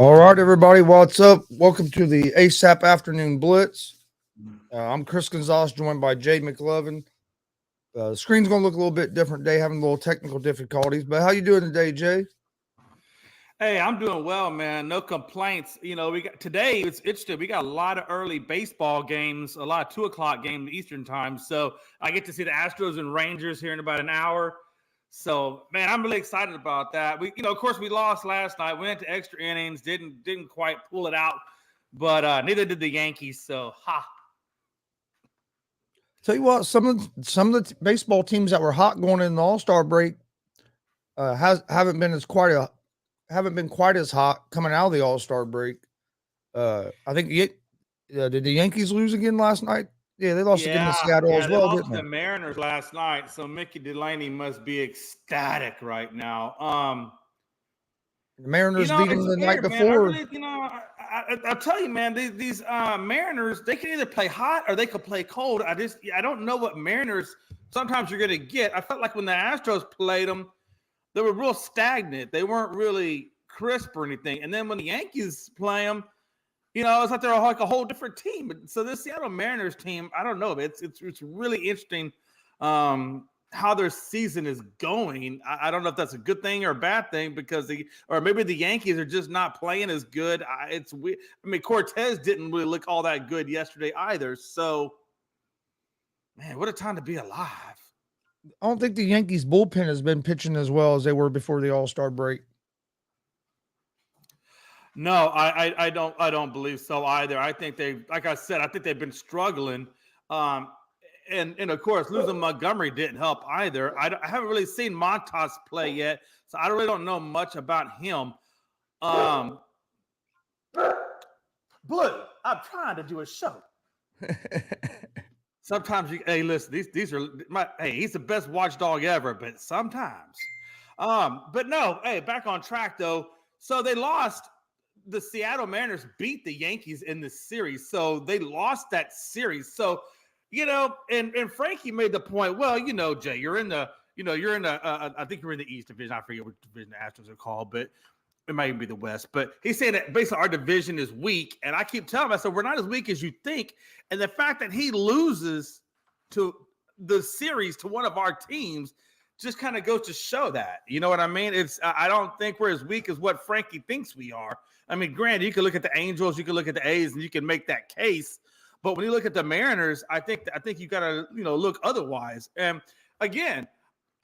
All right, everybody, what's up? Welcome to the ASAP Afternoon Blitz. I'm Chris Gonzalez, joined by Jay McLovin. The screen's going to look a little bit different today, having a little technical difficulties. But how you doing today, Jay? Hey, I'm doing well, man. No complaints. You know, we got today. It's interesting. We got a lot of early baseball games, a lot of 2:00 games Eastern time. So I get to see the Astros and Rangers here in about an hour. So, man, I'm really excited about that. Of course, we lost last night. Went to extra innings. Didn't quite pull it out, but neither did the Yankees. So, Tell you what, some of the baseball teams that were hot going in the All-Star break haven't been quite as hot coming out of the All-Star break. I think did the Yankees lose again last night? Yeah, they lost again to Seattle as well, didn't they? The Mariners last night, so Mickey Delaney must be ecstatic right now. The Mariners beat them the night before. I'll tell you, man, these Mariners, they can either play hot or they could play cold. I don't know what Mariners sometimes you're going to get. I felt like when the Astros played them, they were real stagnant. They weren't really crisp or anything. And then when the Yankees play them, it's like they're like a whole different team. So this Seattle Mariners team, I don't know. It's really interesting how their season is going. I don't know if that's a good thing or a bad thing or maybe the Yankees are just not playing as good. It's weird. I mean, Cortez didn't really look all that good yesterday either. So, man, what a time to be alive. I don't think the Yankees bullpen has been pitching as well as they were before the All-Star break. No, I don't believe so either. I think like I said, I think they've been struggling. And of course, losing Montgomery didn't help either. I haven't really seen Montas play yet, so I really don't know much about him. Blue, I'm trying to do a show. Sometimes hey, listen, these are he's the best watchdog ever, but sometimes. But no, hey, back on track though. So they lost. The Seattle Mariners beat the Yankees in the series, so they lost that series. So, and Frankie made the point. Well, Jay, you're in the I think you're in the East Division. I forget what division the Astros are called, but it might even be the West. But he's saying that basically our division is weak, and I keep telling him, I said we're not as weak as you think. And the fact that he loses to the series to one of our teams just kind of goes to show that. You know what I mean? I don't think we're as weak as what Frankie thinks we are. I mean, granted, you can look at the Angels, you can look at the A's, and you can make that case. But when you look at the Mariners, I think you got to look otherwise. And again,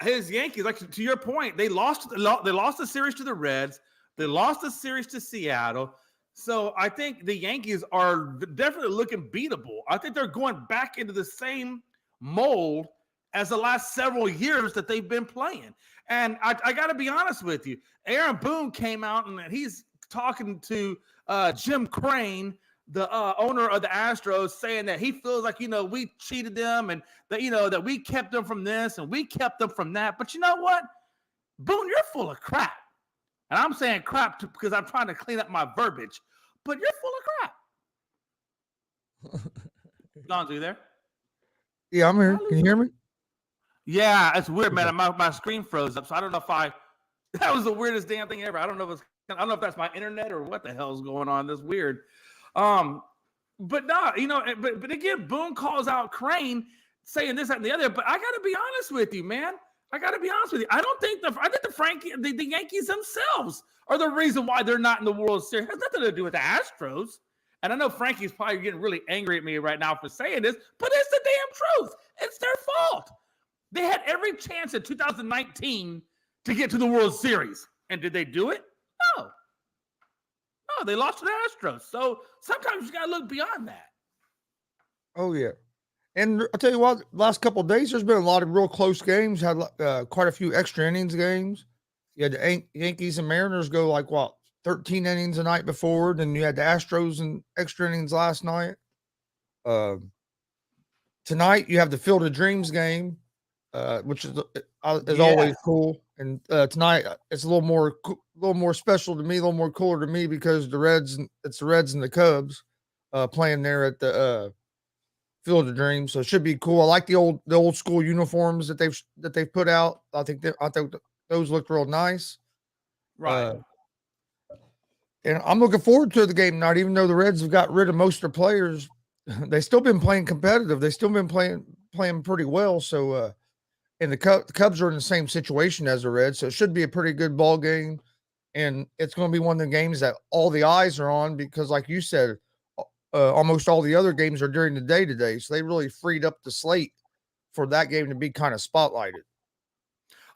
his Yankees, like to your point, they lost the series to the Reds, they lost the series to Seattle. So I think the Yankees are definitely looking beatable. I think they're going back into the same mold as the last several years that they've been playing. And I got to be honest with you, Aaron Boone came out and he's talking to Jim Crane, the owner of the Astros, saying that he feels like, we cheated them and that, that we kept them from this and we kept them from that. But you know what? Boone, you're full of crap. And I'm saying crap because I'm trying to clean up my verbiage. But you're full of crap. Gonzo, you there? Yeah, I'm here. Can you hear me? Yeah, it's weird, man. My screen froze up. So I don't know if that was the weirdest damn thing ever. I don't know if that's my internet or what the hell's going on. That's weird. But no, but again, Boone calls out Crane saying this, that, and the other. But I got to be honest with you, man. I think the Yankees themselves are the reason why they're not in the World Series. It has nothing to do with the Astros. And I know Frankie's probably getting really angry at me right now for saying this, but it's the damn truth. It's their fault. They had every chance in 2019 to get to the World Series. And did they do it? No. No, they lost to the Astros. So sometimes you got to look beyond that. Oh, yeah. And I'll tell you what, last couple of days, there's been a lot of real close games. Had quite a few extra innings games. You had the Yankees and Mariners go 13 innings the night before. Then you had the Astros and extra innings last night. Tonight, you have the Field of Dreams game, which is always cool. And tonight, it's a little more special to me, a little more cooler to me because it's the Reds and the Cubs playing there at the Field of Dreams, so it should be cool. I like the old school uniforms that they've put out. I think those look real nice. Right. And I'm looking forward to the game tonight, even though the Reds have got rid of most of their players. They still been playing competitive. They still been playing pretty well. So, and the Cubs are in the same situation as the Reds, so it should be a pretty good ball game. And it's going to be one of the games that all the eyes are on because, like you said, almost all the other games are during the day today. So they really freed up the slate for that game to be kind of spotlighted.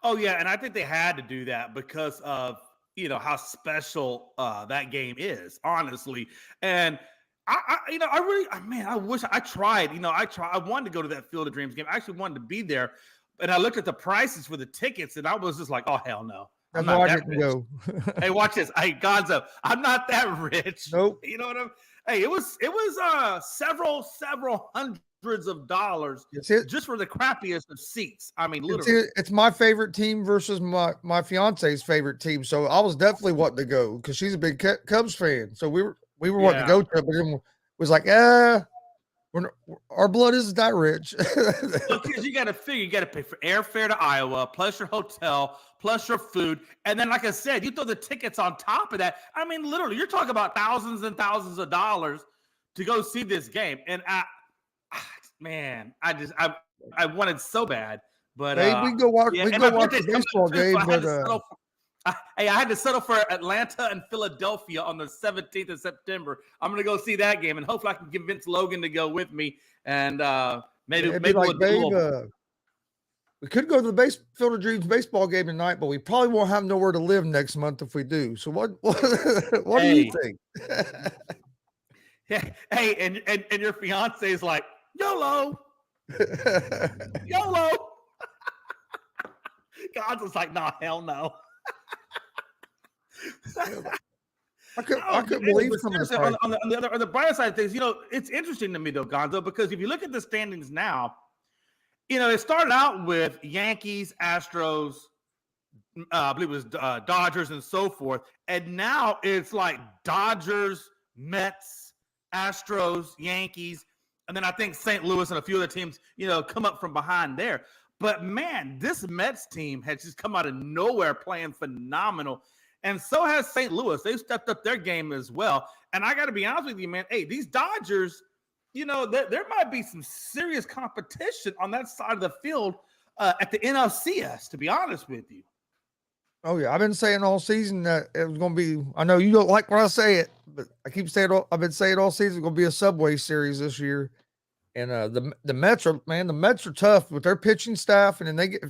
Oh yeah, and I think they had to do that because of how special that game is, honestly. And I wish I tried. I wanted to go to that Field of Dreams game. I actually wanted to be there, and I looked at the prices for the tickets, and I was just like, oh hell no. That's why I didn't go. Hey, watch this. Hey, Gonzo, I'm not that rich. Nope. You know what I'm? Hey, it was several hundreds of dollars just for the crappiest of seats. I mean, literally. It's my favorite team versus my fiance's favorite team. So I was definitely wanting to go because she's a big Cubs fan. So we were wanting to go to it, but then was like, our blood isn't that rich. Because you got to figure, you got to pay for airfare to Iowa, plus your hotel, plus your food. And then, like I said, you throw the tickets on top of that. I mean, literally, you're talking about thousands and thousands of dollars to go see this game. And I wanted so bad. But hey, we go watch the baseball game. I had to settle for Atlanta and Philadelphia on the 17th of September. I'm going to go see that game, and hopefully I can convince Logan to go with me. And maybe like, we could go to the Field of Dreams baseball game tonight, but we probably won't have nowhere to live next month if we do. So what do you think? Yeah. Hey, and your fiance is like, YOLO. YOLO. God's was like, nah, hell no. I couldn't believe some of the on the brighter side of things, it's interesting to me though, Gonzo, because if you look at the standings now, it started out with Yankees, Astros, I believe it was Dodgers and so forth, and now it's like Dodgers, Mets, Astros, Yankees, and then I think St. Louis and a few other teams, come up from behind there. But man, this Mets team has just come out of nowhere playing phenomenal. And so has St. Louis. They've stepped up their game as well. And I got to be honest with you, man. Hey, these Dodgers, there might be some serious competition on that side of the field at the NLCS, to be honest with you. Oh, yeah. I've been saying all season that it was going to be, I know you don't like when I say it, but I've been saying all season it's going to be a Subway Series this year. And the Mets are tough with their pitching staff. And then they get,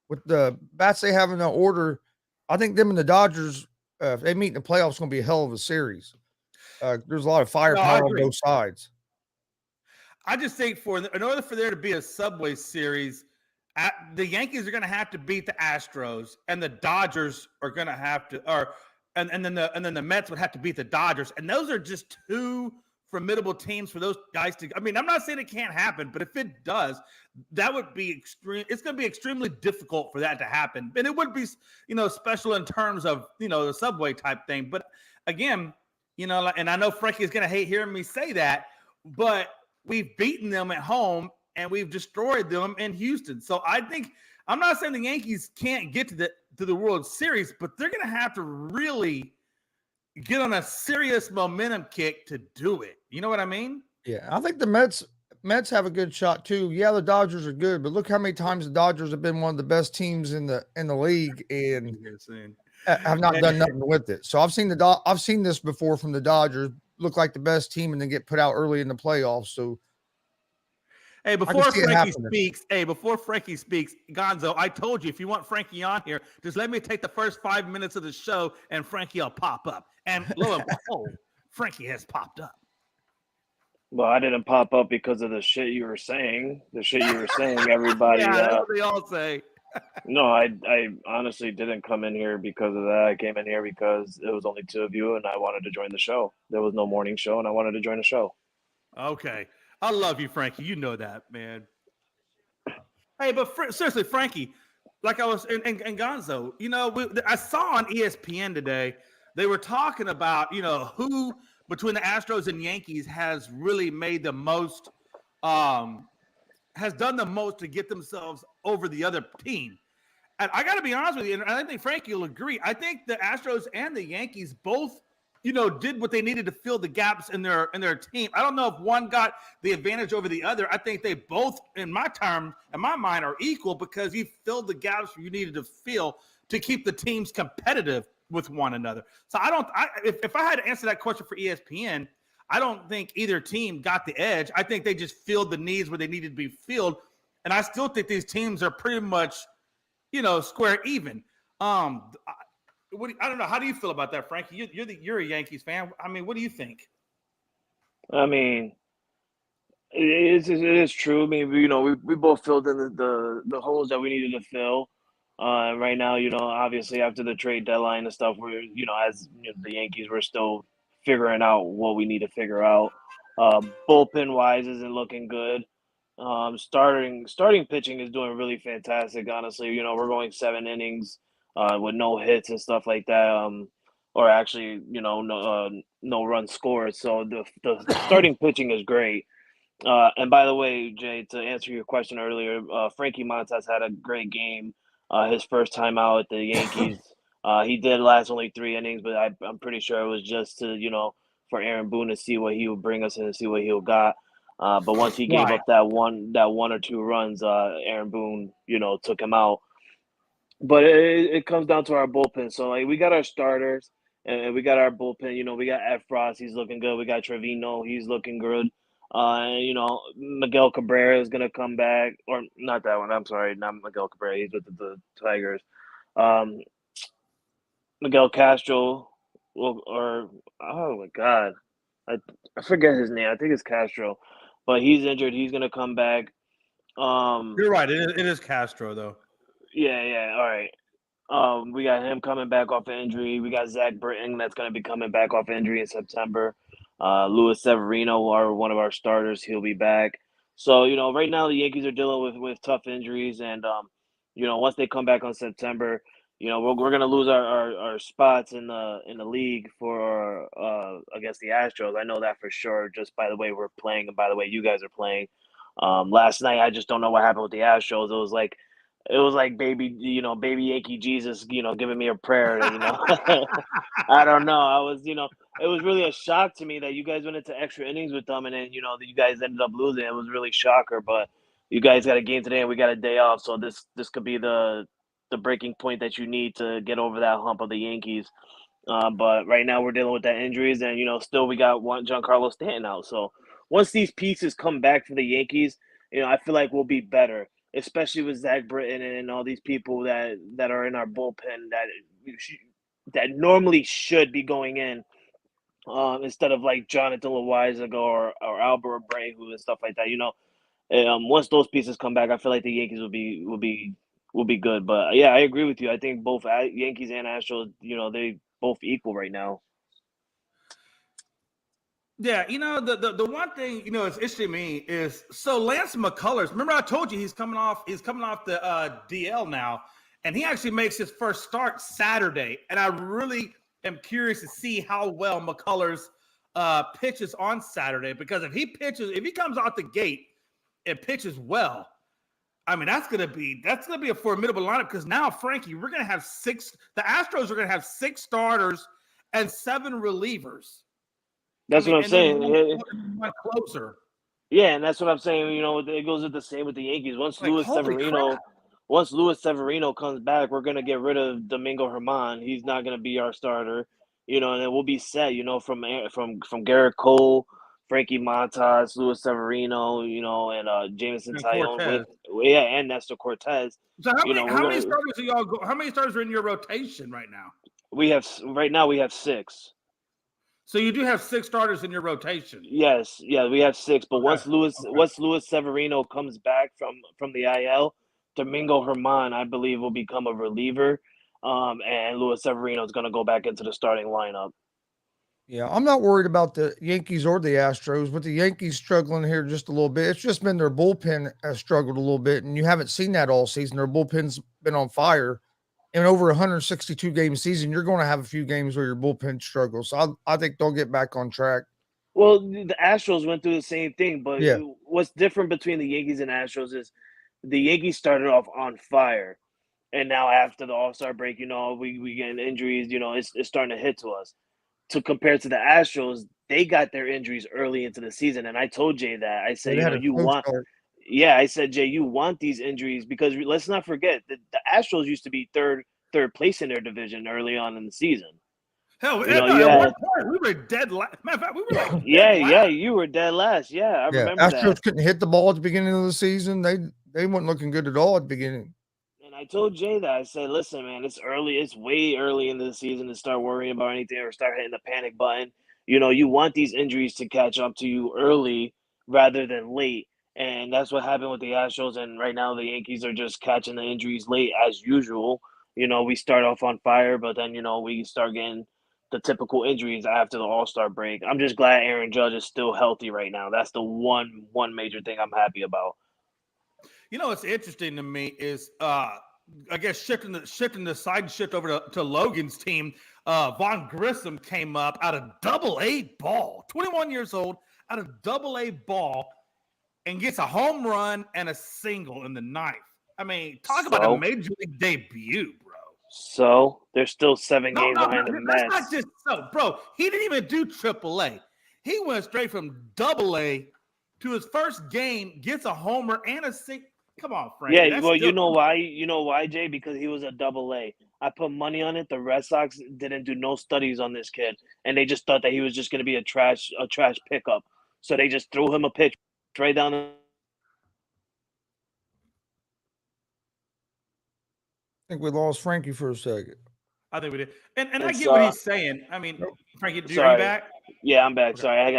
with the bats they have in that order, I think them and the Dodgers, if they meet in the playoffs, it's going to be a hell of a series. There's a lot of firepower on both sides. I just think in order for there to be a Subway Series, the Yankees are going to have to beat the Astros, and the Dodgers are going to have to, and then the Mets would have to beat the Dodgers, and those are just two formidable teams for those guys to. I mean, I'm not saying it can't happen, but if it does, that would be extreme. It's going to be extremely difficult for that to happen, and it would be, special in terms of the Subway type thing. But again, and I know Frankie is going to hate hearing me say that, but we've beaten them at home and we've destroyed them in Houston. So I think I'm not saying the Yankees can't get to the World Series, but they're going to have to really get on a serious momentum kick to do it. You know what I mean? Yeah, I think the Mets have a good shot too. Yeah, the Dodgers are good, but look how many times the Dodgers have been one of the best teams in the league and have not done nothing with it. So I've seen this before from the Dodgers look like the best team and then get put out early in the playoffs. So hey, before Frankie speaks, Gonzo, I told you if you want Frankie on here, just let me take the first 5 minutes of the show and Frankie will pop up. And lo and behold, Frankie has popped up. Well, I didn't pop up because of the shit you were saying. Everybody. Yeah, that's what they all say. No, I honestly didn't come in here because of that. I came in here because it was only two of you, and I wanted to join the show. There was no morning show, and I wanted to join the show. Okay. I love you, Frankie. You know that, man. Hey, but seriously, Frankie, like I was, and Gonzo, I saw on ESPN today, they were talking about, who between the Astros and Yankees has really made the most, has done the most to get themselves over the other team. And I got to be honest with you, and I think Frankie will agree. I think the Astros and the Yankees both did what they needed to fill the gaps in their team. I don't know if one got the advantage over the other. I think they both, in my mind, are equal because you filled the gaps you needed to fill to keep the teams competitive with one another. So if I had to answer that question for ESPN, I don't think either team got the edge. I think they just filled the needs where they needed to be filled. And I still think these teams are pretty much, square even. I don't know. How do you feel about that, Frankie? You're a Yankees fan. I mean, what do you think? I mean, it is true. I mean, we both filled in the holes that we needed to fill. Right now, obviously after the trade deadline and stuff, we're, as the Yankees, we're still figuring out what we need to figure out. Bullpen wise isn't looking good. Starting pitching is doing really fantastic. Honestly, we're going 7 innings with no hits and stuff like that. Or actually, no run scores. So the starting pitching is great. And by the way, Jay, to answer your question earlier, Frankie Montas had a great game. His first time out at the Yankees. He did last only 3 innings, but I'm pretty sure it was just to, for Aaron Boone to see what he would bring us and see what he'll got. But once he gave up that one or two runs, Aaron Boone, took him out. But it comes down to our bullpen. So we got our starters and we got our bullpen. We got Ed Frost, he's looking good. We got Trevino, he's looking good. Miguel Cabrera is gonna come back, or not that one. I'm sorry, not Miguel Cabrera. He's with the Tigers. Miguel Castro, oh my God, I forget his name. I think it's Castro, but he's injured. He's gonna come back. You're right. It is Castro though. Yeah. All right. We got him coming back off of injury. We got Zach Britton that's gonna be coming back off injury in September. Luis Severino, one of our starters, he'll be back. So, right now the Yankees are dealing with tough injuries, and once they come back on September, we're gonna lose our spots in the league for against the Astros. I know that for sure, just by the way we're playing and by the way you guys are playing. Last night I just don't know what happened with the Astros. It was like baby Yankee Jesus, giving me a prayer. I don't know. It was really a shock to me that you guys went into extra innings with them, and then that you guys ended up losing. It was really shocker. But you guys got a game today, and we got a day off, so this could be the breaking point that you need to get over that hump of the Yankees. But right now we're dealing with that injuries, and still we got Giancarlo Stanton out. So once these pieces come back for the Yankees, I feel like we'll be better, especially with Zach Britton and all these people that are in our bullpen that normally should be going in, instead of like Jonathan Loaizaga or Albert Abreu and stuff like that. Once those pieces come back, I feel like the Yankees will be good. But yeah, I agree with you. I think both Yankees and Astros, they both equal right now. Yeah, the one thing it's interesting to me is Lance McCullers. Remember, I told you he's coming off the DL now, and he actually makes his first start Saturday. And I really am curious to see how well McCullers pitches on Saturday, because if he comes out the gate and pitches well, I mean that's gonna be a formidable lineup. Because now, Frankie, we're gonna have the Astros are gonna have 6 starters and 7 relievers. That's what I'm saying. One closer. Yeah, and that's what I'm saying. It goes with the same with the Yankees. Once Luis Severino comes back, we're gonna get rid of Domingo Germán. He's not gonna be our starter. And then we'll be set. From Garrett Cole, Frankie Montas, Luis Severino, and Jameson Taillon. And Nestor Cortez. So how many starters are y'all? How many starters are in your rotation right now? We have 6. So you do have 6 starters in your rotation. Yes, yeah, we have 6. But once Luis Severino comes back from the IL, Domingo Germán, I believe, will become a reliever, and Luis Severino is going to go back into the starting lineup. Yeah, I'm not worried about the Yankees or the Astros, but the Yankees struggling here just a little bit. It's just been their bullpen has struggled a little bit, and you haven't seen that all season. Their bullpen's been on fire. In over 162 game season, you're going to have a few games where your bullpen struggles. So I think they'll get back on track. Well, the Astros went through the same thing, but yeah. What's different between the Yankees and Astros is the Yankees started off on fire, and now after the All-Star break, we get injuries. It's starting to hit to us. to compare to the Astros, they got their injuries early into the season, and I told Jay that. I said, They had a you slow want, start. yeah, I said, Jay, you want these injuries because let's not forget that the Astros used to be third place in their division early on in the season. Hell, You know, no, you at had one point we were dead last. Matter of fact, we were like yeah, dead yeah, last. you were dead last. Yeah, I Yeah, remember Astros that. couldn't hit the ball at the beginning of the season. They weren't looking good at all at the beginning. And I told Jay that. I said, listen, man, it's early. It's way early in the season to start worrying about anything or start hitting the panic button. You know, you want these injuries to catch up to you early rather than late. And that's what happened with the Astros. And right now, the Yankees are just catching the injuries late as usual. You know, we start off on fire, but then, you know, we start getting the typical injuries after the All-Star break. I'm just glad Aaron Judge is still healthy right now. That's the one major thing I'm happy about. You know what's interesting to me is I guess shifting the side shift over to Logan's team. Von Grissom came up out of Double-A ball, 21 years old, out of Double-A ball, and gets a home run and a single in the ninth. I mean, talk about a major league debut, bro. So there's still 7 games behind the Mets. That's not just so, bro. He didn't even do Triple-A. He went straight from Double-A to his first game, gets a homer and a single. Come on, Frank. Yeah, well, you know why? You know why, Jay? Because he was a Double-A. I put money on it. The Red Sox didn't do no studies on this kid, and they just thought that he was just going to be a trash pickup. So they just threw him a pitch right down the. I think we lost Frankie for a second. I think we did, and I get what he's saying. I mean, Frankie, are you back? Yeah, I'm back. Okay. Sorry, I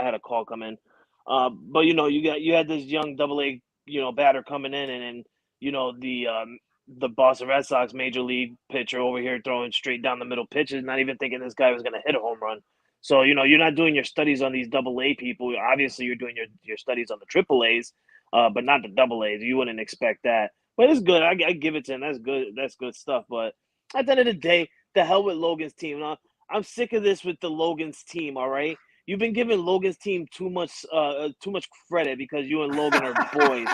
had a call come in. But you know, you had this young Double-A, you know, batter coming in, and you know the Boston Red Sox major league pitcher over here throwing straight down the middle pitches, not even thinking this guy was going to hit a home run. So you know, you're not doing your studies on these Double-A people. Obviously, you're doing your studies on the Triple-A's, but not the Double-A's. You wouldn't expect that. But it's good. I give it to him. That's good. That's good stuff. But at the end of the day, the hell with Logan's team. I'm sick of this with the Logan's team. All right, you've been giving Logan's team too much credit because you and Logan are boys.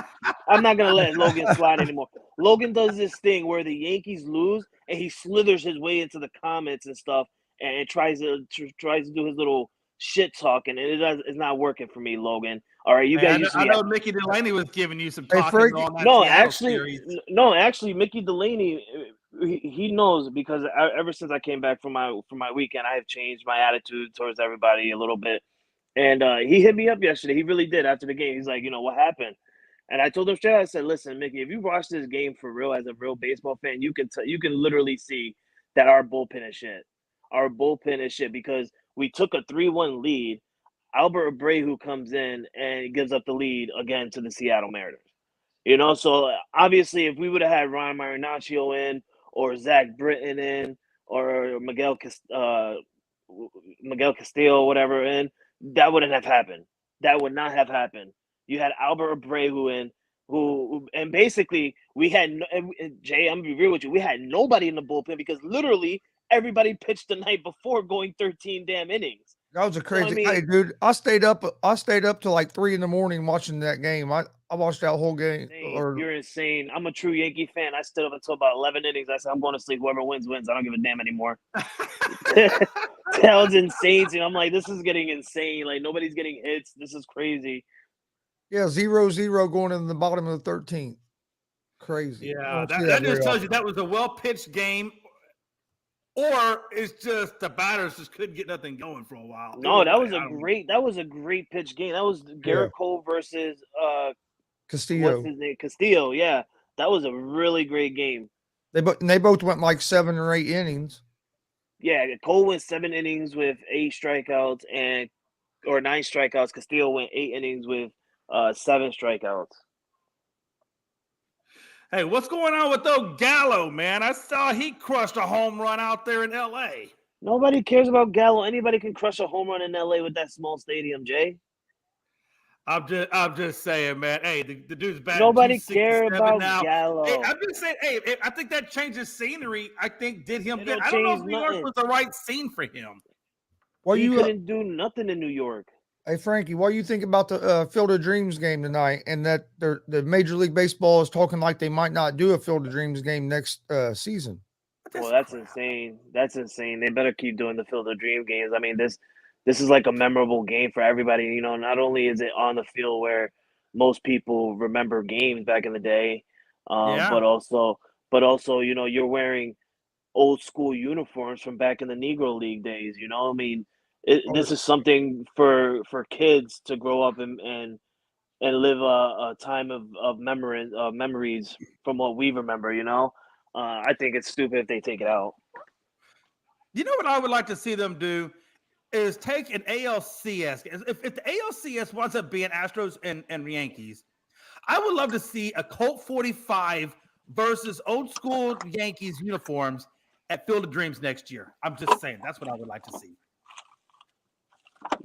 I'm not gonna let Logan slide anymore. Logan does this thing where the Yankees lose and he slithers his way into the comments and stuff and tries to do his little shit talking, and it's not working for me, Logan. All right, you guys. I know Mickey Delaney was giving you some Hey, talking Frank, on that. No, actually, Mickey Delaney, he knows because ever since I came back from my weekend, I have changed my attitude towards everybody a little bit. And he hit me up yesterday. He really did after the game. He's like, you know, what happened? And I told him straight. I said, listen, Mickey, if you watch this game for real as a real baseball fan, you can literally see that our bullpen is shit. Our bullpen is shit because we took a 3-1 lead. Albert Abreu comes in and gives up the lead again to the Seattle Mariners. You know, so obviously if we would have had Ryan Marinaccio in or Zach Britton in or Miguel Castillo, whatever, in, that wouldn't have happened. That would not have happened. You had Albert Abreu in, and basically we had Jay. I'm gonna be real with you. We had nobody in the bullpen because literally everybody pitched the night before, going 13 damn innings. That was a crazy. I mean, hey, dude, I stayed up till like 3 a.m. watching that game. I watched that whole game. You're insane. I'm a true Yankee fan. I stood up until about 11 innings. I said, I'm going to sleep. Whoever wins, wins. I don't give a damn anymore. That was insane. And I'm like, this is getting insane. Like, nobody's getting hits. This is crazy. Yeah, 0-0 going in the bottom of the 13th. Crazy. Yeah, that just tells you that was a well-pitched game. Or it's just the batters just couldn't get nothing going for a while. No, that was a great pitch game. That was Garrett Cole versus Castillo. What's his name? Castillo. Yeah, that was a really great game. They both went like 7 or 8 innings. Yeah, Cole went 7 innings with 8 strikeouts or 9 strikeouts. Castillo went 8 innings with 7 strikeouts. Hey, what's going on with old Gallo, man? I saw he crushed a home run out there in L.A. Nobody cares about Gallo. Anybody can crush a home run in L.A. with that small stadium, Jay. I'm just saying, man. Hey, the dude's back. Nobody cares about now. Gallo. Hey, I'm just saying. Hey, I think that changes scenery. I think did him good. I don't know if New York was the right scene for him. Well, you couldn't do nothing in New York. Hey, Frankie, what do you think about the Field of Dreams game tonight? And that the Major League Baseball is talking like they might not do a Field of Dreams game next season. Well, that's insane. That's insane. They better keep doing the Field of Dream games. I mean, this is like a memorable game for everybody. You know, not only is it on the field where most people remember games back in the day, Yeah. but also, you know, you're wearing old school uniforms from back in the Negro League days. You know, I mean, this is something for kids to grow up and live a time of memories from what we remember. You know, I think it's stupid if they take it out. You know what I would like to see them do is take an ALCS. If the ALCS winds up being Astros and Yankees, I would love to see a Colt 45 versus old school Yankees uniforms at Field of Dreams next year. I'm just saying that's what I would like to see.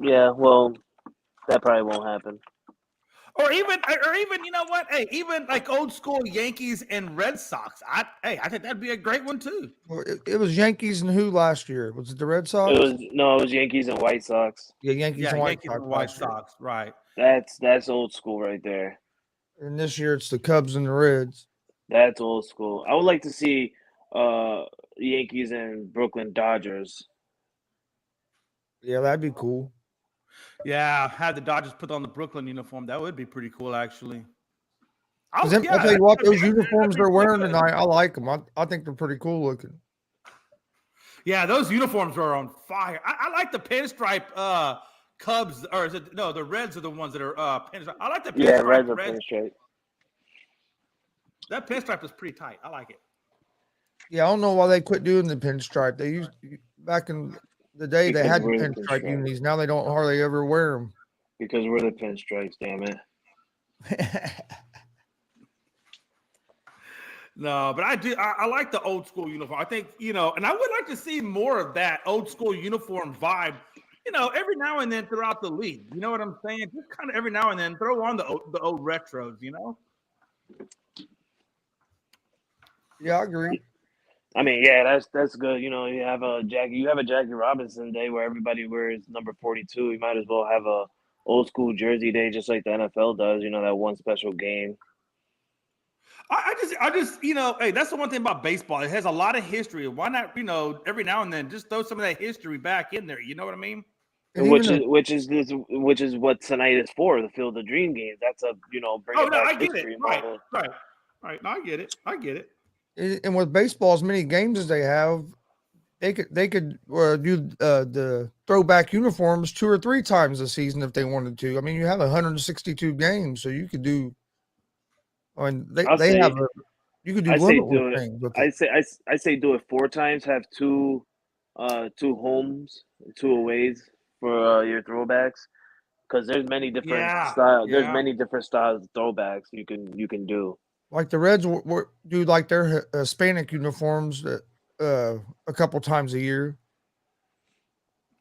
Yeah, well, that probably won't happen. Or even, you know what? Hey, even like old school Yankees and Red Sox. I think that'd be a great one too. Well, it was Yankees and who last year? Was it the Red Sox? It was Yankees and White Sox. Yeah, Yankees and White Sox. White Sox, right? That's old school right there. And this year it's the Cubs and the Reds. That's old school. I would like to see Yankees and Brooklyn Dodgers. Yeah, that'd be cool. Yeah, had the Dodgers put on the Brooklyn uniform. That would be pretty cool, actually. I'll tell you what, those uniforms they're wearing tonight, I like them. I think they're pretty cool looking. Yeah, those uniforms are on fire. I like the pinstripe Cubs, or is it no? The Reds are the ones that are pinstripe. I like the pinstripe. Yeah, Reds are pinstripe. That pinstripe is pretty tight. I like it. Yeah, I don't know why they quit doing the pinstripe. They used back in the day they had the pinstripe unis. Now they don't hardly ever wear them. Because we're the pinstripes, damn it. No, but I do. I like the old school uniform. I think, you know, and I would like to see more of that old school uniform vibe, you know, every now and then throughout the league. You know what I'm saying? Just kind of every now and then throw on the old retros, you know? Yeah, I agree. I mean, yeah, that's good. You know, you have a Jackie Robinson day where everybody wears number 42. You might as well have a old school jersey day just like the NFL does, you know, that one special game. I just, you know, hey, that's the one thing about baseball. It has a lot of history. Why not, you know, every now and then just throw some of that history back in there? You know what I mean? Which is what tonight is for, the Field of Dream games. That's a, you know, bring back I get history. It. Right. No, I get it. And with baseball, as many games as they have, they could do the throwback uniforms 2 or 3 times a season if they wanted to. I mean, you have 162 games, so you could do. I mean, you could do limitless things with it. I say do it 4 times. Have 2 homes, 2 aways for your throwbacks, because there's many different styles. There's many different styles of throwbacks you can do. Like the Reds do like their Hispanic uniforms a couple times a year.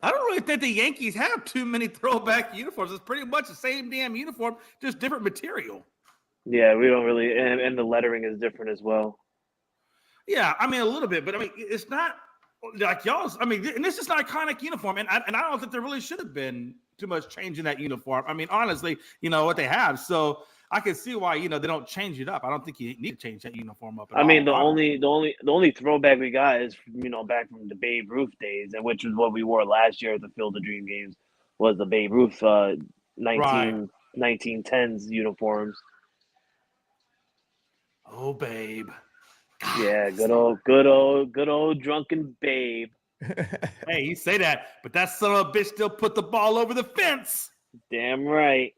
I don't really think the Yankees have too many throwback uniforms. It's pretty much the same damn uniform, just different material. Yeah, we don't really, and the lettering is different as well. Yeah, I mean a little bit, but I mean it's not like y'all's. I mean, and this is an iconic uniform, and I don't think there really should have been too much change in that uniform. I mean, honestly, you know what they have, so I can see why, you know, they don't change it up. I don't think you need to change that uniform up. I mean, the only throwback we got is, you know, back from the Babe Ruth days, and which was what we wore last year at the Field of Dream games, was the Babe Ruth 1910s uniforms. Oh, Babe. God. Yeah, good old drunken Babe. Hey, you say that, but that son of a bitch still put the ball over the fence. Damn right.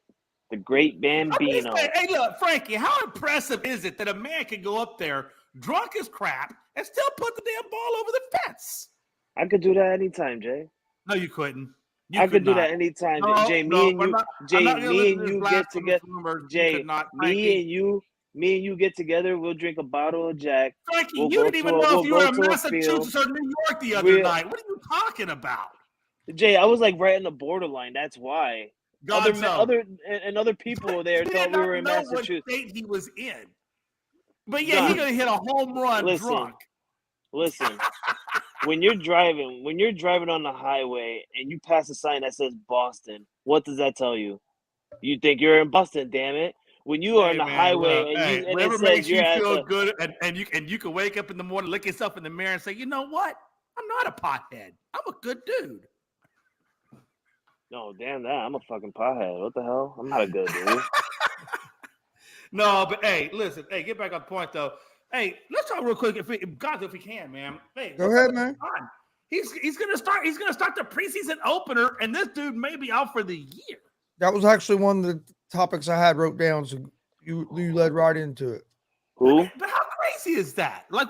The great Bambino. Hey, look, Frankie, how impressive is it that a man can go up there drunk as crap and still put the damn ball over the fence? I could do that anytime, Jay. No, you couldn't. I could do that anytime, Jay. Me and you get together. Jay, me and you get together. We'll drink a bottle of Jack. Frankie, you didn't even know if you were in Massachusetts or New York the other night. What are you talking about? Jay, I was like right on the borderline. That's why. Other people there thought we were in Massachusetts. What state he was in. But yeah, he's gonna hit a home run drunk. Listen, when you're driving on the highway and you pass a sign that says Boston, what does that tell you? You think you're in Boston, damn it. when you are on the highway look, and whatever it makes says you you're at feel the good, and you can wake up in the morning, look yourself in the mirror, and say, you know what? I'm not a pothead. I'm a good dude. no, damn that. I'm a fucking pothead. What the hell? I'm not a good dude. No, but hey, listen, hey, get back on point though. Hey, let's talk real quick, if we can, man. Hey, Go ahead, man. He's gonna start the preseason opener, and this dude may be out for the year. That was actually one of the topics I had wrote down, so you led right into it. Who? But how crazy is that? Like,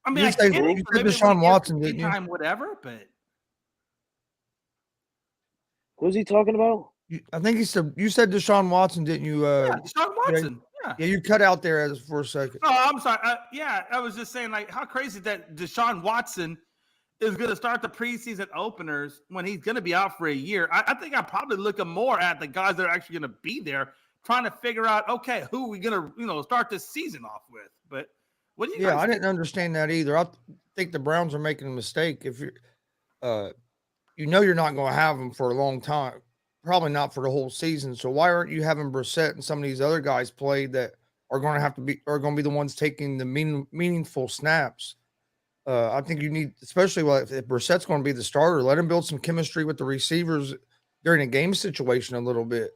I mean, You I said- get it. you So said maybe Deshaun we Watson, get didn't you? time, whatever, but Who's he talking about? I think you said Deshaun Watson, didn't you? yeah, Deshaun Watson. Yeah, you cut out there for a second. Oh, I'm sorry. Yeah, I was just saying, like, how crazy that Deshaun Watson is going to start the preseason openers when he's going to be out for a year. I think I'm probably looking more at the guys that are actually going to be there, trying to figure out, okay, who are we going to, start this season off with? But what do you? Yeah, guys I didn't understand that either. I think the Browns are making a mistake. If you're, you're not going to have them for a long time, probably not for the whole season. So why aren't you having Brissett and some of these other guys play that are going to be the ones taking the meaningful snaps? I think you need, especially if Brissett's going to be the starter, let him build some chemistry with the receivers during a game situation a little bit.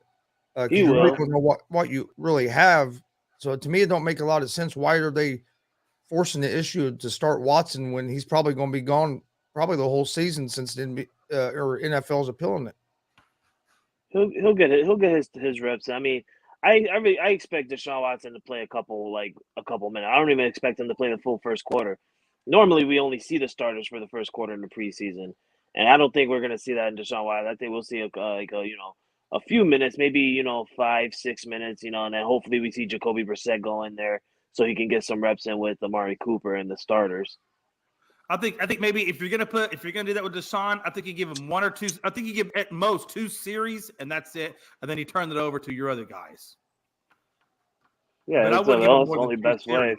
He You really will. don't know what you really have. So to me, it don't make a lot of sense. Why are they forcing the issue to start Watson when he's probably going to be gone probably the whole season since NFL's appealing it? He'll get it. He'll get his reps. I mean, I expect Deshaun Watson to play a couple minutes. I don't even expect him to play the full first quarter. Normally, we only see the starters for the first quarter in the preseason, and I don't think we're going to see that in Deshaun Watson. I think we'll see a few minutes, maybe 5-6 minutes, and then hopefully we see Jacoby Brissett go in there so he can get some reps in with Amari Cooper and the starters. I think maybe if you're gonna do that with Deshaun, I think you give him one or two. I think you give at most 2 series, and that's it. And then you turn it over to your other guys. Yeah, But that's the only best way. series.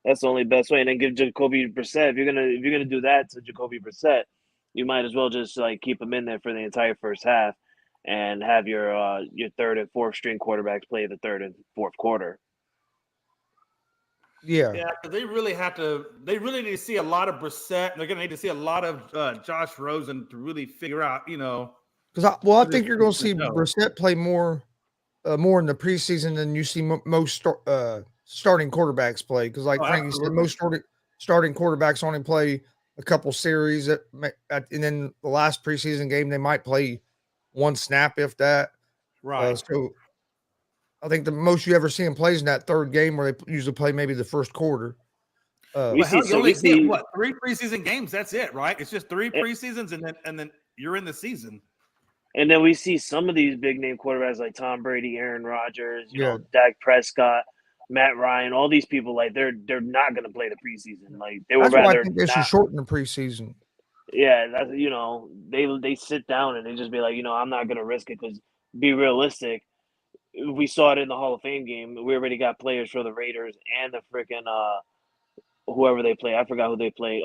That's the only best way. And then give Jacoby Brissett. If you're gonna do that to Jacoby Brissett, you might as well just keep him in there for the entire first half, and have your third and fourth string quarterbacks play the third and fourth quarter. Yeah, because they really need to see a lot of Brissett. They're going to need to see a lot of Josh Rosen to really figure out, Because I think you're going to see Brissett play more in the preseason than you see most starting quarterbacks play. Because, like Frankie said, most starting quarterbacks only play a couple series, and then the last preseason game they might play one snap, if that. Right. So I think the most you ever see him plays in that third game, where they usually play maybe the first quarter. You only see what, 3 preseason games? That's it, right? It's just 3 preseasons, and then you're in the season. And then we see some of these big name quarterbacks like Tom Brady, Aaron Rodgers, Dak Prescott, Matt Ryan, all these people, like they're not going to play the preseason. Like they would rather. I think they should shorten the preseason. Yeah, that's they sit down and they just be like, I'm not going to risk it, because be realistic. We saw it in the Hall of Fame game. We already got players for the Raiders and the freaking whoever they play. I forgot who they play.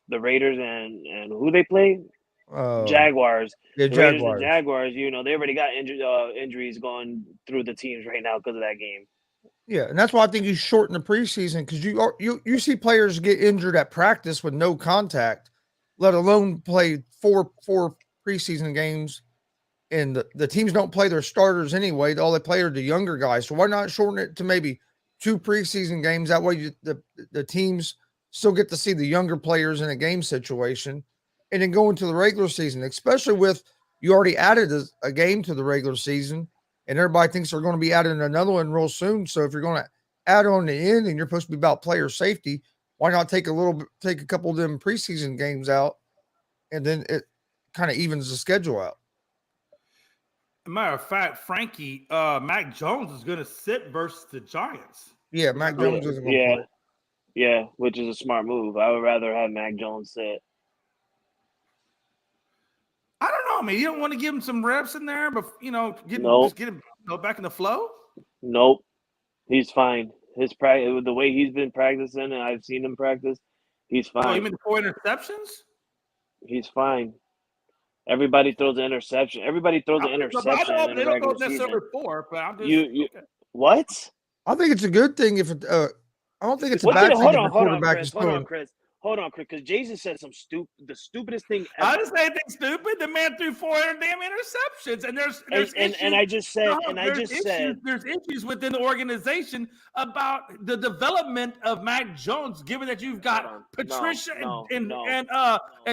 The Raiders and who they play? Jaguars. Yeah, the Raiders and Jaguars. They already got injuries going through the teams right now because of that game. Yeah, and that's why I think you shorten the preseason, because you see players get injured at practice with no contact, let alone play four preseason games. And the teams don't play their starters anyway. All they play are the younger guys. So why not shorten it to maybe 2 preseason games? That way the teams still get to see the younger players in a game situation, and then go into the regular season, especially with you already added a game to the regular season, and everybody thinks they're going to be adding another one real soon. So if you're going to add on the end and you're supposed to be about player safety, why not take a couple of them preseason games out, and then it kind of evens the schedule out. Matter of fact, Frankie, Mac Jones is going to sit versus the Giants. Yeah, Mac Jones isn't going to play. Yeah, which is a smart move. I would rather have Mac Jones sit. I don't know. I mean, you don't want to give him some reps in there, but just get him back in the flow. Nope, he's fine. His practice, the way he's been practicing, and I've seen him practice, he's fine. Oh, you mean the 4 interceptions? He's fine. Everybody throws an interception. Everybody throws an interception in They the don't go regular necessarily season. for, but I'm just You okay. what? I think it's a good thing if it. I don't think it's a What bad did, thing if hold the on, quarterback Chris. is throwing. Hold on, Chris, because Jason said the stupidest thing I ever. didn't say anything stupid. The man threw 400 damn interceptions, and there's issues. And I just said There's issues within the organization about the development of Mac Jones, given that you've got Patricia and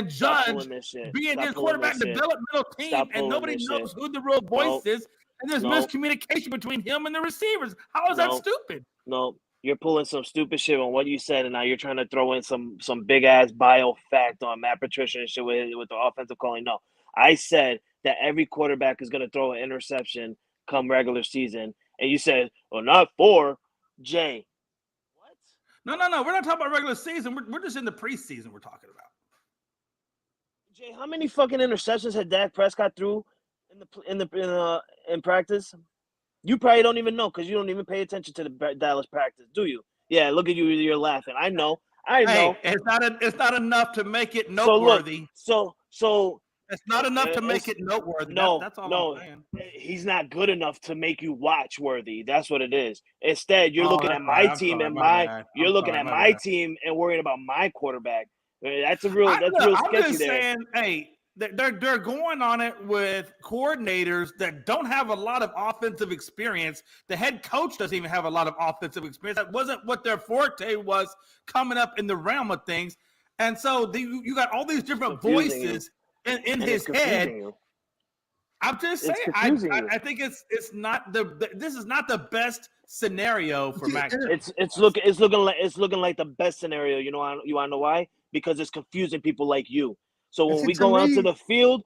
Judge being his quarterback developmental team, and nobody knows who the real voice is, and there's miscommunication between him and the receivers. How is that stupid? No. You're pulling some stupid shit on what you said, and now you're trying to throw in some big ass bio fact on Matt Patricia and shit with the offensive calling. No, I said that every quarterback is going to throw an interception come regular season, and you said, "Well, not 4, Jay." What? No. We're not talking about regular season. We're just in the preseason. We're talking about. Jay, how many fucking interceptions had Dak Prescott threw in practice? You probably don't even know because you don't even pay attention to the Dallas practice, do you? Yeah, look at you. You're laughing. I know. Hey, it's not enough to make it noteworthy. So it's not enough to make it noteworthy. That's all I'm saying. He's not good enough to make you watch worthy. That's what it is. Instead, you're looking at my team and my team and worrying about my quarterback. That's real sketchy there. Saying, hey. They're going on it with coordinators that don't have a lot of offensive experience. The head coach doesn't even have a lot of offensive experience. That wasn't what their forte was coming up in the realm of things. And so you got all these different voices in his head. I'm just saying, I think it's not this is not the best scenario for Mac. It's looking like the best scenario. You want to know why? Because it's confusing people like you. So when we go out to the field,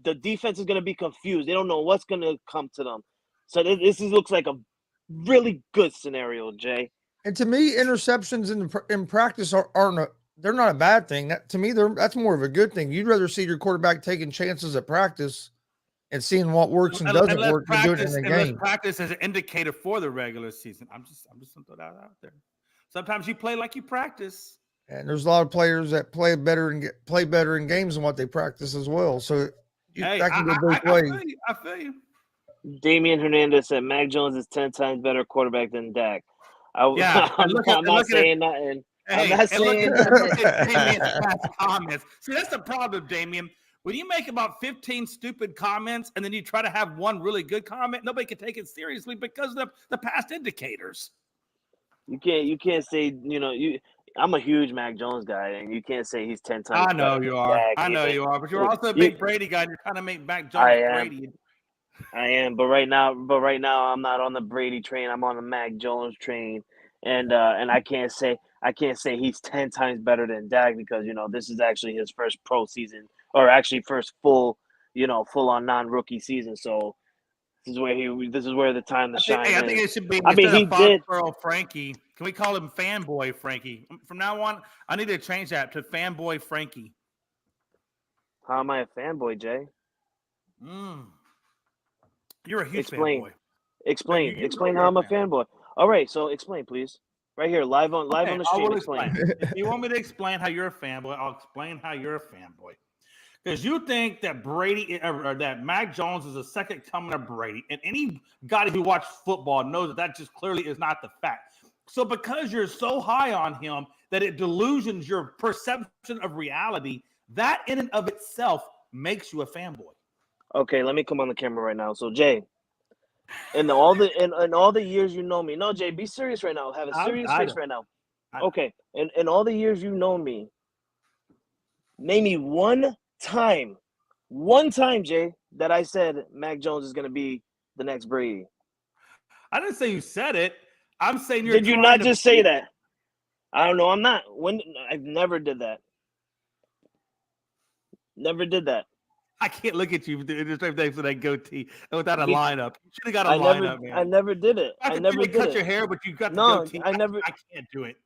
the defense is going to be confused. They don't know what's going to come to them. So this looks like a really good scenario, Jay. And to me, interceptions in practice they're not a bad thing. To me, that's more of a good thing. You'd rather see your quarterback taking chances at practice and seeing what works and doesn't work than doing it in the game. Practice as an indicator for the regular season. I'm just going to throw that out there. Sometimes you play like you practice. And there's a lot of players that play better in games than what they practice as well. So that can go both ways. I feel you. Damian Hernandez said Mac Jones is 10 times better quarterback than Dak. I'm not saying nothing. I'm not saying Damian's comments. See, that's the problem, Damian. When you make about 15 stupid comments and then you try to have one really good comment, nobody can take it seriously because of the past indicators. You can't say, I'm a huge Mac Jones guy, and you can't say he's 10 times. I know you are. I know you are, but you're also a big Brady guy. And you're trying to make Mac Jones Brady. I am, but right now, I'm not on the Brady train. I'm on the Mac Jones train, and I can't say he's 10 times better than Dak because this is actually his first pro season, or actually first full on non-rookie season. So this is where the time to shine. I think it should be. He did. Frankie. Can we call him Fanboy Frankie? From now on, I need to change that to Fanboy Frankie. How am I a fanboy, Jay? You're a huge fanboy. Explain how I'm a fanboy. All right, so explain, please. Right here, live on the stream. Explain. If you want me to explain how you're a fanboy, I'll explain how you're a fanboy. Because you think that Brady or that Mac Jones is a second coming of Brady, and any guy who watched football knows that just clearly is not the fact. So because you're so high on him that it delusions your perception of reality, that in and of itself makes you a fanboy. Okay, let me come on the camera right now. So Jay, in all the years you know me, no Jay, be serious right now. Have a serious face right now. Okay, in all the years you know me, name me one time, Jay, that I said Mac Jones is going to be the next Brady. I didn't say you said it. I'm saying Did you not just say that? I don't know. I'm not. I've never did that. Never did that. I can't look at you with that goatee without a lineup. You should have got a lineup, man. I never did it. I never did cut your hair, but you got the goatee. I can't do it.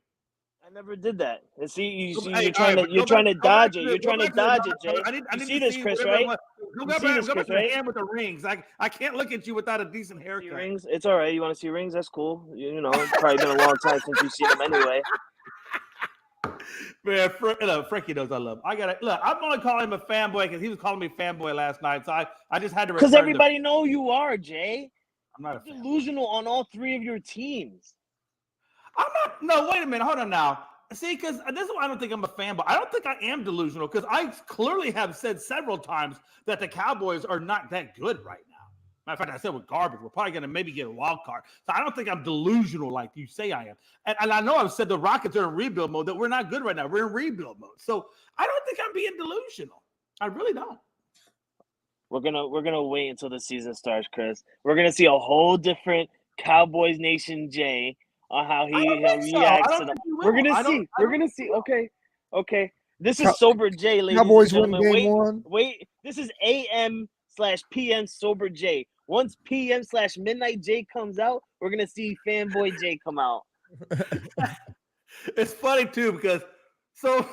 I never did that. And see, you're trying to dodge it. You're trying to dodge it, Jay. You see this, Chris, right? Go back to the hand with the rings. I can't look at you without a decent haircut. Rings? It's all right. You want to see rings? That's cool. It's probably been a long time since you've seen them anyway. Man, Frankie knows I love him. I'm only calling him a fanboy because he was calling me fanboy last night. So I just had to because everybody know you are, Jay. I'm not delusional on all three of your teams. I'm not. No, wait a minute. Hold on now. See, because this is why I don't think I'm a fanboy. I don't think I am delusional because I clearly have said several times that the Cowboys are not that good right now. Matter of fact, I said we're garbage. We're probably going to maybe get a wild card. So I don't think I'm delusional like you say I am. And I know I've said the Rockets are in rebuild mode, that we're not good right now. We're in rebuild mode. So I don't think I'm being delusional. I really don't. We're gonna wait until the season starts, Chris. We're gonna see a whole different Cowboys Nation Jay on how he reacts to them. We're gonna see. Okay. This is sober Jay, ladies Cowboys and win gentlemen. game one. Wait. This is AM/PM sober Jay. Once PM/midnight Jay comes out, we're gonna see fanboy Jay come out. It's funny too because so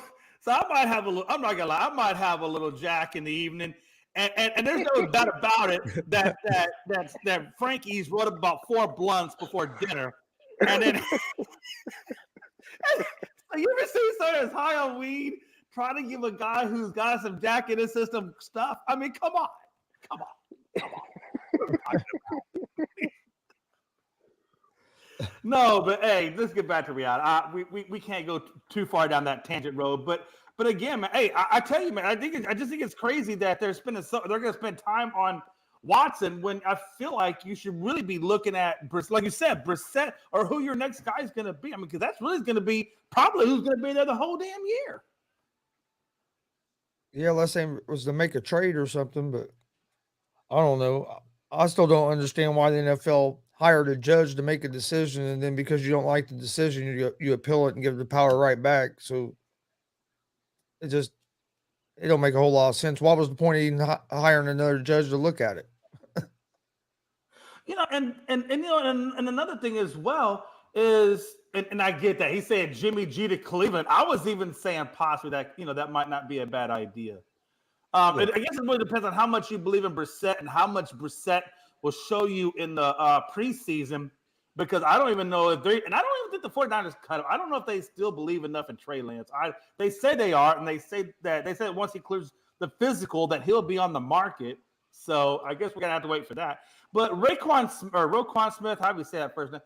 I might have a little. I'm not gonna lie. I might have a little Jack in the evening. And there's no doubt about it that Frankie's wrote about 4 blunts before dinner, and then so you ever see someone that's high on weed trying to give a guy who's got some Jack in his system stuff? I mean, come on. No, but hey, let's get back to reality. We can't go too far down that tangent road, but again, man, hey, I tell you, man, I just think it's crazy that they're going to spend time on Watson when I feel like you should really be looking at, like you said, Brissett or who your next guy is going to be. I mean, because that's really going to be probably who's going to be there the whole damn year. Yeah, let's say it was to make a trade or something, but I don't know. I still don't understand why the NFL hired a judge to make a decision, and then because you don't like the decision, you appeal it and give the power right back. So it don't make a whole lot of sense. What was the point of even hiring another judge to look at it? And another thing as well is, and I get that he's saying Jimmy G to Cleveland. I was even saying possibly that that might not be a bad idea. I guess it really depends on how much you believe in Brissett and how much Brissett will show you in the preseason. Because I don't even know if I don't even think the 49ers cut him. I don't know if they still believe enough in Trey Lance. They say they are, and they said once he clears the physical that he'll be on the market. So I guess we're gonna have to wait for that. But Roquan Smith, how do we say that first name?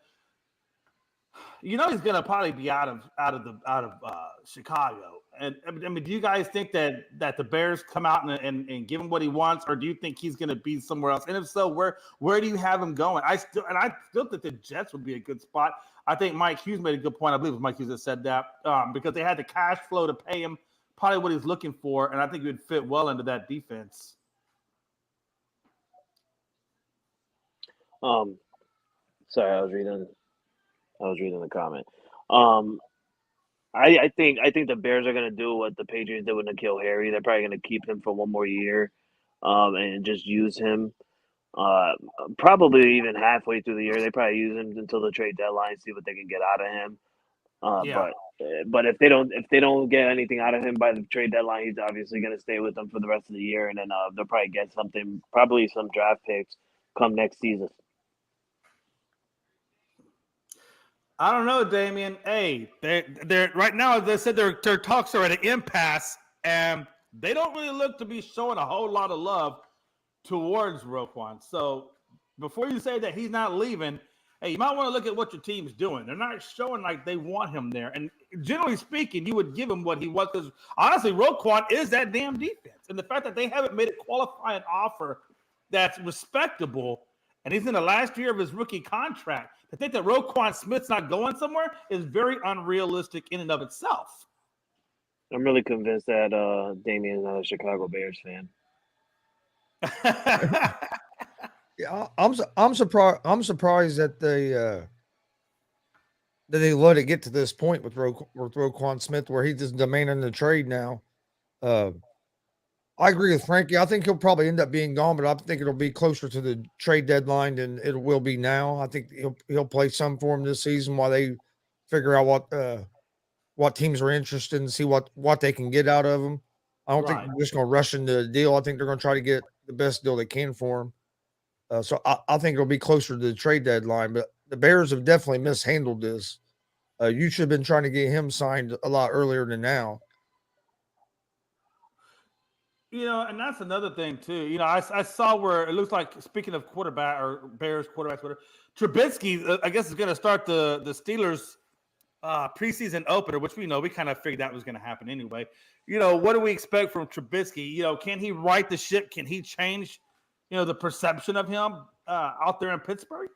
He's gonna probably be out of Chicago. And I mean, do you guys think that the Bears come out and give him what he wants, or do you think he's going to be somewhere else? And if so, where do you have him going? I still think the Jets would be a good spot. I think Mike Hughes made a good point. I believe it was Mike Hughes that said that because they had the cash flow to pay him probably what he's looking for, and I think he would fit well into that defense. Sorry, I was reading the comment. I think the Bears are going to do what the Patriots did with N'Keal Harry. They're probably going to keep him for one more year and just use him. Probably even halfway through the year. They probably use him until the trade deadline, see what they can get out of him. But if they don't get anything out of him by the trade deadline, he's obviously going to stay with them for the rest of the year, and then they'll probably get something, probably some draft picks come next season. I don't know, Damian. Hey, they're right now. They said their talks are at an impasse, and they don't really look to be showing a whole lot of love towards Roquan. So before you say that he's not leaving, hey, you might want to look at what your team's doing. They're not showing like they want him there. And generally speaking, you would give him what he wants because honestly, Roquan is that damn defense. And the fact that they haven't made a qualifying offer that's respectable, and he's in the last year of his rookie contract. To think that Roquan Smith's not going somewhere is very unrealistic in and of itself. I'm really convinced that Damian's not a Chicago Bears fan. Yeah, I'm surprised. I'm surprised that they let it get to this point with Roquan Smith, where he's just demanding the trade now. I agree with Frankie. I think he'll probably end up being gone, but I think it'll be closer to the trade deadline than it will be now. I think he'll play some for him this season while they figure out what teams are interested and see what they can get out of him. I don't think they're just going to rush into the deal. I think they're going to try to get the best deal they can for him. So I think it'll be closer to the trade deadline. But the Bears have definitely mishandled this. You should have been trying to get him signed a lot earlier than now. And that's another thing too. I saw where it looks like, speaking of quarterback or Bears quarterbacks, whatever, Trubisky, I guess, is going to start the Steelers preseason opener, which we kind of figured that was going to happen anyway. What do we expect from Trubisky? Can he right the ship? Can he change, the perception of him out there in Pittsburgh?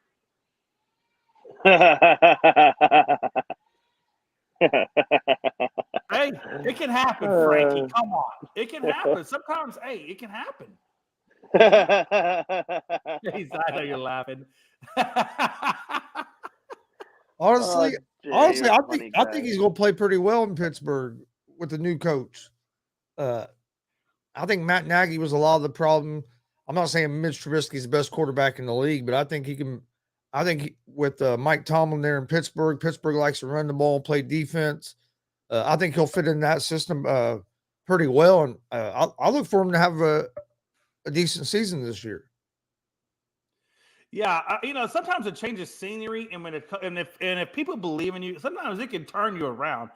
Hey, it can happen, Frankie. Come on. It can happen. Sometimes, it can happen. I know you're laughing. Honestly, I think he's going to play pretty well in Pittsburgh with the new coach. I think Matt Nagy was a lot of the problem. I'm not saying Mitch Trubisky is the best quarterback in the league, but I think he can. I think with Mike Tomlin there in Pittsburgh likes to run the ball and play defense. I think he'll fit in that system pretty well, and I look for him to have a decent season this year. Yeah, sometimes it changes scenery, and if people believe in you, sometimes it can turn you around.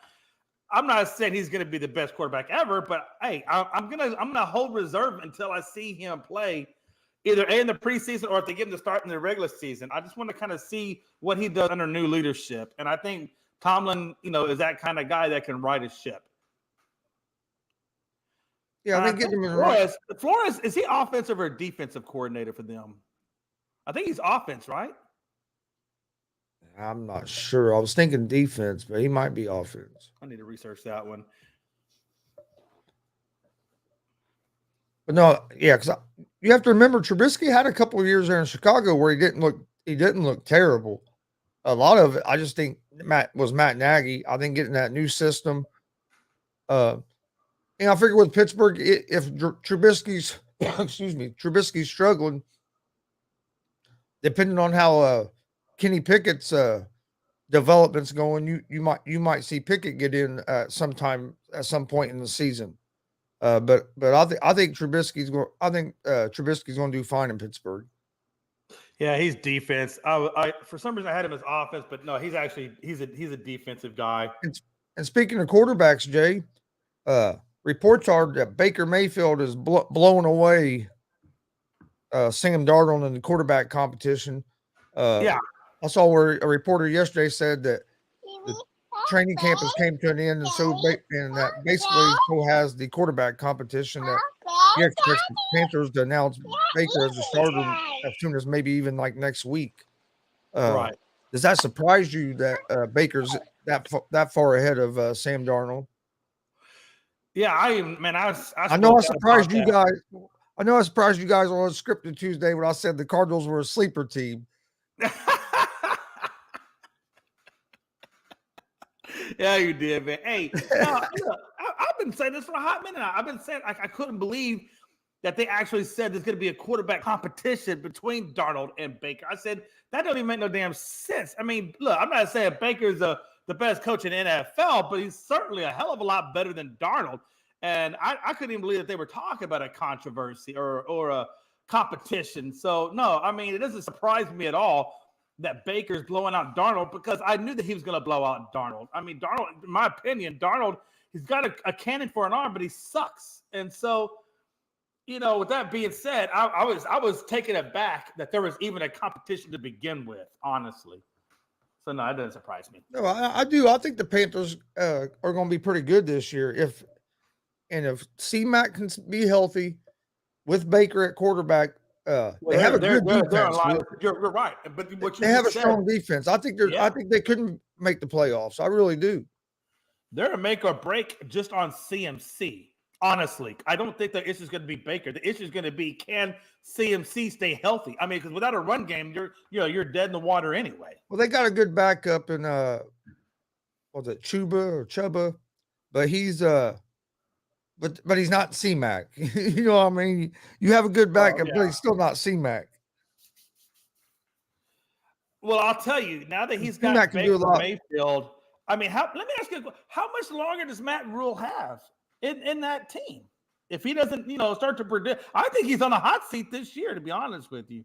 I'm not saying he's going to be the best quarterback ever, but hey, I'm gonna hold reserve until I see him play, either in the preseason or if they get him to start in the regular season. I just want to kind of see what he does under new leadership, and I think Tomlin, is that kind of guy that can right his ship. Yeah, I think getting him Flores, is he offensive or defensive coordinator for them? I think he's offense, right? I'm not sure. I was thinking defense, but he might be offense. I need to research that one. But no, yeah, because you have to remember Trubisky had a couple of years there in Chicago where he didn't look terrible. A lot of it, I just think Matt Nagy. I think getting that new system. I figure with Pittsburgh, if Trubisky's Trubisky's struggling, depending on how Kenny Pickett's development's going, you might see Pickett get in at some point in the season. But I think Trubisky's going. I think Trubisky's going to do fine in Pittsburgh. Yeah, he's defense. I for some reason I had him as offense, but no, he's a defensive guy. And speaking of quarterbacks, Jay, reports are that Baker Mayfield is blowing away Sam Darnold in the quarterback competition. Yeah, I saw where a reporter yesterday said that the training camp has came to an end, and that basically so has the quarterback competition that he expects the Panthers to announce Baker as a starter as soon as maybe even like next week. Right. Does that surprise you that Baker's that far ahead of Sam Darnold? Yeah, I know I surprised you guys. I know I surprised you guys on Scripted Tuesday when I said the Cardinals were a sleeper team. Yeah, you did, man. Hey, look, I've been saying this for a hot minute now. I've been saying I couldn't believe that they actually said there's going to be a quarterback competition between Darnold and Baker. I said, that doesn't even make no damn sense. I mean, look, I'm not saying Baker's the best coach in the NFL, but he's certainly a hell of a lot better than Darnold. And I couldn't even believe that they were talking about a controversy or a competition. So, no, I mean, it doesn't surprise me at all that Baker's blowing out Darnold, because I knew that he was going to blow out Darnold. I mean, Darnold, in my opinion, he's got a cannon for an arm, but he sucks. And so, with that being said, I was taken aback that there was even a competition to begin with, honestly. So, no, it doesn't surprise me. No, I do. I think the Panthers are going to be pretty good this year. If C-Mac can be healthy with Baker at quarterback, they have a good defense. You're right, but they have a strong defense. I think they couldn't make the playoffs. I really do. They're a make or break just on CMC. Honestly, I don't think the issue is going to be Baker. The issue is going to be, can CMC stay healthy? I mean, because without a run game, you're dead in the water anyway. Well, they got a good backup in was it Chuba, but he's but he's not C-Mac. You know what I mean? You have a good backup, but he's still not C-Mac. Well, I'll tell you, now that he's got Baker Mayfield, I mean, let me ask you, how much longer does Matt Rule have in that team? If he doesn't, start to predict, I think he's on a hot seat this year, to be honest with you.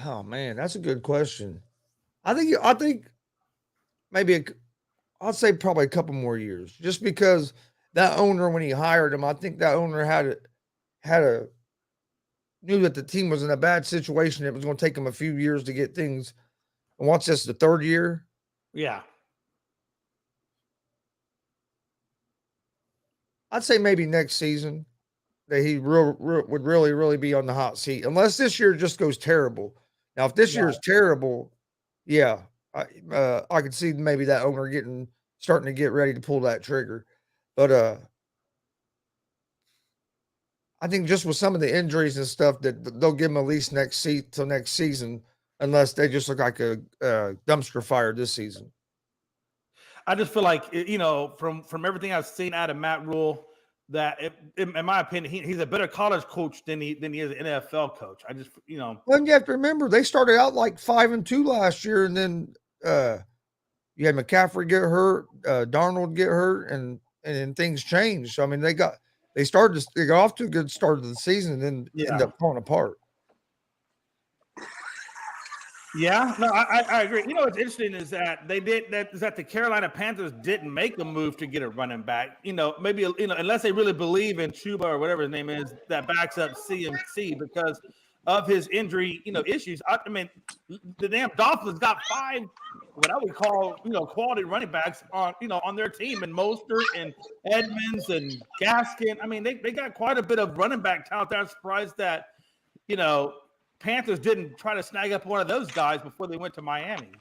Oh, man, that's a good question. I think maybe I'll say probably a couple more years, just because that owner, when he hired him, I think that owner knew that the team was in a bad situation. It was going to take him a few years to get things. And once this is the third year, Yeah. I'd say maybe next season that he would really be on the hot seat, unless this year just goes terrible. Now, if this year is terrible, yeah, I could see maybe that owner starting to get ready to pull that trigger. But I think just with some of the injuries and stuff that they'll give him at least till next season, unless they just look like a dumpster fire this season. I just feel like, from everything I've seen out of Matt Rule, that in my opinion, he's a better college coach than he is an NFL coach. I just, Well, you have to remember they started out like 5-2 last year, and then you had McCaffrey get hurt, Darnold get hurt, and then things changed. So I mean, they got off to a good start of the season, and then ended up falling apart. Yeah, no, I agree. You know what's interesting is that the Carolina Panthers didn't make a move to get a running back. Maybe unless they really believe in Chuba or whatever his name is that backs up CMC because of his injury, issues. I mean, the damn Dolphins got 5 what I would call quality running backs on their team, and Mostert and Edmonds and Gaskin. I mean, they got quite a bit of running back talent. I'm surprised that Panthers didn't try to snag up one of those guys before they went to Miami.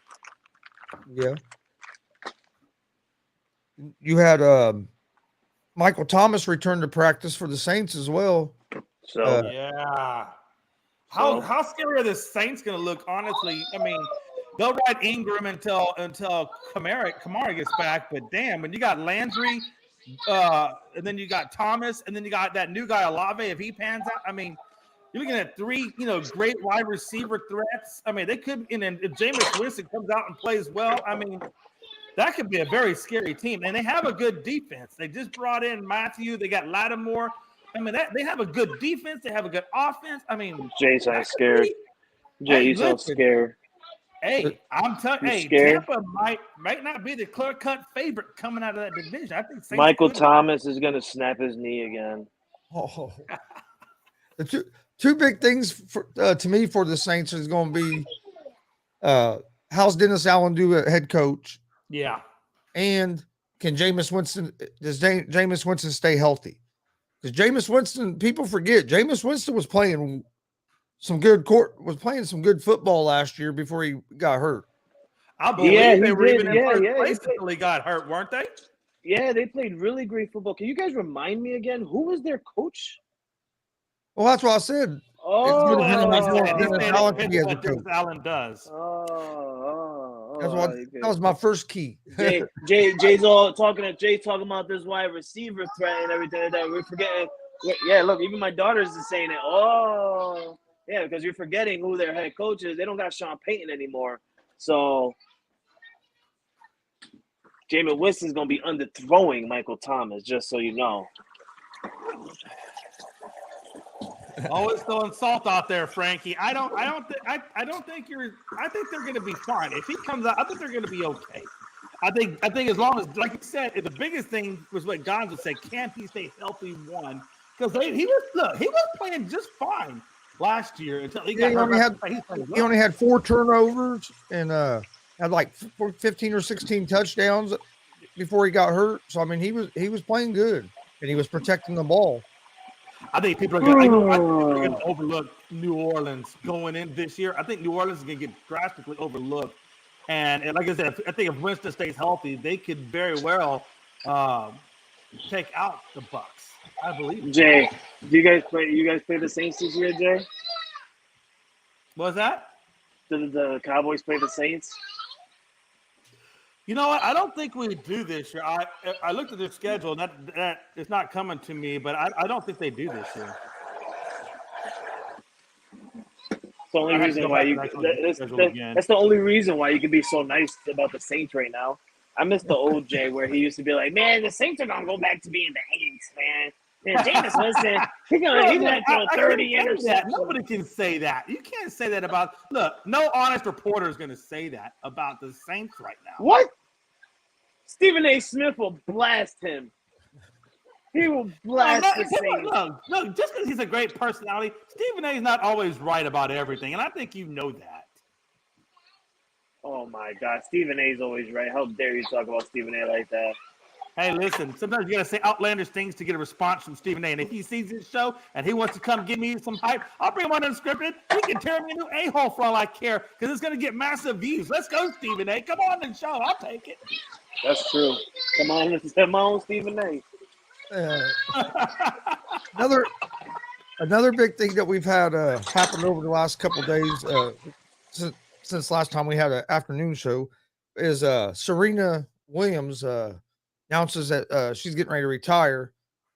Yeah. You had Michael Thomas return to practice for the Saints as well. So yeah. How scary are the Saints going to look, honestly? I mean, they'll ride Ingram until Kamara gets back, but damn, when you got Landry, and then you got Thomas, and then you got that new guy Olave, if he pans out, I mean, you're looking at 3, great wide receiver threats. I mean, they could, and if Jameis Winston comes out and plays well, I mean, that could be a very scary team. And they have a good defense. They just brought in Matthew. They got Lattimore. I mean, they have a good defense. They have a good offense. I mean, Jay sounds scared. Jay, you sound scared. Hey, I'm telling you, Tampa might not be the clear-cut favorite coming out of that division. I think Michael Thomas is going to snap his knee again. Oh, the two big things to me for the Saints is going to be how's Dennis Allen do at head coach? Yeah. And does Jameis Winston stay healthy? Because Jameis Winston, people forget, Jameis Winston was playing some good football last year before he got hurt. I believe they were even in first place until he got hurt, weren't they? Yeah, they played really great football. Can you guys remind me again? Who was their coach? Well, that's what I said. Oh, Dennis Allen does. That was my first key. Jay's all talking about this wide receiver threat and everything like that. We're forgetting. Yeah, look, even my daughters is saying it. Oh, yeah, because you're forgetting who their head coach is. They don't got Sean Payton anymore. So Jameis Winston's gonna be underthrowing Michael Thomas, just so you know. Always throwing salt out there, Frankie. I think they're going to be fine. If he comes out, I think they're going to be okay. I think as long as, like you said, the biggest thing was what Gonzo said. Can he stay healthy? One, because he was playing just fine last year until he got hurt. He only had 4 turnovers and had like 15 or 16 touchdowns before he got hurt. So I mean, he was playing good and he was protecting the ball. I think people are going to overlook New Orleans going in this year. I think New Orleans is going to get drastically overlooked. And like I said, I think if Winston stays healthy, they could very well take out the Bucs. I believe. Jay, do you guys play the Saints this year, Jay? What was that? Did the Cowboys play the Saints? You know what? I don't think we do this year. I looked at their schedule, and that it's not coming to me, but I don't think they do this year. That's the only reason why that's the only reason why you can be so nice about the Saints right now. I miss the old Jay where he used to be like, man, the Saints are gonna go back to being the Saints, man. Yeah, Jameis Winston, he's gonna throw 30 interceptions. Nobody can say that. You can't say that about. Look, no honest reporter is going to say that about the Saints right now. What? Stephen A. Smith will blast him. He will blast the Saints. Look, just because he's a great personality, Stephen A. is not always right about everything, and I think you know that. Oh my God, Stephen A. is always right. How dare you talk about Stephen A. like that? Hey, listen, sometimes you got to say outlandish things to get a response from Stephen A. And if he sees this show and he wants to come give me some hype, I'll bring him on unscripted. He can tear me a new a-hole for all I care because it's going to get massive views. Let's go, Stephen A. Come on the show. I'll take it. That's true. Come on, Stephen A. Another big thing that we've had happen over the last couple of days since last time we had an afternoon show is Serena Williams announces that she's getting ready to retire.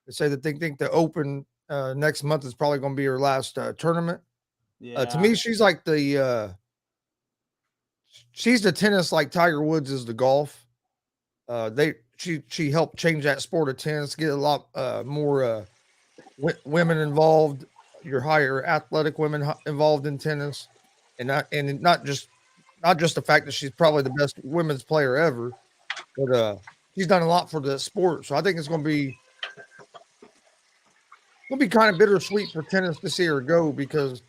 They say that they think the Open next month is probably going to be her last tournament. Yeah. To me, she's like she's the tennis like Tiger Woods is the golf. She helped change that sport of tennis, get a lot more women involved, your higher athletic women involved in tennis, and not just the fact that she's probably the best women's player ever, but she's done a lot for the sport. So I think it's going to be kind of bittersweet for tennis to see her go because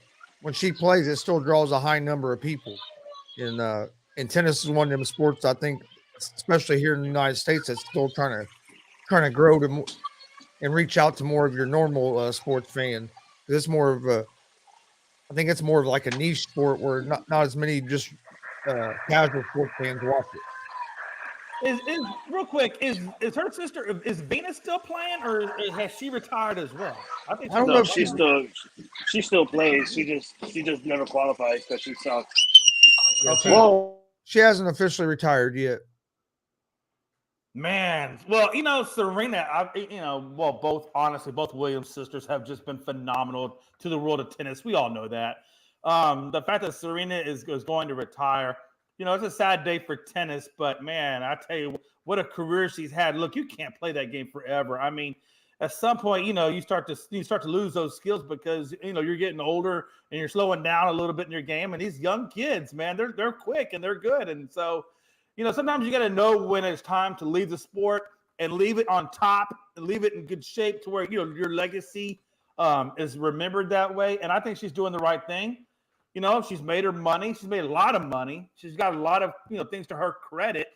when she plays, it still draws a high number of people. And tennis is one of them sports I think, especially here in the United States, that's still trying to grow and reach out to more of your normal sports fan. It's more of I think it's more of like a niche sport where not as many just casual sports fans watch it. Is real quick, is her sister, is Venus still playing or has she retired as well? I don't know if she still plays. She just never qualifies because she sucks. Yeah, she hasn't officially retired yet. Man, well, Serena, both Williams sisters have just been phenomenal to the world of tennis. We all know that. The fact that Serena is going to retire, it's a sad day for tennis, but man, I tell you what a career she's had. Look, you can't play that game forever. I mean, at some point, you start to lose those skills because you're getting older and you're slowing down a little bit in your game. And these young kids, man, they're quick and they're good, and so. Sometimes you got to know when it's time to leave the sport and leave it on top and leave it in good shape to where, your legacy is remembered that way. And I think she's doing the right thing. She's made her money. She's made a lot of money. She's got a lot of, things to her credit.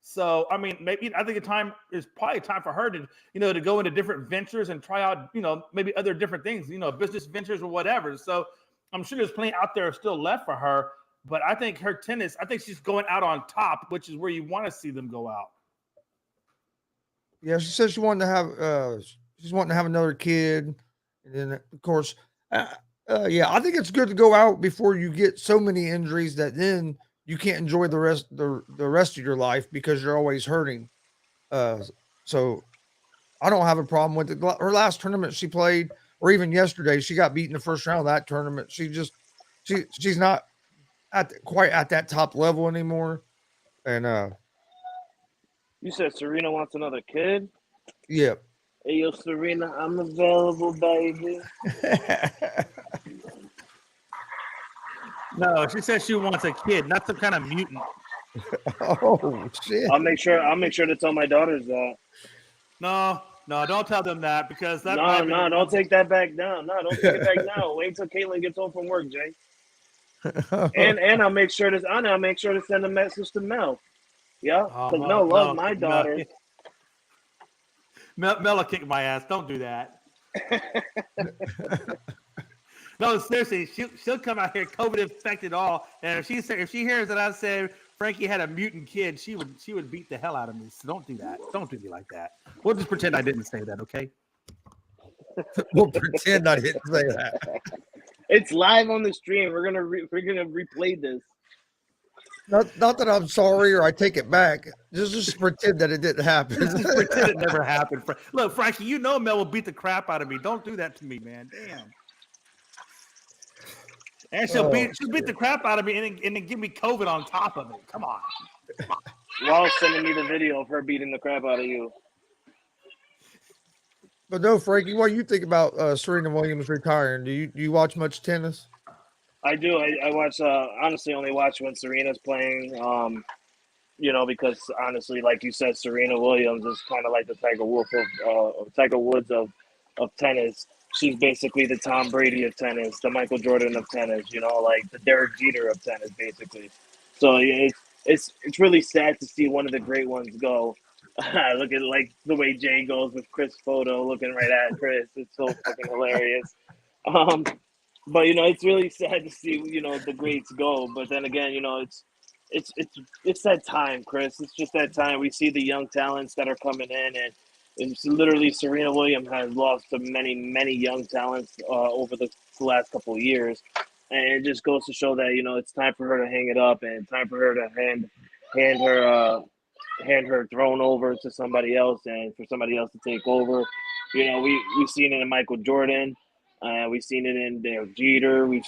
So, I mean, maybe I think the time is probably time for her to, to go into different ventures and try out, maybe other different things, business ventures or whatever. So I'm sure there's plenty out there still left for her. But I think her tennis, I think she's going out on top, which is where you want to see them go out. Yeah, she said she's wanting to have another kid, and then of course, I think it's good to go out before you get so many injuries that then you can't enjoy the rest of your life because you're always hurting. So I don't have a problem with it. Her last tournament she played, or even yesterday, she got beat in the first round of that tournament. She's not quite at that top level anymore. And you said Serena wants another kid? Yeah. Hey, yo, Serena, I'm available, baby. No, she says she wants a kid, not some kind of mutant. Oh shit! I'll make sure to tell my daughters that. No, don't tell them that because that. No, don't take that back down. No, don't take it back now. Wait till Caitlin gets home from work, Jay. and I'll make sure to send a message to Mel. Yeah, because Mel loves my daughter. Mel will kick my ass. Don't do that. No, seriously, she'll come out here COVID infected all, and if she hears that I said Frankie had a mutant kid, she would beat the hell out of me. So don't do that. Don't do me like that. We'll just pretend I didn't say that, okay? We'll pretend I didn't say that. It's live on the stream. We're gonna replay this. Not that I'm sorry or I take it back. Just pretend that it didn't happen. Just pretend it never happened. Look, Frankie, Mel will beat the crap out of me. Don't do that to me, man. Damn. And she'll beat the crap out of me and then give me COVID on top of it. Come on. While sending me the video of her beating the crap out of you. But no, Frankie, what do you think about Serena Williams retiring? Do you watch much tennis? I do. I watch. Honestly, only watch when Serena's playing. Because honestly, like you said, Serena Williams is kind of like the Tiger Woods of tennis. She's basically the Tom Brady of tennis, the Michael Jordan of tennis. Like the Derek Jeter of tennis, basically. So it's really sad to see one of the great ones go. Look at like the way Jay goes with Chris photo, looking right at Chris. It's so fucking hilarious. Um, but it's really sad to see the greats go. But then again, it's that time, Chris. It's just that time. We see the young talents that are coming in, and it's literally Serena Williams has lost to many, many young talents over the last couple of years, and it just goes to show that it's time for her to hang it up, and time for her to hand her throne over to somebody else, and for somebody else to take over. We've seen it in Michael Jordan. We've seen it in Derek Jeter. We're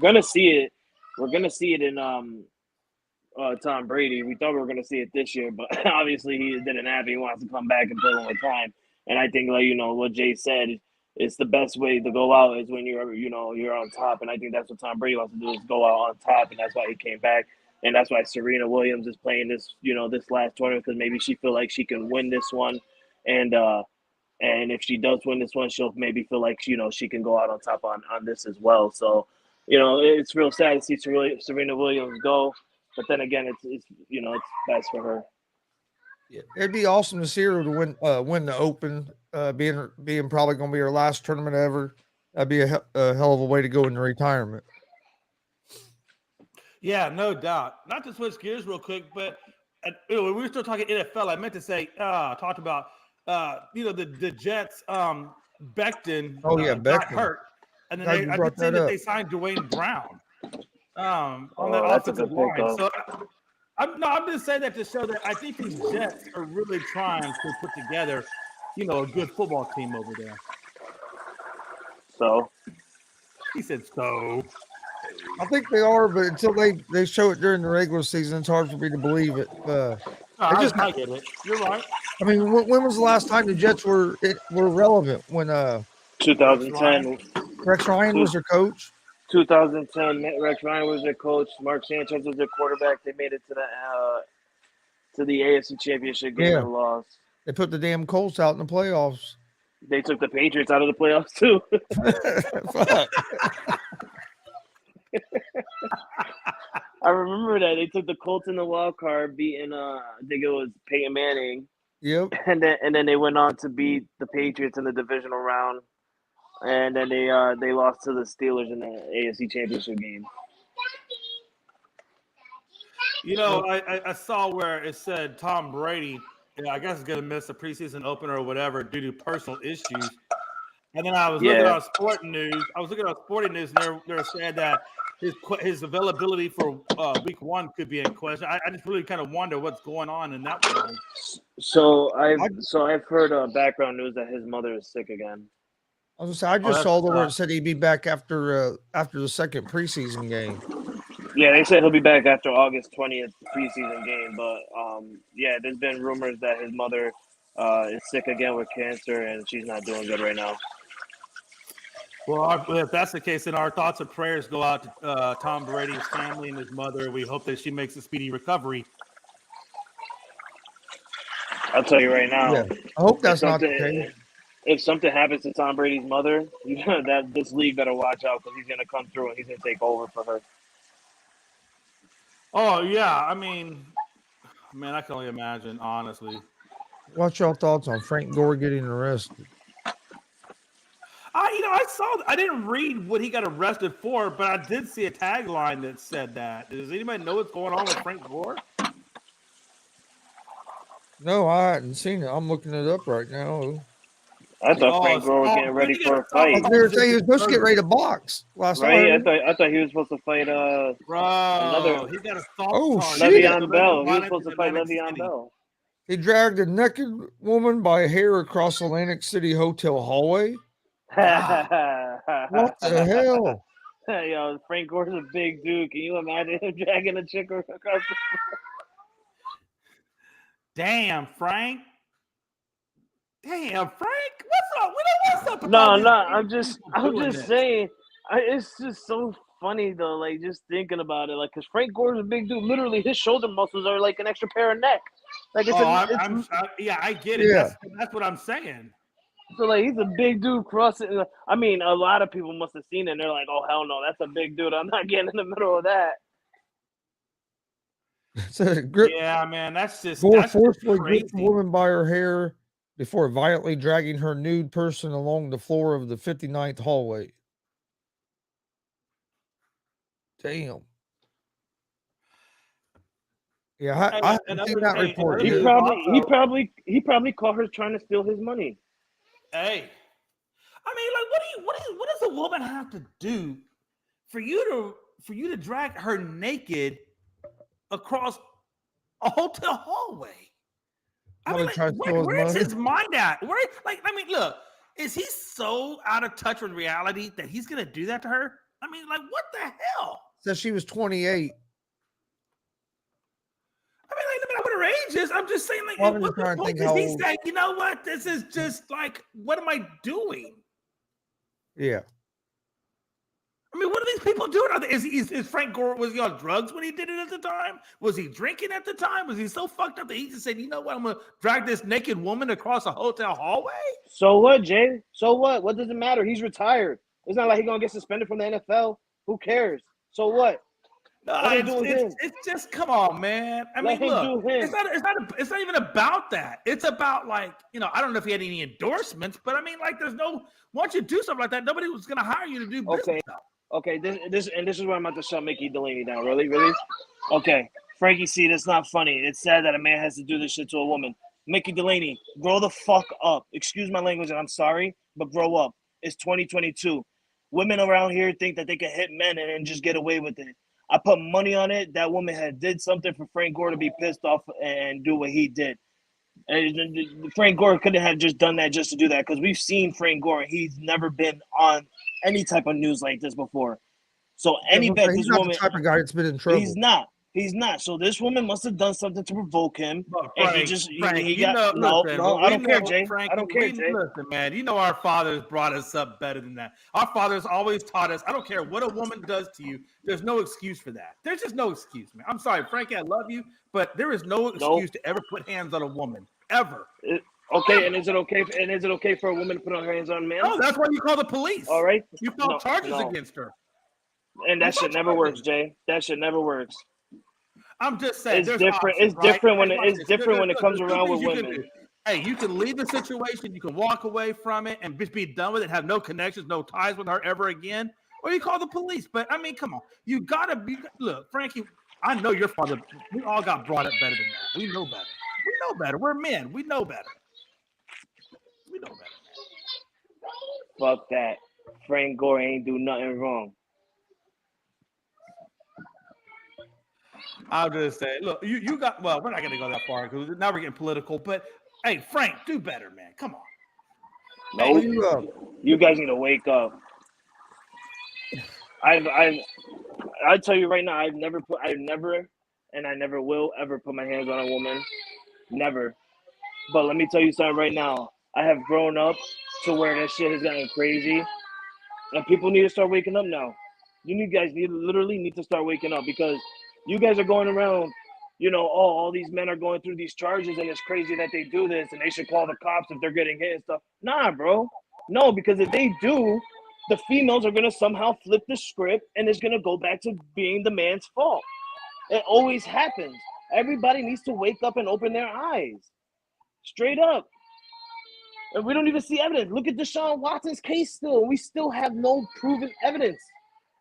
gonna see it. We're gonna see it in Tom Brady. We thought we were going to see it this year, but obviously he didn't have it. He wants to come back and play one more time. And I think, like, what Jay said, it's the best way to go out is when you're on top. And I think that's what Tom Brady wants to do, is go out on top. And that's why he came back. And that's why Serena Williams is playing this, this last tournament, because maybe she feel like she can win this one. And if she does win this one, she'll maybe feel like, she can go out on top on this as well. So, it's real sad to see Serena Williams go. But then again, it's best for her. Yeah, it'd be awesome to see her to win the Open, being probably going to be her last tournament ever. That'd be a hell of a way to go into retirement. Yeah, no doubt. Not to switch gears real quick, but we were still talking NFL. I meant to say, talked about the Jets. Becton. Oh yeah, got Becton hurt, and then I did see that they signed Dwayne Brown. On that that's a offensive good line. pick, So I'm just saying that to show that I think these Jets are really trying to put together, a good football team over there. So He said so. I think they are, but until they show it during the regular season, it's hard for me to believe it. I get it. You're right. I mean, when was the last time the Jets were relevant? When 2010, Rex Ryan was their coach. 2010, Rex Ryan was their coach. Mark Sanchez was their quarterback. They made it to the AFC Championship game and lost. They put the damn Colts out in the playoffs. They took the Patriots out of the playoffs too. I remember that they took the Colts in the wild card, beating I think it was Peyton Manning. Yep. And then they went on to beat the Patriots in the divisional round. And then they lost to the Steelers in the AFC Championship game. I saw where it said Tom Brady, I guess is going to miss the preseason opener or whatever due to personal issues. And then I was looking at sporting news. And they're saying that his availability for week 1 could be in question. I just really kind of wonder what's going on in that world. So I've heard background news that his mother is sick again. I just saw the word said he'd be back after the second preseason game. Yeah, they said he'll be back after August 20th preseason game. But there's been rumors that his mother is sick again with cancer, and she's not doing good right now. Well, if that's the case, then our thoughts and prayers go out to Tom Brady's family and his mother. We hope that she makes a speedy recovery. I'll tell you right now. Yeah, I hope that's not the case. If something happens to Tom Brady's mother, that this league better watch out, because he's going to come through and he's going to take over for her. Oh, yeah. I mean, man, I can only imagine, honestly. What's your thoughts on Frank Gore getting arrested? I didn't read what he got arrested for, but I did see a tagline that said that. Does anybody know what's going on with Frank Gore? No, I hadn't seen it. I'm looking it up right now. I thought Frank Gore was getting ready for a fight. They were saying he was supposed to get ready to box last night. I thought he was supposed to fight another. He got a Le'Veon Bell. He was supposed to fight Le'Veon Bell. He dragged a naked woman by hair across Atlantic City hotel hallway. What the hell? Yo, Frank Gore's a big dude. Can you imagine him dragging a chick across the Damn, Frank. Damn, Frank, what's up? What's up? No, with all I'm these just people doing this? saying. It's just so funny though, like just thinking about it, like because Frank Gore's a big dude. Literally, his shoulder muscles are like an extra pair of neck. Like it's, yeah, I get it. Yeah. That's what I'm saying. so like he's a big dude crossing. I mean, a lot of people must have seen it. And they're like, oh hell no, that's a big dude. I'm not getting in the middle of that. So grip, Yeah, man, that's Gore just forcefully crazy. gripped the woman by her hair before violently dragging her nude person along the floor of the 59th hallway. Damn. Yeah, I haven't seen that report He yet. probably caught her trying to steal his money. Hey, I mean, like, what does a woman have to do for you to drag her naked across a hotel hallway? I mean, like, where's his mind at? Look, is he so out of touch with reality that he's gonna do that to her? I mean, like, what the hell? Says she was 28. I mean, like, no matter what her age is, I'm just saying, like, Well, what the point is he saying? You know what? This is just like, what am I doing? Yeah. I mean, what are these people doing? Is Frank Gore, was he on drugs when he did it at the time? Was he drinking at the time? Was he so fucked up that he just said, you know what, I'm going to drag this naked woman across a hotel hallway? So what, Jay? So what? What does it matter? He's retired. It's not like he's going to get suspended from the NFL. Who cares? So what? No, it's just, come on, man. I mean, look, it's not even about that. It's about, like, you know, I don't know if he had any endorsements, but I mean, like, once you do something like that, nobody was going to hire you to do business. Okay, this is where I'm about to shut Mickey Delaney down. Really? Okay, Frankie C, that's not funny. It's sad that a man has to do this shit to a woman. Mickey Delaney, grow the fuck up. Excuse my language, and I'm sorry, but grow up. It's 2022. Women around here think that they can hit men and then just get away with it. I put money on it. That woman had did something for Frank Gore to be pissed off and do what he did. And Frank Gore couldn't have just done that just to do that, because we've seen Frank Gore. He's never been on any type of news like this before. So any bet this woman, the type of guy that's been in trouble. He's not. So this woman must have done something to provoke him. Well, Frank, I don't care, Jay. Frank, I don't care, Jay. Listen, man, you know our fathers brought us up better than that. Our fathers always taught us, I don't care what a woman does to you, there's no excuse for that. There's just no excuse, man. I'm sorry, Frankie, I love you, but there is no excuse to ever put hands on a woman, ever. Okay, and is it okay for a woman to put her hands on a man? No, that's why you call the police. All right. You file charges against her. And that shit never works, Jay. That shit never works. I'm just saying, it's different. It's different when it comes around with women. Hey, you can leave the situation, you can walk away from it and just be done with it, have no connections, no ties with her ever again, or you call the police. But I mean, come on, you gotta be. Look, Frankie, I know your father. We all got brought up better than that. We know better. We know better. We're men. We know better. We know better. Fuck that. Frank Gore ain't do nothing wrong. I'll just say, look, you got, well, we're not going to go that far because now we're getting political, but hey, Frank, do better, man. Come on. No, you guys need to wake up. I tell you right now, I never and I never will ever put my hands on a woman. Never. But let me tell you something right now. I have grown up to where that shit has gotten crazy. And people need to start waking up now. You guys literally need to start waking up, because you guys are going around, you know, all these men are going through these charges and it's crazy that they do this and they should call the cops if they're getting hit and stuff. Nah, bro. No, because if they do, the females are going to somehow flip the script and it's going to go back to being the man's fault. It always happens. Everybody needs to wake up and open their eyes. Straight up. And we don't even see evidence. Look at Deshaun Watson's case still. We still have no proven evidence.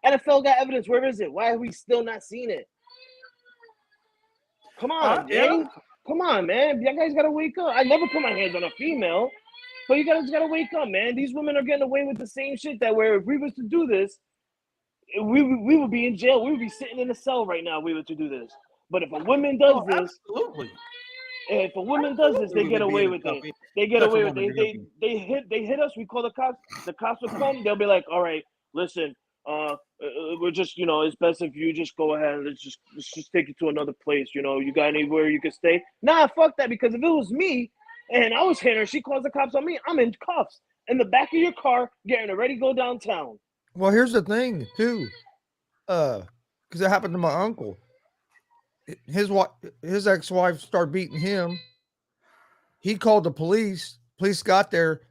NFL got evidence. Where is it? Why have we still not seen it? Come on, Jay. Come on, man. You guys got to wake up. I never put my hands on a female, but you guys got to wake up, man. These women are getting away with the same shit that where if we was to do this, we would be in jail. We would be sitting in a cell right now if we were to do this. But if a woman does this, if a woman does this, they get away with it. They get away with it. They hit us. We call the cops. The cops will come. They'll be like, all right, listen, we're just, you know, it's best if you just go ahead and let's just take you to another place. You know, you got anywhere you can stay? Nah, fuck that. Because if it was me, And I was hitting her. She calls the cops on me. I'm in cuffs in the back of your car, getting ready to go downtown. Well, here's the thing, too. Because it happened to my uncle. His ex-wife started beating him. He called the police. Police got there.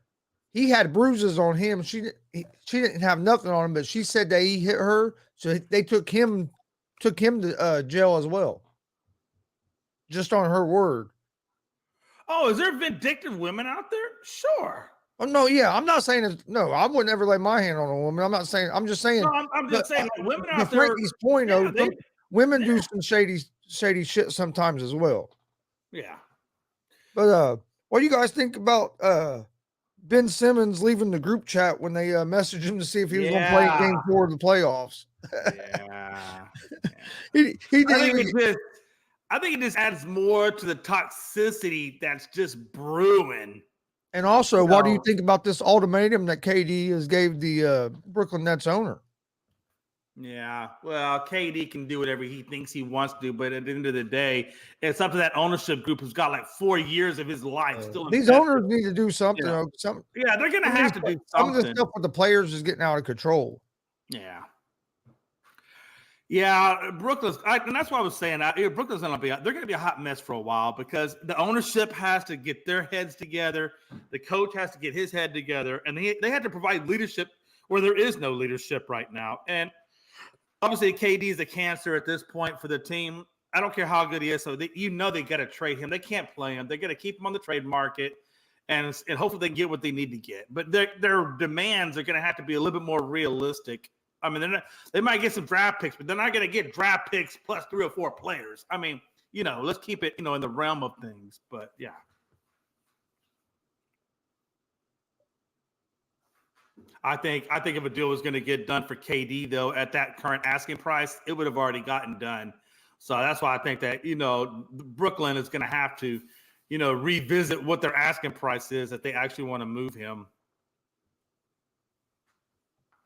He had bruises on him. She didn't have nothing on him, but she said that he hit her, so they took him to jail as well. Just on her word. Oh, is there vindictive women out there? Sure. Oh no, yeah, I'm not saying no. I would never lay my hand on a woman. I'm not saying. I'm just saying. No, I'm just saying, like, women out To there. Frankie's point, Yeah, though, women do some shady shit sometimes as well. Yeah. But what do you guys think about Ben Simmons leaving the group chat when they messaged him to see if he was going to play Game 4 of the playoffs? Yeah. he didn't. I think it just adds more to the toxicity that's just brewing. And also, what do you think about this ultimatum that KD has gave the Brooklyn Nets owner? Yeah, well, KD can do whatever he thinks he wants to do, but at the end of the day, it's up to that ownership group who's got like 4 years of his life still. These owners need to do something. Yeah, they're going to have to do something. Some of the stuff with the players is getting out of control. Yeah. Yeah, Brooklyn's, and that's why I was saying Brooklyn's going to be, they're going to be a hot mess for a while because the ownership has to get their heads together. The coach has to get his head together, and they had to provide leadership where there is no leadership right now. And obviously, KD is a cancer at this point for the team. I don't care how good he is. So they got to trade him. They can't play him. They're going to keep him on the trade market, and hopefully they get what they need to get. But their demands are going to have to be a little bit more realistic. I mean, they might get some draft picks, but they're not going to get draft picks plus 3 or 4 players. I mean, let's keep it, in the realm of things. But yeah. I think if a deal was going to get done for KD, though, at that current asking price, it would have already gotten done. So that's why I think that, Brooklyn is going to have to, revisit what their asking price is if they actually want to move him.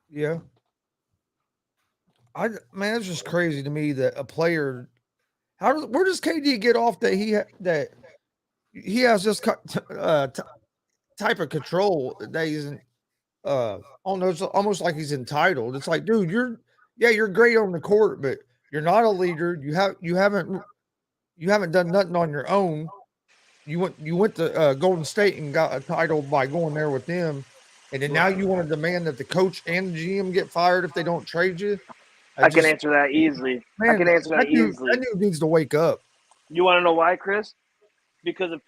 Yeah. It's just crazy to me that a player, where does KD get off that he has this type of control that he's it's almost like he's entitled. It's like, dude, you're great on the court, but you're not a leader. You haven't done nothing on your own. You went to Golden State and got a title by going there with them, and then now you want to demand that the coach and the GM get fired if they don't trade you. I can answer that easily. Man, I can answer that easily. That dude needs to wake up. You want to know why, Chris? Because of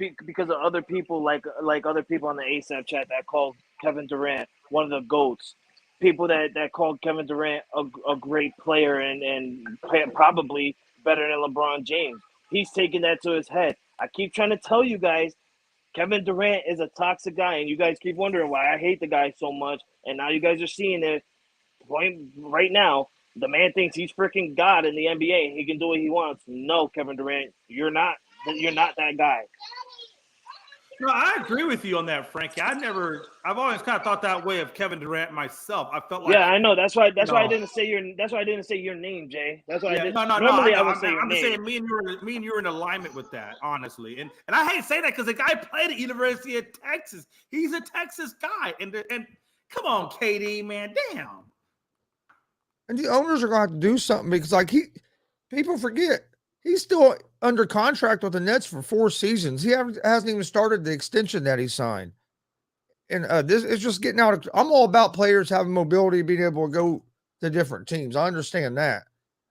other people like other people on the ASAP chat that called Kevin Durant one of the GOATs. People that called Kevin Durant a great player and probably better than LeBron James. He's taking that to his head. I keep trying to tell you guys, Kevin Durant is a toxic guy, and you guys keep wondering why I hate the guy so much. And now you guys are seeing it right now. The man thinks he's freaking God in the NBA. He can do what he wants. No, Kevin Durant, you're not that guy. No, I agree with you on that, Frankie. I've always kind of thought that way of Kevin Durant myself. I felt like, yeah, I know. That's why I didn't say your name, Jay. That's why I didn't. Normally I would say your I'm name. saying me and you are in alignment with that, honestly. And I hate to say that because the guy played at University of Texas. He's a Texas guy. And come on, KD, man, damn. And the owners are going to have to do something because, people forget he's still under contract with the Nets for 4 seasons. He hasn't even started the extension that he signed. And this is just getting out of. I'm all about players having mobility, being able to go to different teams. I understand that,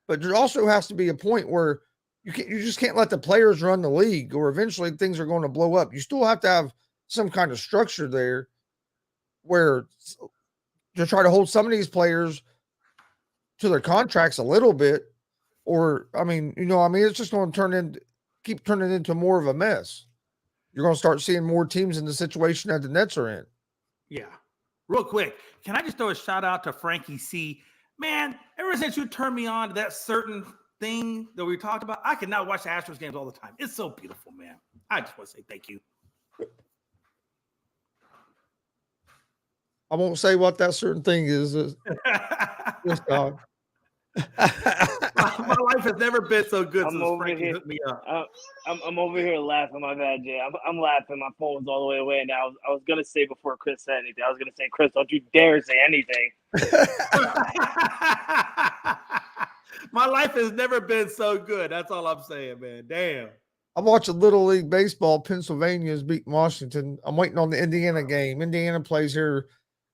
but there also has to be a point where you just can't let the players run the league, or eventually things are going to blow up. You still have to have some kind of structure there, where to try to hold some of these players to their contracts a little bit, or it's just going to keep turning into more of a mess. You're going to start seeing more teams in the situation that the Nets are in. Yeah. Real quick, can I just throw a shout out to Frankie C? Man, ever since you turned me on to that certain thing that we talked about, I can now watch the Astros games all the time. It's so beautiful, man. I just want to say thank you. I won't say what that certain thing is. My life life has never been so good I'm since over Frankie here. hooked me up. I'm over here laughing. My bad, Jay. I'm laughing. My phone was all the way away. Now I was gonna say before Chris said anything. I was gonna say, Chris, don't you dare say anything. My life has never been so good. That's all I'm saying, man. Damn. I'm watching Little League Baseball. Pennsylvania is beating Washington. I'm waiting on the Indiana game. Indiana plays here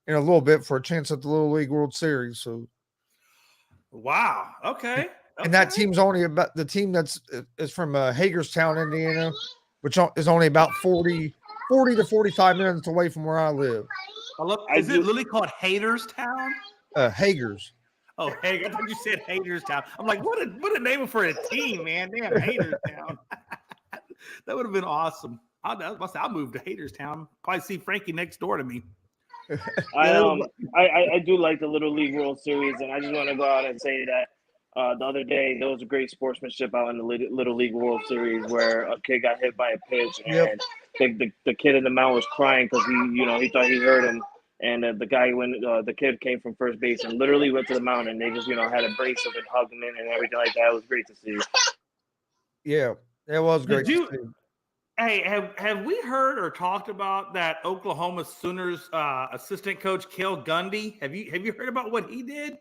in a little bit for a chance at the Little League World Series. So, Wow. Okay. and that team's only about the team is from Hagerstown, Indiana, which is only about 40 to 45 minutes away from where I live. Is it literally called Hagerstown? Hagers. Oh, Hager. I thought you said Hagerstown. I'm like, what a name for a team, man. Damn, Hagerstown. That would have been awesome. I'll move to Hagerstown. Probably see Frankie next door to me. I do like the Little League World Series, and I just want to go out and say that the other day there was a great sportsmanship out in the Little League World Series where a kid got hit by a pitch, and the kid in the mound was crying because he thought he hurt him, and the kid came from first base and literally went to the mound, and they just had a brace of and hugged him in and everything like that. It was great to see. Yeah, it was great. Hey, have we heard or talked about that Oklahoma Sooners assistant coach Cale Gundy? Have you heard about what he did?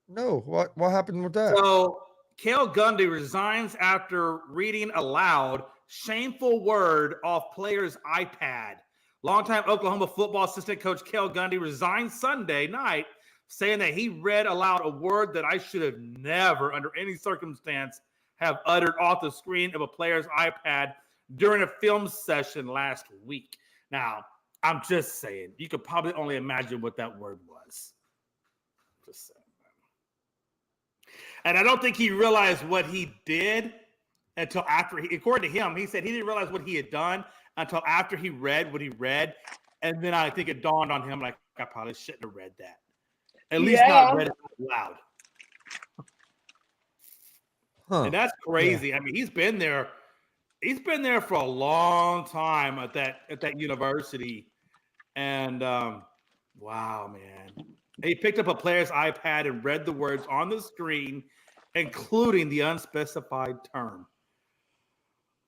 No, what happened with that? So Cale Gundy resigns after reading aloud shameful word off player's iPad. Longtime Oklahoma football assistant coach Cale Gundy resigned Sunday night, saying that he read aloud a word that I should have never, under any circumstance, have uttered off the screen of a player's iPad during a film session last week. Now, I'm just saying, you could probably only imagine what that word was. Just saying. And I don't think he realized what he did until after according to him, he said he didn't realize what he had done until after he read what he read. And then I think it dawned on him, like, I probably shouldn't have read that. At least not read it out loud. Huh. And that's crazy. Yeah. I mean, he's been there for a long time at that university. And wow, man. He picked up a player's iPad and read the words on the screen, including the unspecified term.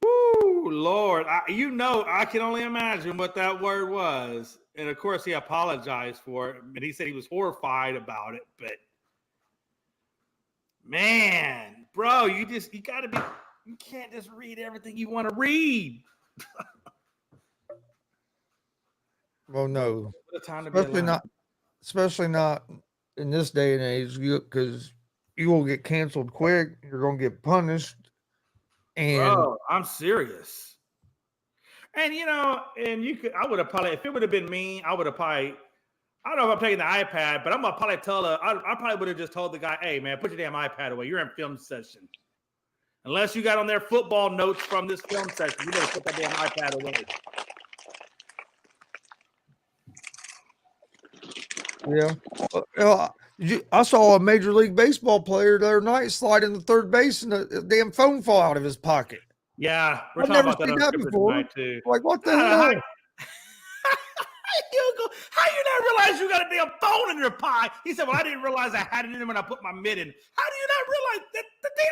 Woo, Lord. I can only imagine what that word was. And of course, he apologized for it. And he said he was horrified about it. But man, bro, you can't just read everything you want to read. Well, no. What a time to be especially not in this day and age, because you will get canceled quick. You're going to get punished. And bro, I'm serious. And I would have probably, if it would have been me, I don't know if I'm taking the iPad, but I'm gonna probably I probably would have just told the guy, hey man, put your damn iPad away. You're in film session. Unless you got on there football notes from this film session, you better put that damn iPad away. Yeah. I saw a Major League Baseball player the other night slide into third base and the damn phone fall out of his pocket. Yeah, I've never seen that before. Too. Like, what the hell? How you not realize you got a damn phone in your pocket? He said, well, I didn't realize I had it in there when I put my mitt in. How do you not realize that the damn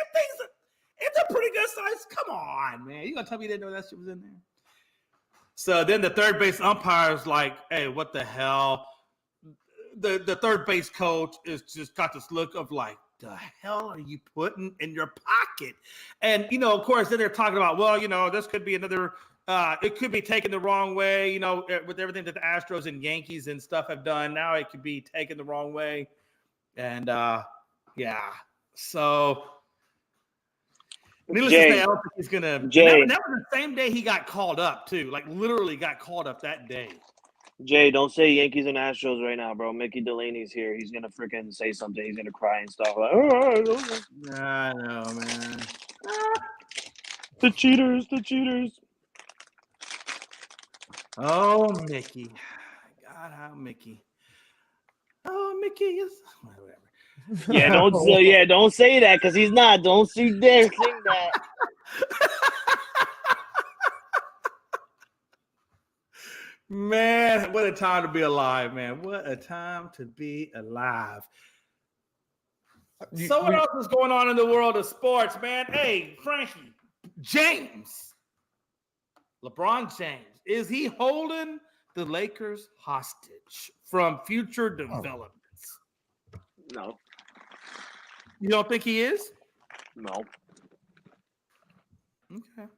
it's a pretty good size? Come on, man. You gonna tell me you didn't know that shit was in there? So then the third base umpire is like, hey, what the hell? The third base coach is just got this look of like, the hell are you putting in your pocket? And, of course, then they're talking about, well, this could be another, it could be taken the wrong way, with everything that the Astros and Yankees and stuff have done. Now it could be taken the wrong way. And, yeah. So, needless to say, I don't think he's going to. That was the same day he got called up, too. Like, literally got called up that day. Jay, don't say Yankees and Astros right now, bro. Mickey Delaney's here. He's going to freaking say something. He's going to cry and stuff. Like, I know, man. The cheaters. Oh, Mickey. God, how Mickey. Oh, Mickey is whatever. Don't say that because he's not. Don't you dare sing that. Man, what a time to be alive, man. What a time to be alive. So what else is going on in the world of sports, man? Hey, Frankie, LeBron James, is he holding the Lakers hostage from future developments? No. You don't think he is? No. Okay.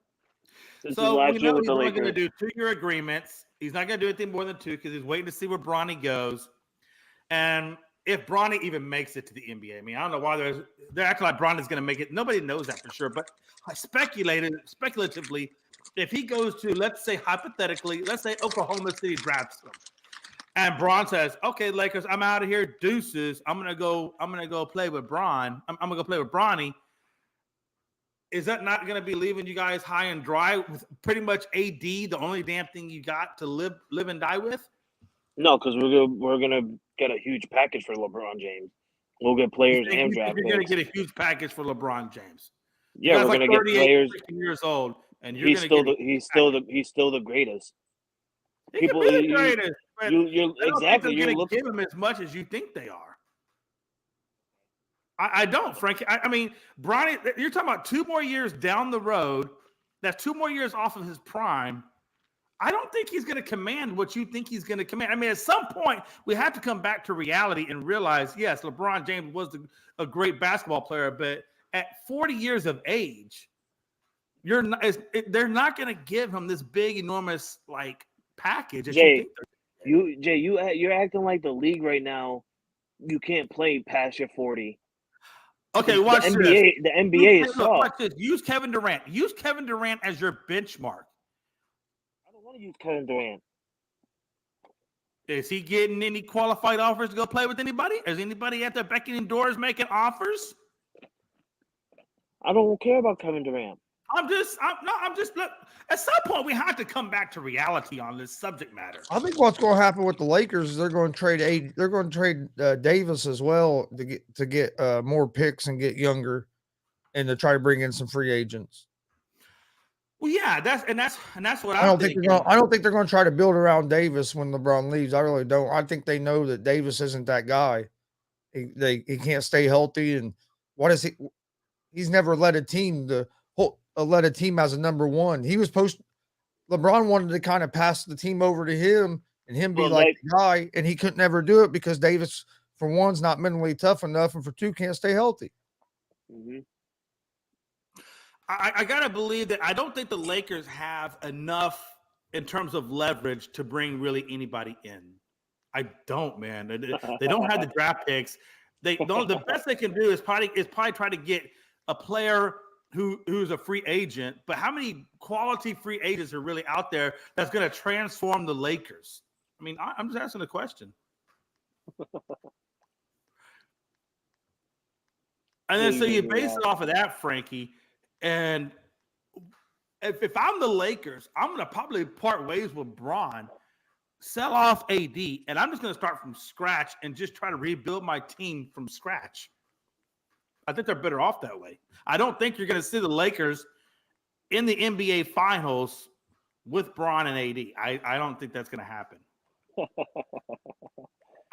This So is we know he's only going to Lakers. do 2-year agreements. He's not going to do anything more than 2 because he's waiting to see where Bronny goes. And if Bronny even makes it to the NBA, I mean, I don't know why they're acting like Bronny's going to make it. Nobody knows that for sure. But speculatively, if he goes to, let's say hypothetically, let's say Oklahoma City drafts him, and Bron says, "Okay, Lakers, I'm out of here. Deuces. I'm gonna go play with Bron. I'm gonna go play with Bronny." Is that not going to be leaving you guys high and dry with pretty much AD, the only damn thing you got to live and die with? No, because we're gonna get a huge package for LeBron James. We'll get players and draft picks. You're going to get a huge package for LeBron James. Yeah, we're going to get players. Years old, and he's still the greatest. He can be the greatest. You're exactly. You're going to give him as much as you think they are. I don't, Frankie. I mean, Bronny, you're talking about 2 more years down the road. That's 2 more years off of his prime. I don't think he's going to command what you think he's going to command. I mean, at some point, we have to come back to reality and realize, yes, LeBron James was a great basketball player, but at 40 years of age, they're not going to give him this big, enormous package. Jay, you're acting like the league right now. You can't play past your 40. Okay, watch this. The NBA is soft. Watch this. Use Kevin Durant. Use Kevin Durant as your benchmark. I don't want to use Kevin Durant. Is he getting any qualified offers to go play with anybody? Is anybody at the beckoning doors making offers? I don't care about Kevin Durant. I'm just look. At some point, we have to come back to reality on this subject matter. I think what's going to happen with the Lakers is they're going to trade Davis as well to get more picks and get younger, and to try to bring in some free agents. Well, yeah, that's what I don't think they're going to try to build around Davis when LeBron leaves. I really don't. I think they know that Davis isn't that guy. He can't stay healthy, and what is he? He's never led a team led a team as a number one. He was LeBron wanted to kind of pass the team over to him and him be the guy, and he couldn't ever do it because Davis, for one's not mentally tough enough, and for two, can't stay healthy. Mm-hmm. I gotta believe that I don't think the Lakers have enough in terms of leverage to bring really anybody in. I don't, man. They don't have the draft picks. The best they can do is probably try to get a player who's a free agent, but how many quality free agents are really out there that's going to transform the Lakers? I mean, I'm just asking a question. And then so you base it off of that, Frankie. And if I'm the Lakers, I'm going to probably part ways with Bron, sell off AD, and I'm just going to start from scratch and just try to rebuild my team from scratch. I think they're better off that way. I don't think you're going to see the Lakers in the NBA Finals with Bron and AD. I don't think that's going to happen.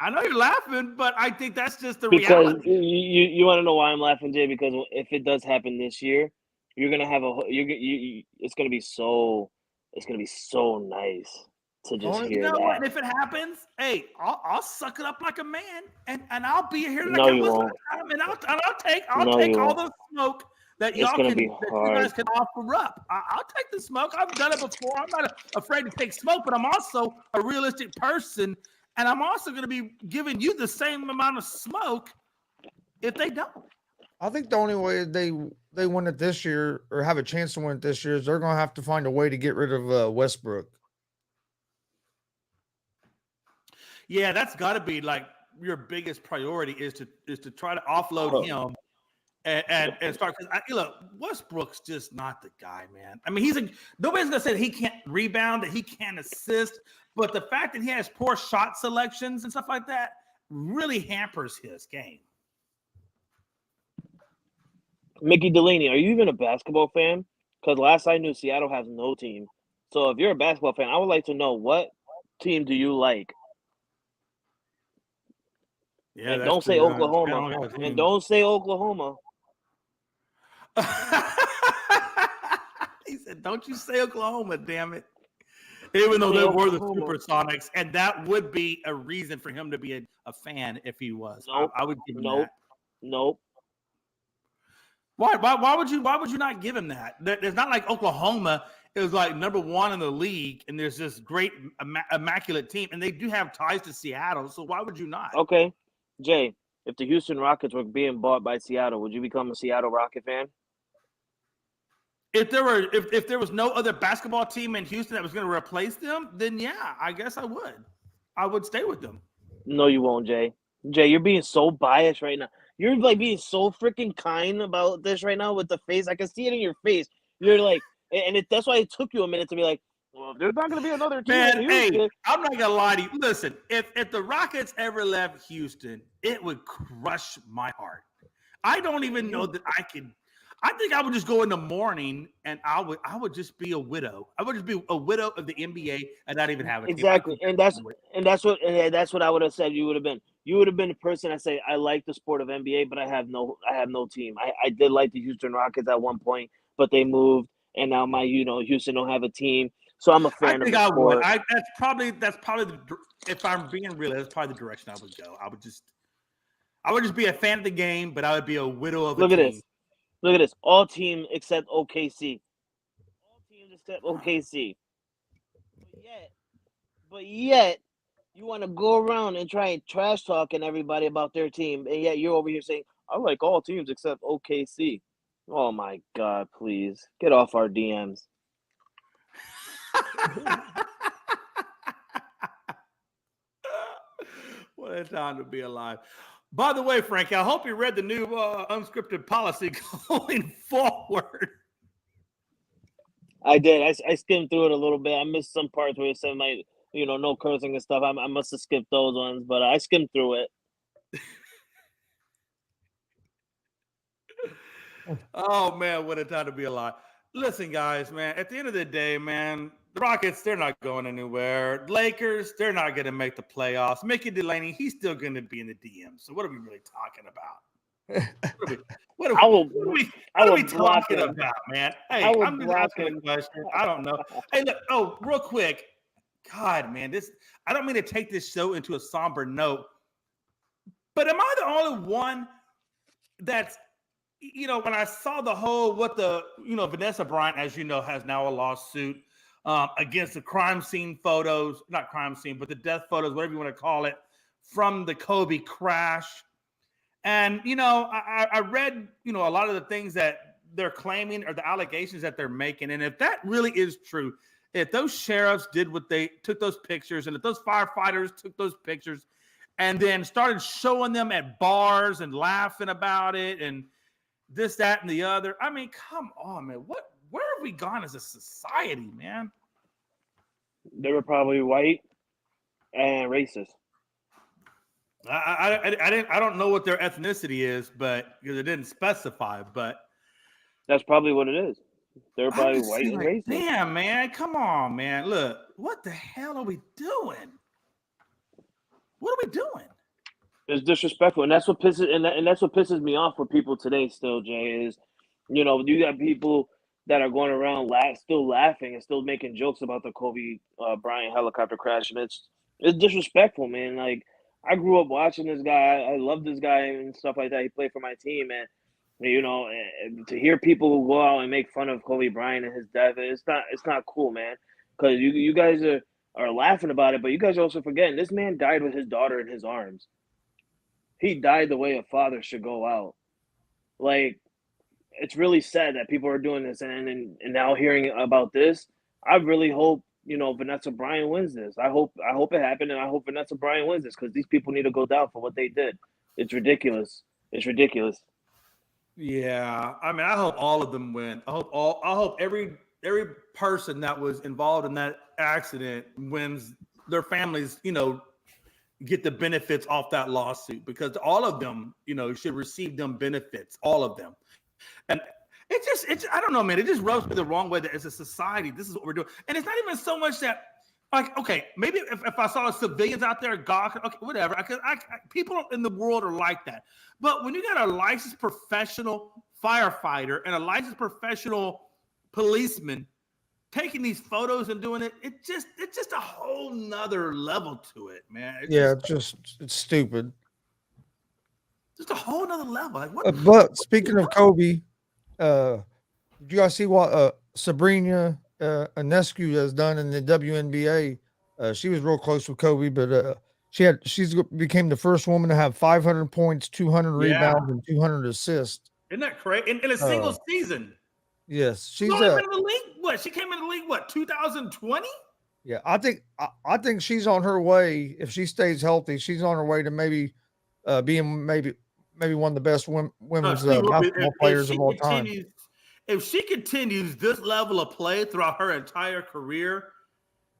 I know you're laughing, but I think that's just the reality. Because you want to know why I'm laughing, Jay? Because if it does happen this year, you're going to have it's going to be so nice to just hear that. What? And if it happens, hey, I'll suck it up like a man, and I'll be here and I'll take all the smoke that you guys can offer up. I'll take the smoke. I've done it before. I'm not afraid to take smoke, but I'm also a realistic person, and I'm also going to be giving you the same amount of smoke if they don't. I think the only way they win it this year or have a chance to win it this year is they're going to have to find a way to get rid of Westbrook. Yeah, that's got to be like your biggest priority is to try to offload him and start. Because look, Westbrook's just not the guy, man. I mean, nobody's gonna say that he can't rebound, that he can't assist, but the fact that he has poor shot selections and stuff like that really hampers his game. Mickey Delaney, are you even a basketball fan? Because last I knew, Seattle has no team. So if you're a basketball fan, I would like to know, what team do you like? Yeah, And that's don't say true. Oklahoma. And don't say Oklahoma. He said, "Don't you say Oklahoma, damn it." Even though Say they were the Oklahoma. Supersonics, and that would be a reason for him to be a fan if he was. Nope. I would give him Nope. that. Nope. Why would you not give him that? It's not like Oklahoma is like number one in the league, and there's this great immaculate team, and they do have ties to Seattle. So why would you not? Okay, Jay. If the Houston Rockets were being bought by Seattle, would you become a Seattle Rocket fan? If there was no other basketball team in Houston that was going to replace them, then yeah, I guess I would. I would stay with them. No, you won't, Jay. Jay, you're being so biased right now. You're like being so freaking kind about this right now with the face. I can see it in your face. You're like, and that's why it took you a minute to be like, well, there's not going to be another team in Houston. Hey, I'm not going to lie to you. Listen, if the Rockets ever left Houston, it would crush my heart. I don't even know that I could. I think I would just go in the morning and I would just be a widow. I would just be a widow of the NBA and not even have a team. Exactly. And that's what I would have said you would have been. You would have been the person that say, I like the sport of NBA, but I have no team. I did like the Houston Rockets at one point, but they moved and now Houston don't have a team. So I'm a fan of the sport. That's probably if I'm being real, that's probably the direction I would go. I would just be a fan of the game, but I would be a widow of a team. Look at this. All teams except OKC. All teams except OKC. But yet, you want to go around and try and trash talking everybody about their team, and yet you're over here saying, I like all teams except OKC. Oh my God, please. Get off our DMs. What a time to be alive. By the way, Frank, I hope you read the new unscripted policy going forward. I did. I skimmed through it a little bit. I missed some parts where it said no cursing and stuff. I must have skipped those ones, but I skimmed through it. Oh, man, what a time to be alive. Listen, guys, man, at the end of the day, man, the Rockets, they're not going anywhere. Lakers, they're not going to make the playoffs. Mickey Delaney, he's still going to be in the DM. So what are we really talking about? What are we talking about, man? Hey, I'm just asking a question. I don't know. Hey, look, real quick. God, man, I don't mean to take this show into a somber note, but am I the only one that's, when I saw the whole, Vanessa Bryant, as you know, has now a lawsuit against the crime scene photos, not crime scene, but the death photos, whatever you want to call it, from the Kobe crash. And, I read, a lot of the things that they're claiming or the allegations that they're making. And if that really is true, if those sheriffs did what they took those pictures, and if those firefighters took those pictures and then started showing them at bars and laughing about it and this, that, and the other. I mean, come on, man. Where have we gone as a society, man? They were probably white and racist. I don't know what their ethnicity is, but because it didn't specify, but that's probably what it is. They're probably white and racist. Damn, man. Come on, man. Look, what the hell are we doing? What are we doing? It's disrespectful, and that's what pisses me off with people today. Still, Jay, is you got people that are going around still laughing and still making jokes about the Kobe Bryant helicopter crash, and it's disrespectful, man. Like I grew up watching this guy. I love this guy and stuff like that. He played for my team, and to hear people go out and make fun of Kobe Bryant and his death, it's not cool, man. Because you guys are laughing about it, but you guys are also forgetting this man died with his daughter in his arms. He died the way a father should go out. Like, it's really sad that people are doing this, and now hearing about this, I really hope Vanessa Bryant wins this. I hope it happened, and I hope Vanessa Bryant wins this because these people need to go down for what they did. It's ridiculous. It's ridiculous. Yeah, I mean, I hope all of them win. I hope every person that was involved in that accident wins. Their families, get the benefits off that lawsuit because all of them, should receive them benefits, all of them. And it's I don't know, man. It just rubs me the wrong way that as a society, this is what we're doing. And it's not even so much that Like, okay, maybe if I saw civilians out there, God, okay, whatever. People in the world are like that. But when you got a licensed professional firefighter and a licensed professional policeman taking these photos and doing it, it's just a whole nother level to it, man. It's stupid. Just a whole nother level. Like, what? But speaking of Kobe, did you guys see what Sabrina Ionescu has done in the WNBA? She was real close with Kobe, but she's became the first woman to have 500 points, 200 rebounds, and 200 assists. Isn't that crazy? In a single season. Yes, she's only been in the league. What? She came in the league. What? 2020. Yeah, I think she's on her way. If she stays healthy, she's on her way to maybe being maybe one of the best women's basketball players of all time. If she continues this level of play throughout her entire career,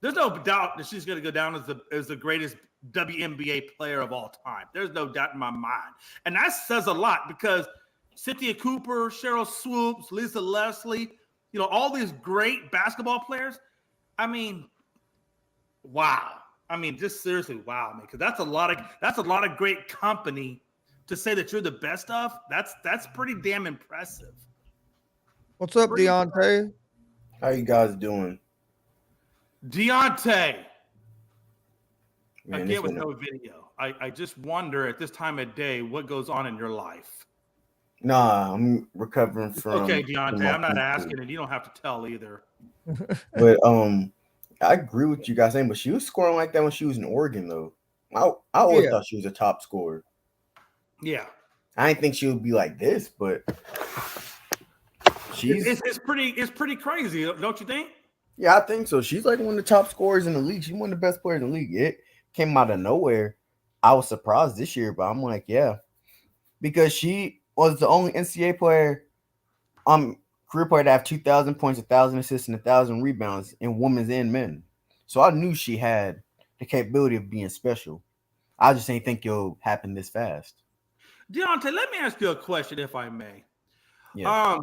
there's no doubt that she's going to go down as the greatest WNBA player of all time. There's no doubt in my mind. And that says a lot because Cynthia Cooper, Cheryl Swoops, Lisa Leslie, all these great basketball players. I mean, wow. I mean, just seriously, wow, man. Because that's a lot of great company to say that you're the best of. That's pretty damn impressive. What's up, Deontay? How you guys doing? Deontay. Man, again with no video. I just wonder at this time of day what goes on in your life. Nah, I'm recovering from. Okay, Deontay, I'm not asking, and you don't have to tell either. But I agree with you guys saying, but she was scoring like that when she was in Oregon, though. I always thought she was a top scorer. Yeah, I didn't think she would be like this, but it's pretty crazy, don't you think? Yeah, I think so. She's like one of the top scorers in the league. She's one of the best players in the league. It came out of nowhere. I was surprised this year, but I'm like, yeah, because she was the only NCAA player, career player to have 2,000 points, 1,000 assists, and 1,000 rebounds in women's and men. So I knew she had the capability of being special. I just didn't think it'll happen this fast. Deontay, let me ask you a question, if I may. Yeah.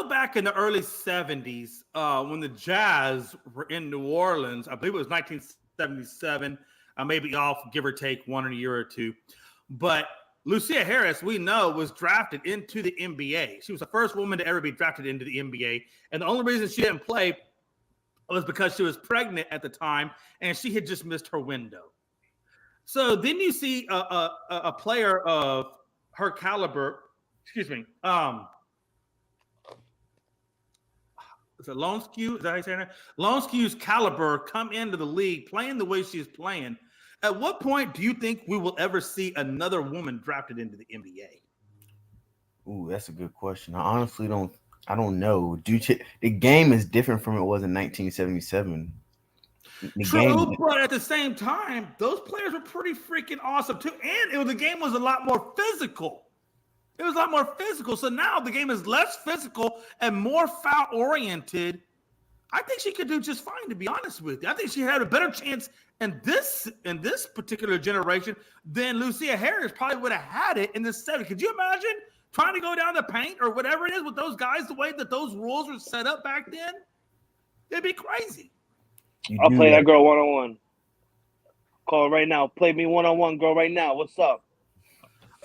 Back in the early 70s, when the Jazz were in New Orleans, I believe it was 1977, maybe off, give or take one in a year or two. But Lucia Harris, we know, was drafted into the NBA. She was the first woman to ever be drafted into the NBA. And the only reason she didn't play was because she was pregnant at the time and she had just missed her window. So then you see a player of her caliber, excuse me, is it Loneskew? Is that how you say that? Loneskew's caliber come into the league playing the way she's playing. At what point do you think we will ever see another woman drafted into the NBA? Ooh, that's a good question. I honestly don't know. The game is different from it was in 1977. True, but at the same time, those players were pretty freaking awesome too. And the game was a lot more physical. It was a lot more physical. So now the game is less physical and more foul-oriented. I think she could do just fine, to be honest with you. I think she had a better chance in this particular generation than Lucia Harris probably would have had it in the 70s. Could you imagine trying to go down the paint or whatever it is with those guys, the way that those rules were set up back then? It'd be crazy. I'll play that girl one-on-one. Call her right now. Play me one-on-one, girl, right now. What's up?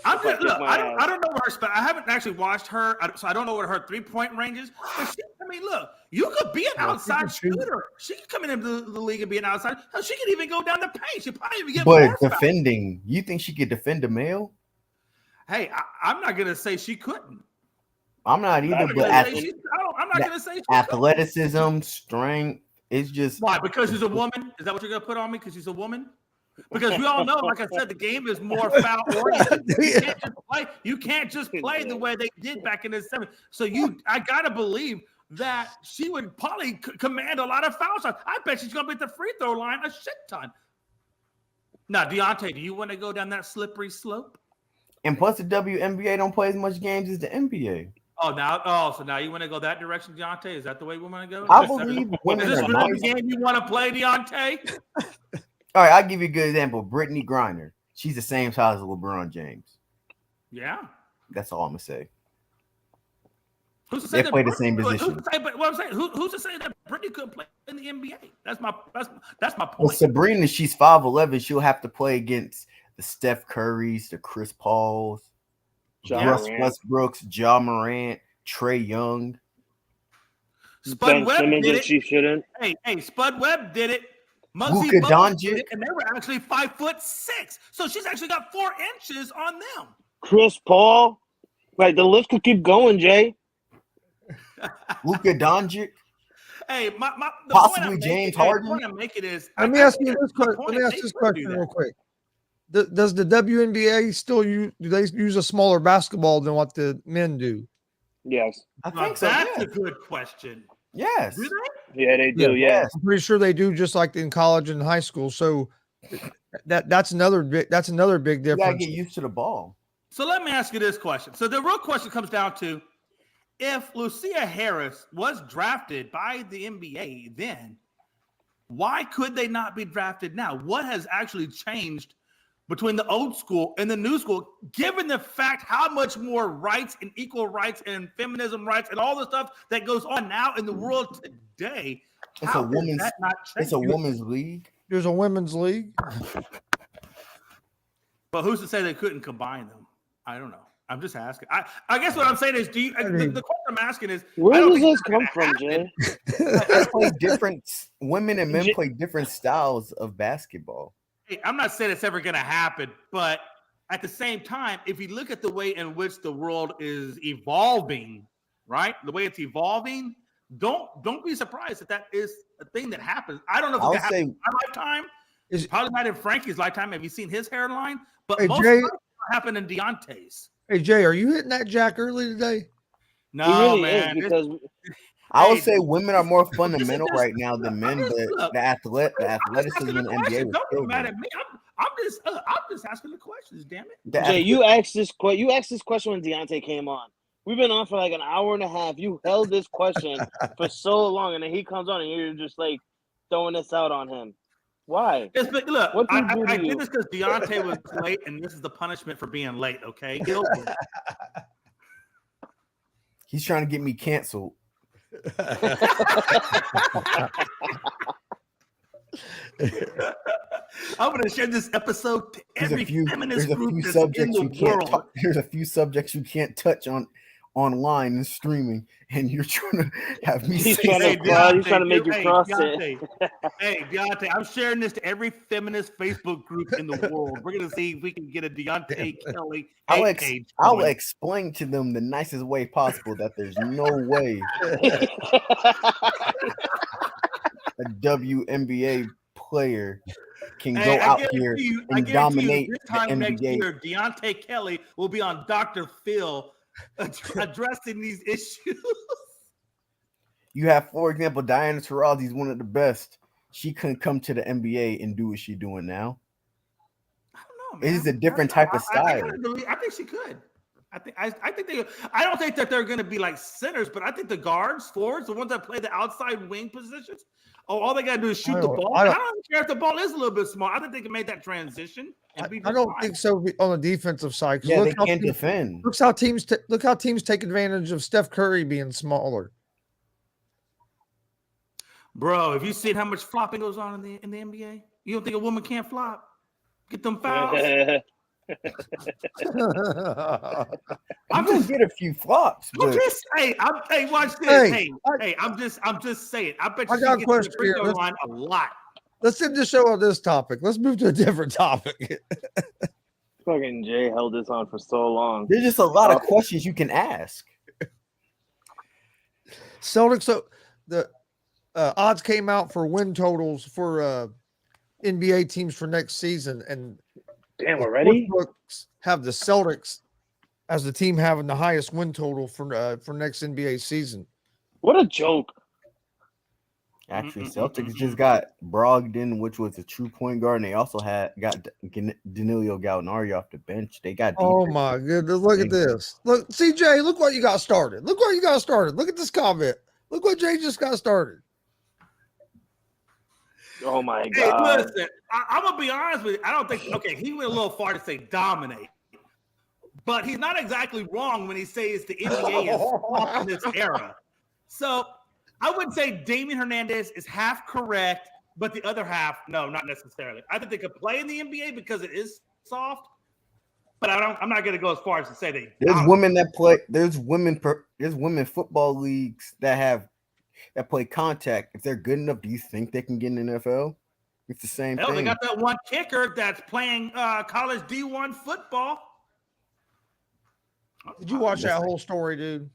I don't know where I haven't actually watched her, so I don't know what her three-point range is. But look, you could be an outside shooter. She could come into the league and be an outside. She could even go down the paint. She probably even get more. But defending, you think she could defend a male? Hey, I'm not gonna say she couldn't. I'm not either. I'm not gonna say she athleticism, couldn't. strength. It's just why? Because she's a woman. Is that what you're gonna put on me? Because she's a woman? Because we all know, like I said, the game is more foul-oriented. You can't just play the way they did back in the 70s. So I gotta believe that she would probably command a lot of foul shots. I bet she's gonna be at the free throw line a shit ton. Now, Deontay, do you want to go down that slippery slope? And plus, the WNBA don't play as much games as the NBA. So now you want to go that direction, Deontay? Is that the way we want to go? I believe women is this are really nice. the game you want to play, Deontay? All right, I'll give you a good example. Brittany Griner. She's the same size as LeBron James. Yeah. That's all I'm going to say. Who's to say They play the same Brittany- position. Who's to say, but what I'm saying, who's to say that Brittany couldn't play in the NBA? That's my Well, point. Sabrina, she's 5'11". She'll have to play against the Steph Currys, the Chris Pauls, Russ Westbrooks, Ja Morant, Trey Young. Spud Ben Webb Simmons, did and it. she shouldn't. Hey, Spud Webb did it. Luka Muggsy Bogues Doncic. did it, and they were actually 5'6". So she's actually got 4 inches on them. Chris Paul. Like, the list could keep going, Jay. Luka Doncic. Hey, the Possibly point I'm James making, Harden. The point I'm making is Let me ask you this question. Let me ask this question real quick. Does the WNBA still do they use a smaller basketball than what the men do? Yes. I think so. That's Yes. a good question. Yes. Do they? Yeah, they do. Yes. I'm pretty sure they do, just like in college and high school. So that's another big You gotta difference. get used to the ball. So let me ask you this question. So the real question comes down to, if Lucia Harris was drafted by the NBA then, why could they not be drafted now? What has actually changed between the old school and the new school, given the fact how much more rights and equal rights and feminism rights and all the stuff that goes on now in the world today? It's a women's league. There's a women's league. But who's to say they couldn't combine them? I don't know. I'm just asking. I guess what I'm saying is, the question I'm asking is, Where does this come from, Jay? They play different. Women and men play different styles of basketball. Hey, I'm not saying it's ever going to happen, but at the same time, if you look at the way in which the world is evolving, right? The way it's evolving, don't be surprised if that is a thing that happens. I don't know if it's going to happen in my lifetime. It's probably not in Frankie's lifetime. Have you seen his hairline? But Hey, most Jay, of it happened in Deontay's. Hey Jay, are you hitting that jack early today? No, really man. because I would say women are more fundamental right now than men, but the athleticism in the NBA was Don't still get mad good. at me. I'm just asking the questions. Damn it. Jay, you asked this question when Deontay came on. We've been on for like an hour and a half. You held this question for so long, and then he comes on, and you're just like throwing this out on him. Why? Yes, but look, What did he do to I you? did this because Deontay was late, and this is the punishment for being late. Okay, He's trying to get me canceled. I'm going to share this episode to every feminist group that's in subjects the you can't world. There's a few subjects you can't touch online and streaming, and you're trying to have me He's say trying to make you cross Deontay, it. Hey, Deontay, I'm sharing this to every feminist Facebook group in the world. We're going to see if we can get a Deontay Kelly hate page. I'll explain to them the nicest way possible that there's no way a WNBA player can go out here and dominate this time the next NBA. year, Deontay Kelly will be on Dr. Phil addressing these issues. You have, for example, Diana Taurasi's one of the best. She couldn't come to the NBA and do what she's doing now. I don't know, man. It is a different type of style. I think she could. I don't think that they're going to be like centers, but I think the guards, forwards, the ones that play the outside wing positions, all they got to do is shoot the ball. I don't care if the ball is a little bit small. I think they can make that transition. I don't think so on the defensive side. Yeah, they can't defend. Look how teams take advantage of Steph Curry being smaller. Bro, have you seen how much flopping goes on in the NBA? You don't think a woman can't flop? Get them fouls. I'm gonna get a few flops. But... Watch this. I'm just saying. I bet you got a get question to the free throw line a lot. Let's end the show on this topic. Let's move to a different topic. Fucking Jay held this on for so long. There's just a lot of questions you can ask. Celtics. So the odds came out for win totals for NBA teams for next season, and damn, we're ready. Have the Celtics as the team having the highest win total for next NBA season. What a joke! Actually, Celtics just got Brogdon, which was a true point guard, and they also got Danilo Gallinari off the bench. They got. Oh my goodness! Look at this. Look, CJ. Look what you got started. Look at this comment. Look what Jay just got started. Oh my God! Hey, listen, I'm gonna be honest with you. I don't think. Okay, he went a little far to say dominate, but he's not exactly wrong when he says the NBA is soft in this era. So I would say Damian Hernandez is half correct, but the other half, no, not necessarily. I think they could play in the NBA because it is soft, but I'm not going to go as far as to say they. There's women that play. There's women football leagues that play contact. If they're good enough, do you think they can get in the NFL? It's the same thing. They got that one kicker that's playing college D1 football. Did you watch that whole story, dude?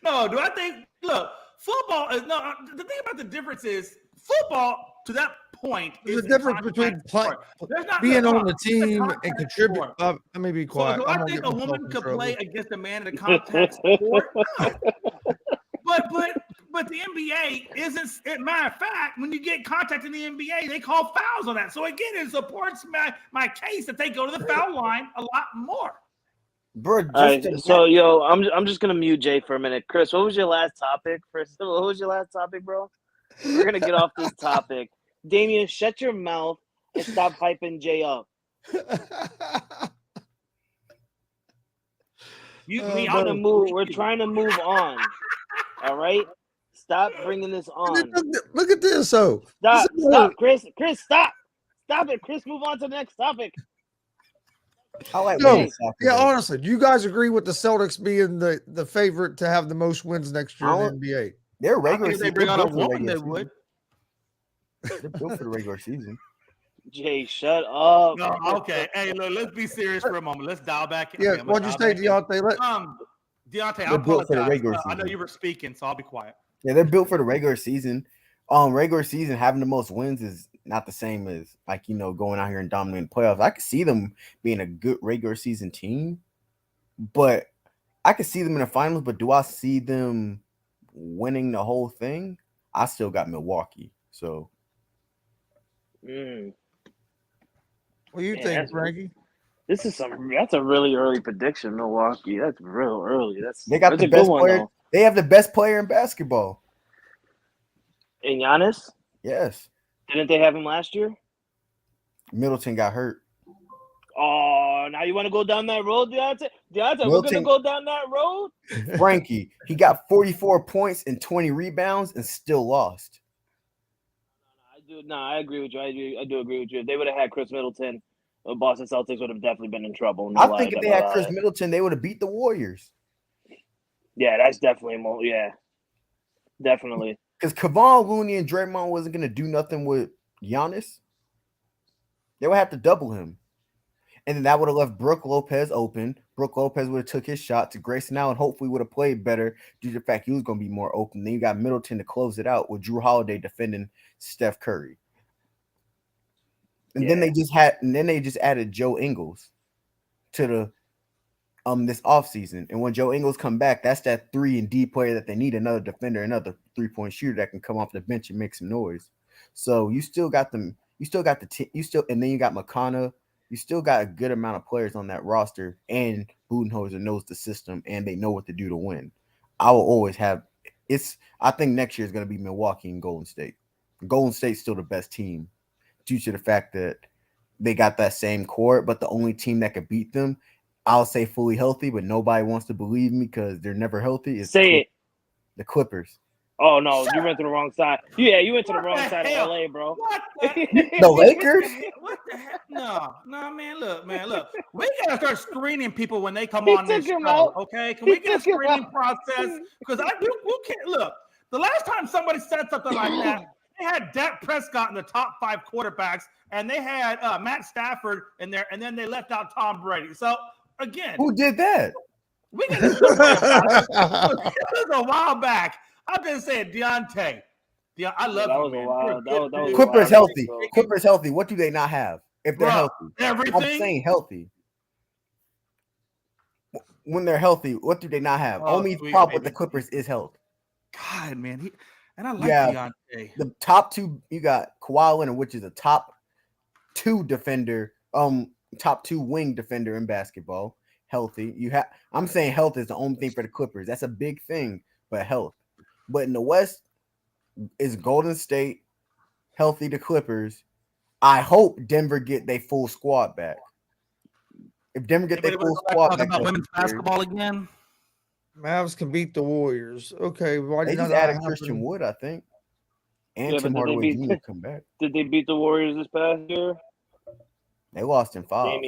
No, do I think? Look, football is no. The thing about the difference is football to that point. There's a difference between being on the team and contribute. Let me be quiet. So do I think a woman could play against a man in a contact sport? No. But the NBA isn't. Matter of fact, when you get contact in the NBA, they call fouls on that. So again, it supports my case that they go to the foul line a lot more. Bro, so I'm just gonna mute Jay for a minute. Chris, what was your last topic? What was your last topic, bro? We're gonna get off this topic. Damian, shut your mouth and stop hyping Jay up. We're trying to move on. All right, stop bringing this on. Look at this, so stop, Chris, stop it, Chris. Move on to the next topic. Honestly, do you guys agree with the Celtics being the favorite to have the most wins next year in the NBA? They're regular season. They bring out a woman, they would. They're built for the regular season. Jay, shut up. No, okay. Hey, look, let's be serious for a moment. Let's dial back in. Yeah, what'd you say, Deontay? Deontay, I apologize. I know you were speaking, so I'll be quiet. Yeah, they're built for the regular season. Regular season, having the most wins is not the same as going out here and dominating playoffs. I could see them being a good regular season team, but I could see them in the finals. But do I see them winning the whole thing? I still got Milwaukee. So, what do you think, Frankie? That's a really early prediction, Milwaukee. That's real early. They got the best player. They have the best player in basketball. And Giannis? Yes. Didn't they have him last year? Middleton got hurt. Oh, now you want to go down that road, Deontay? We're going to go down that road? Frankie, he got 44 points and 20 rebounds and still lost. I agree with you. I do agree with you. If they would have had Chris Middleton, the Boston Celtics would have definitely been in trouble. I think if they had Chris Middleton, they would have beat the Warriors. Yeah, that's definitely more. Yeah, definitely. Because Kevon Looney and Draymond wasn't going to do nothing with Giannis. They would have to double him. And then that would have left Brook Lopez open. Brook Lopez would have took his shot to Grayson Allen, hopefully would have played better due to the fact he was going to be more open. Then you got Middleton to close it out with Drew Holiday defending Steph Curry. And then they just added Joe Ingles to the this offseason. And when Joe Ingles come back, that's that 3-and-D player that they need, another defender, another 3-point shooter that can come off the bench and make some noise. So you still got them, and then you got McConnell. You still got a good amount of players on that roster, and Budenholzer knows the system and they know what to do to win. I will always have I think next year is going to be Milwaukee and Golden State. Golden State's still the best team due to the fact that they got that same core, but the only team that could beat them, I'll say fully healthy, but nobody wants to believe me because they're never healthy. The Clippers. Oh no, you went to the wrong side. Yeah, you went to the wrong side of LA, bro. What the Lakers? What the heck? No, man, look. We gotta start screening people when they come on this show. Okay, can we get a screening process? Because we can't look. The last time somebody said something like that, they had Dak Prescott in the top 5 quarterbacks, and they had Matt Stafford in there, and then they left out Tom Brady. So again, who did that? We got to this was a while back. I've been saying Deontay. I love you, man. Clippers healthy. Clippers healthy. What do they not have if they're healthy? Everything. I'm saying healthy. When they're healthy, what do they not have? Only problem with the Clippers is health. God, man. And I like Deontay. The top 2, you got Kawhi Leonard, which is a top 2 defender, top 2 wing defender in basketball. Healthy. I'm saying health is the only thing for the Clippers. That's a big thing, but health. But in the West, is Golden State healthy? The Clippers, I hope Denver get their full squad back. If Denver get their Anybody full wanna go back squad talking back, about that'd women's be scary. basketball again? Mavs can beat the Warriors. Okay, why They did just that added happen? Christian Wood, I think, and Yeah, Tim but did they Hardaway beat- Jr. come back. Did they beat the Warriors this past year? They lost in 5,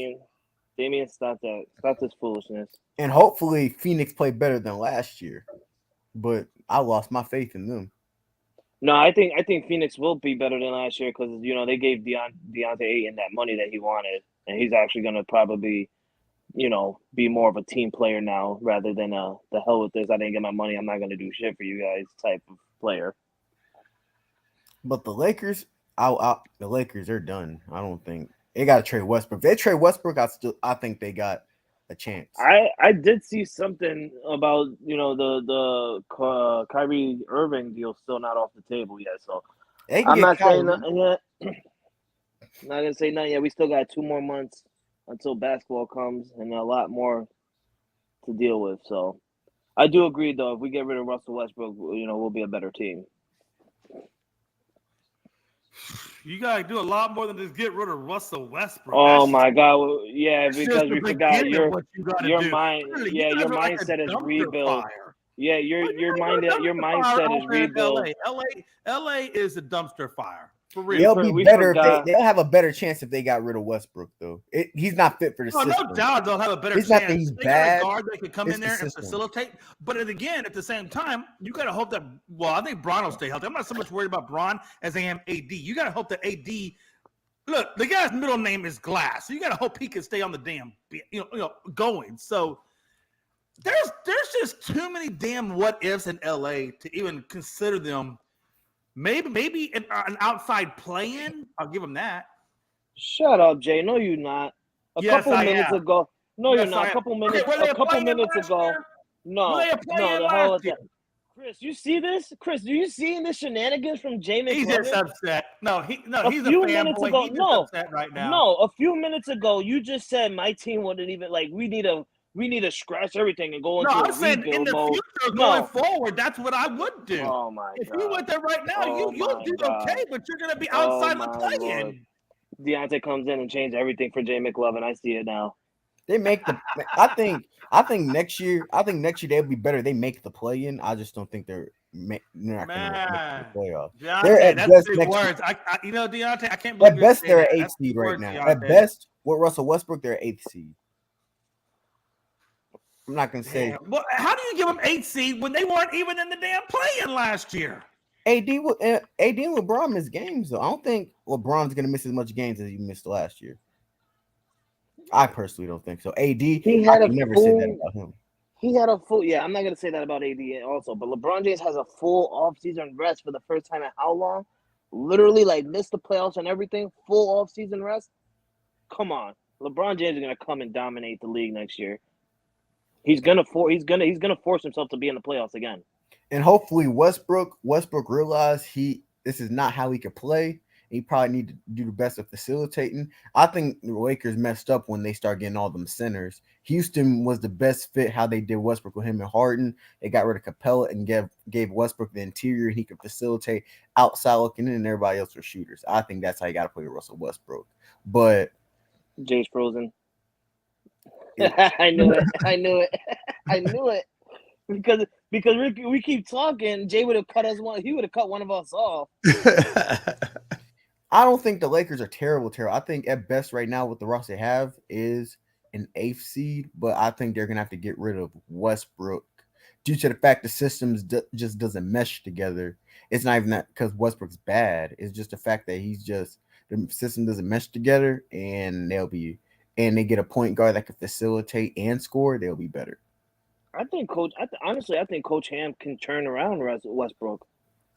Damian, stop that. Stop this foolishness. and hopefully Phoenix played better than last year. But I lost my faith in them. No, I think Phoenix will be better than last year because they gave Deontay Ayton that money that he wanted, and he's actually going to probably be more of a team player now rather than the hell with this. I didn't get my money. I'm not going to do shit for you guys type of player. But the Lakers, the Lakers are done. I don't think they got to trade Westbrook. If they trade Westbrook, I think they got a chance. I did see something about the Kyrie Irving deal still not off the table yet. So They can I'm get not saying Kyrie. nothing yet. I'm not gonna say nothing yet. We still got 2 more months until basketball comes and a lot more to deal with. So I do agree though. If we get rid of Russell Westbrook, we'll be a better team. You gotta do a lot more than just get rid of Russell Westbrook. Oh That's my God! Yeah, just because the we forgot beginning of what you gotta your do. mind. Really, Yeah, you guys your are like a mindset is dumpster rebuild. fire. Yeah, Well, your dumpster fire mindset is out there in rebuild. LA is a dumpster fire. For real. They'll we be better. forgot. They'll have a better chance if they got rid of Westbrook, though. He's not fit for the system. No doubt they'll have a better It's chance. not that he's They bad, got a guard that could come it's in the there and system. facilitate. But again, at the same time, you got to hope that. Well, I think Bron will stay healthy. I'm not so much worried about Bron as I am AD. You got to hope that AD. Look, the guy's middle name is Glass, so you got to hope he can stay on the damn, going. So there's just too many damn what ifs in LA to even consider them. Maybe an outside play-in. I'll give them that. Shut up, Jay. No, you're not. A couple minutes ago. No, Yes, you're not. I A couple am. minutes. Okay, A couple minutes ago. No, Were they a play-in the hell last with that. Chris, you see this? Chris, do you see this shenanigans from Jamie? He's just upset. He's a few minutes fanboy. ago, He's just upset right now. No, a few minutes ago, you just said my team wouldn't even we need to scratch everything and go into I'm a saying in the mode. future going forward, that's what I would do. Oh my if God. you went there right now, you'll do okay, but you're gonna be Oh outside the my play-in. Lord. Deontay comes in and changes everything for Jay McLovin. I see it now. They make the. I think next year. They'll be better. They make the play-in. I just don't think they're not going to make the playoffs. Deontay, They're at that's best big next words. Deontay, I can't believe at best they're an 8th seed right words, now. Deontay. At best, with Russell Westbrook, they're 8th seed. I'm not going to say. Well, how do you give them 8th seed when they weren't even in the damn play-in last year? AD and LeBron miss games though. I don't think LeBron's going to miss as much games as he missed last year. I personally don't think so. AD, I could never say that about him. He had a full. Yeah, I'm not gonna say that about AD also, but LeBron James has a full off-season rest for the first time in how long? Literally, missed the playoffs and everything. Full off-season rest. Come on, LeBron James is gonna come and dominate the league next year. He's gonna force himself to be in the playoffs again. And hopefully Westbrook realized this is not how he could play. He probably need to do the best of facilitating. I think the Lakers messed up when they start getting all them centers. Houston was the best fit how they did Westbrook with him and Harden. They got rid of Capella and gave Westbrook the interior, and he could facilitate outside looking in, and everybody else were shooters. I think that's how you got to play with Russell Westbrook. But Jay's frozen. I knew it. Because we keep talking, Jay would have cut us one. He would have cut one of us off. I don't think the Lakers are terrible. I think at best right now what the roster they have is an 8th seed, but I think they're gonna have to get rid of Westbrook due to the fact the systems just doesn't mesh together. It's not even that because Westbrook's bad. It's just the fact that the system doesn't mesh together, and they get a point guard that can facilitate and score. They'll be better. I think honestly, I think Coach Ham can turn around Westbrook.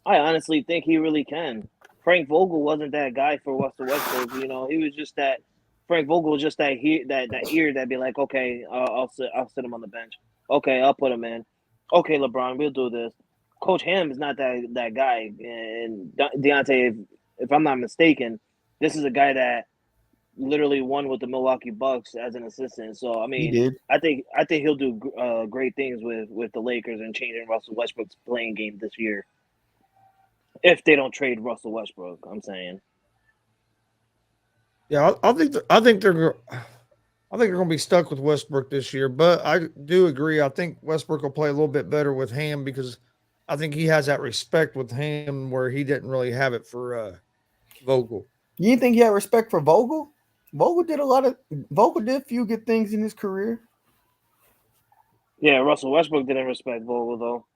I honestly think he really can. Frank Vogel wasn't that guy for Russell Westbrook. He was just that. Frank Vogel was just that ear that'd be like, okay, I'll sit him on the bench. Okay, I'll put him in. Okay, LeBron, we'll do this. Coach Ham is not that guy. And Deontay, if I'm not mistaken, this is a guy that literally won with the Milwaukee Bucks as an assistant. So I mean, He did. I think he'll do great things with the Lakers and changing Russell Westbrook's playing game this year. If they don't trade Russell Westbrook, I'm saying. Yeah, I think they're going to be stuck with Westbrook this year, but I do agree. I think Westbrook will play a little bit better with Ham because I think he has that respect with Ham where he didn't really have it for Vogel. You didn't think he had respect for Vogel? Vogel did a few good things in his career. Yeah, Russell Westbrook didn't respect Vogel though.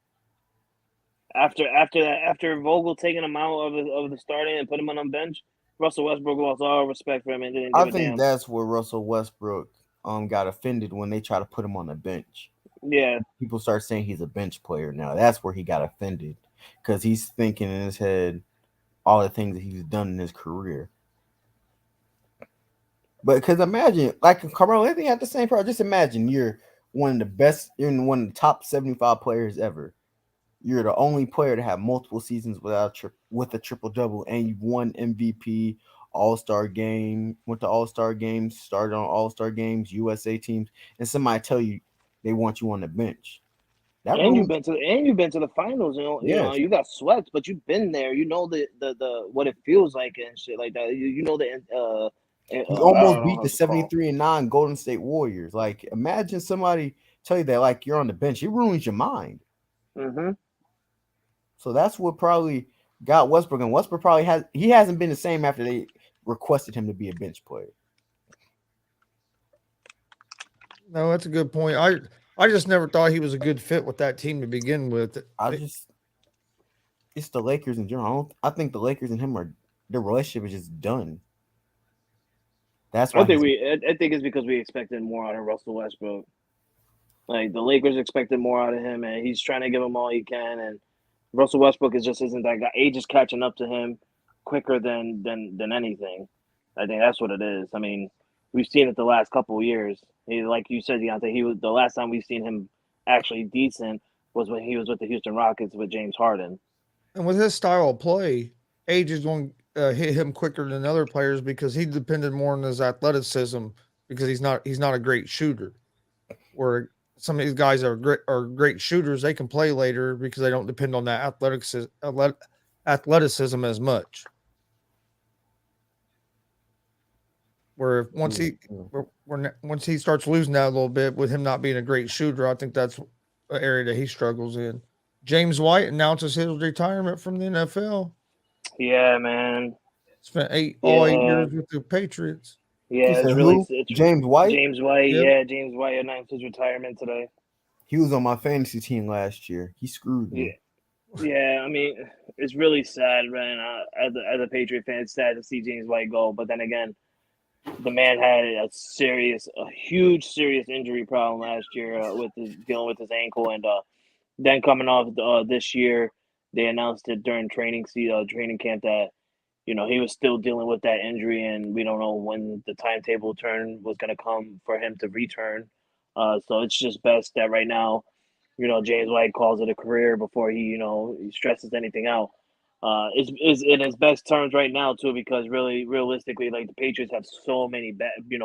After Vogel taking him out of the starting and put him on the bench, Russell Westbrook lost all respect for him and didn't give I a think damn. that's where Russell Westbrook got offended when they try to put him on the bench. Yeah, People start saying he's a bench player now. That's where he got offended because he's thinking in his head all the things that he's done in his career. But because imagine, like Carmelo Anthony had the same problem. Just imagine you're one of the best, you're one of the top 75 players ever. You're the only player to have multiple seasons with a triple double, and you've won MVP, All Star game, went to All Star games, started on All Star games, USA teams, and somebody tell you they want you on the bench. That and room, you've been to the finals. yes, You got swept, but you've been there. You know the what it feels like and shit like that. You know the he I almost don't know beat how the it's called. 73-9 Golden State Warriors. Like, imagine somebody tell you that like you're on the bench. It ruins your mind. Mm-hmm. So that's what probably got Westbrook. And Westbrook probably hasn't been the same after they requested him to be a bench player. No, that's a good point. I just never thought he was a good fit with that team to begin with. It's the Lakers in general. I think the Lakers and him their relationship is just done. That's why I think it's because we expected more out of Russell Westbrook. Like the Lakers expected more out of him, and he's trying to give him all he can. And Russell Westbrook is just isn't that guy. Age is catching up to him quicker than anything. I think that's what it is. I mean, we've seen it the last couple of years. Like you said, Deontay, he was the last time we've seen him actually decent was when he was with the Houston Rockets with James Harden. And with his style of play, age is going to hit him quicker than other players because he depended more on his athleticism because he's not a great shooter. Where some of these guys are great shooters, they can play later because they don't depend on that athleticism as much. Where once he starts losing that a little bit with him not being a great shooter, I think that's an area that he struggles in. James White announces his retirement from the NFL. Yeah, man. Spent all 8 years Yeah, with the Patriots. He yeah. said who? James White. James White. Yep. Yeah, James White announced his retirement today. He was on my fantasy team last year. He screwed Yeah. me. Yeah, I mean, it's really sad, man. As a Patriot fan, it's sad to see James White go. But then again, the man had a huge, serious injury problem last year dealing with his ankle, and then coming off this year, they announced it during training camp that he was still dealing with that injury, and we don't know when the timetable turn was going to come for him to return. So it's just best that right now, James White calls it a career before he stresses anything out. Is in his best terms right now too, because really, realistically, like the Patriots have so many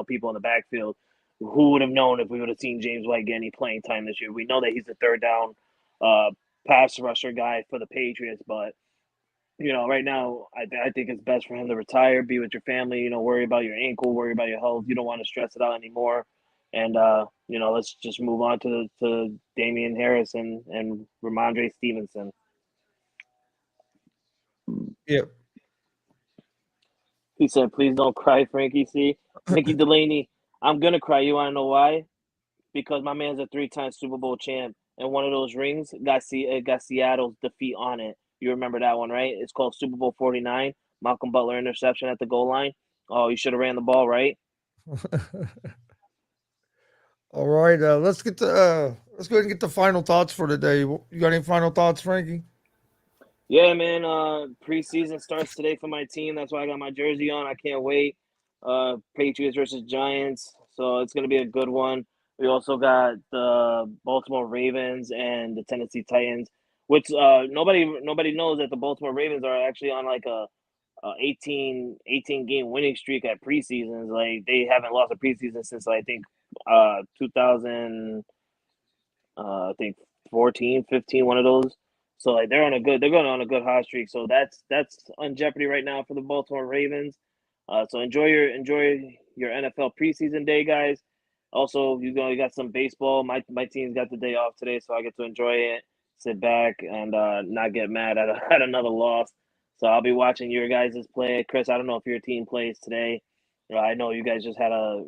people in the backfield. Who would have known if we would have seen James White get any playing time this year? We know that he's the third down uh, pass rusher guy for the Patriots, but right now, I think it's best for him to retire, be with your family, worry about your ankle, worry about your health. You don't want to stress it out anymore. And, let's just move on to Damian Harris and Ramondre Stevenson. Yep. He said, please don't cry, Frankie. See, Mickey Delaney, I'm going to cry. You want to know why? Because my man's a 3-time Super Bowl champ. And one of those rings got Seattle's defeat on it. You remember that one, right? It's called Super Bowl 49. Malcolm Butler interception at the goal line. Oh, you should have ran the ball, right? All right, let's go ahead and get the final thoughts for today. You got any final thoughts, Frankie? Yeah, man. Preseason starts today for my team. That's why I got my jersey on. I can't wait. Patriots versus Giants. So it's gonna be a good one. We also got the Baltimore Ravens and the Tennessee Titans, which nobody knows that the Baltimore Ravens are actually on like a 18 game winning streak at preseasons. Like they haven't lost a preseason since I think 2000 I think 14, 15, one of those. So like they're going on a good hot streak. So that's on jeopardy right now for the Baltimore Ravens. So enjoy your NFL preseason day, guys. Also, you got some baseball. My team's got the day off today, so I get to enjoy it, sit back, and not get mad at another loss. So I'll be watching your guys' play. Chris, I don't know if your team plays today. I know you guys just had a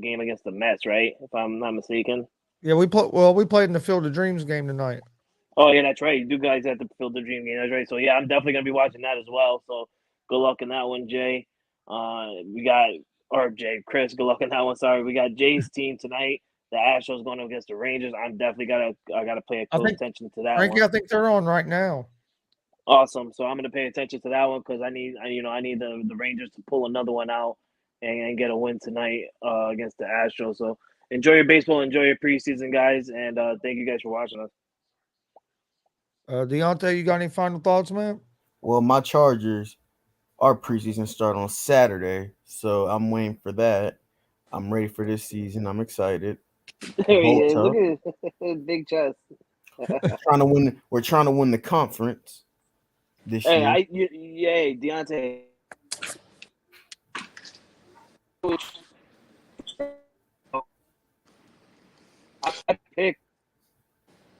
game against the Mets, right? If I'm not mistaken. Yeah, we played in the Field of Dreams game tonight. Oh yeah, that's right. You guys at the Field of Dream game. That's right. So yeah, I'm definitely gonna be watching that as well. So good luck in that one, Jay. Chris, good luck in that one. Sorry, we got Jay's team tonight. The Astros going against the Rangers. I'm definitely gotta pay close attention to that Frankie, one. I think they're on right now. Awesome. So I'm gonna pay attention to that one because I need the Rangers to pull another one out and get a win tonight against the Astros. So enjoy your baseball, enjoy your preseason, guys, and thank you guys for watching us. Deontay, you got any final thoughts, man? Well, my Chargers, our preseason start on Saturday, so I'm waiting for that. I'm ready for this season. I'm excited. There he is. Look at his big chest. We're trying to win the conference this year. Yay, Deontay. I picked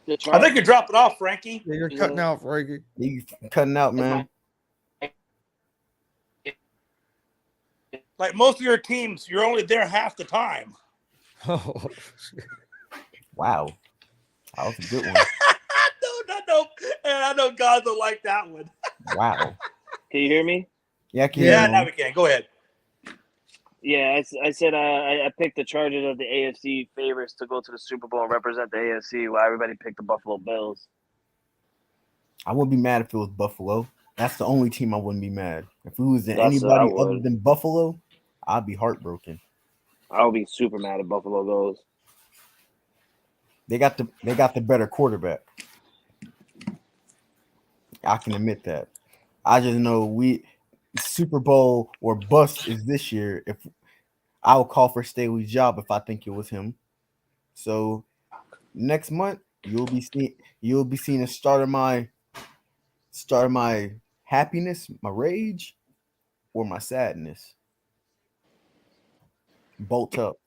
the Chargers. I think you're dropping off, Frankie. Yeah, you're cutting out, Frankie. You cutting out, man. Like most of your teams, you're only there half the time. Oh, wow. That was a good one. No. And I know God don't like that one. Wow. Can you hear me? Yeah, now we can. Go ahead. Yeah, I said I picked the Chargers as the AFC favorites to go to the Super Bowl and represent the AFC, while everybody picked the Buffalo Bills. I wouldn't be mad if it was Buffalo. That's the only team I wouldn't be mad. If it was anybody other than Buffalo, I'd be heartbroken. I would be super mad if Buffalo goes. They got the better quarterback. I can admit that. I just know Super Bowl or bust is this year. If I would call for Staley's job if I think it was him. So next month you'll be seeing a start of my happiness, my rage, or my sadness. Bolt up.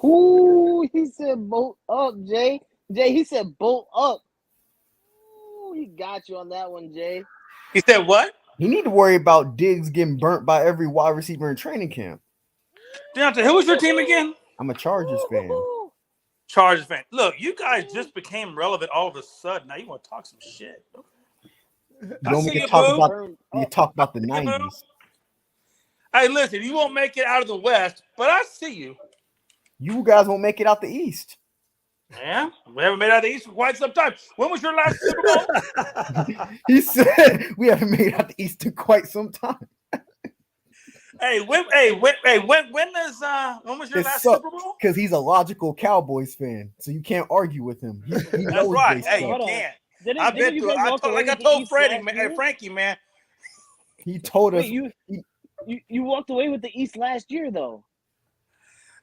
Ooh, he said bolt up, Jay. Jay, he said bolt up. Ooh, he got you on that one, Jay. He said what? You need to worry about Diggs getting burnt by every wide receiver in training camp. Deontay, who was your team again? I'm a Chargers fan. Chargers fan. Look, you guys just became relevant all of a sudden. Now you want to talk some shit. You don't want to talk about the 90s. Hey, listen, you won't make it out of the West, but I see you. You guys won't make it out the East. Yeah, we haven't made it out of the East for quite some time. When was your last Super Bowl? He said we haven't made it out the East in quite some time. When was your last Super Bowl? Because he's a logical Cowboys fan, so you can't argue with him. He That's knows right. they Hey, suck. you can't. I told Freddie, man. Frankie, man. He told us. You walked away with the East last year, though.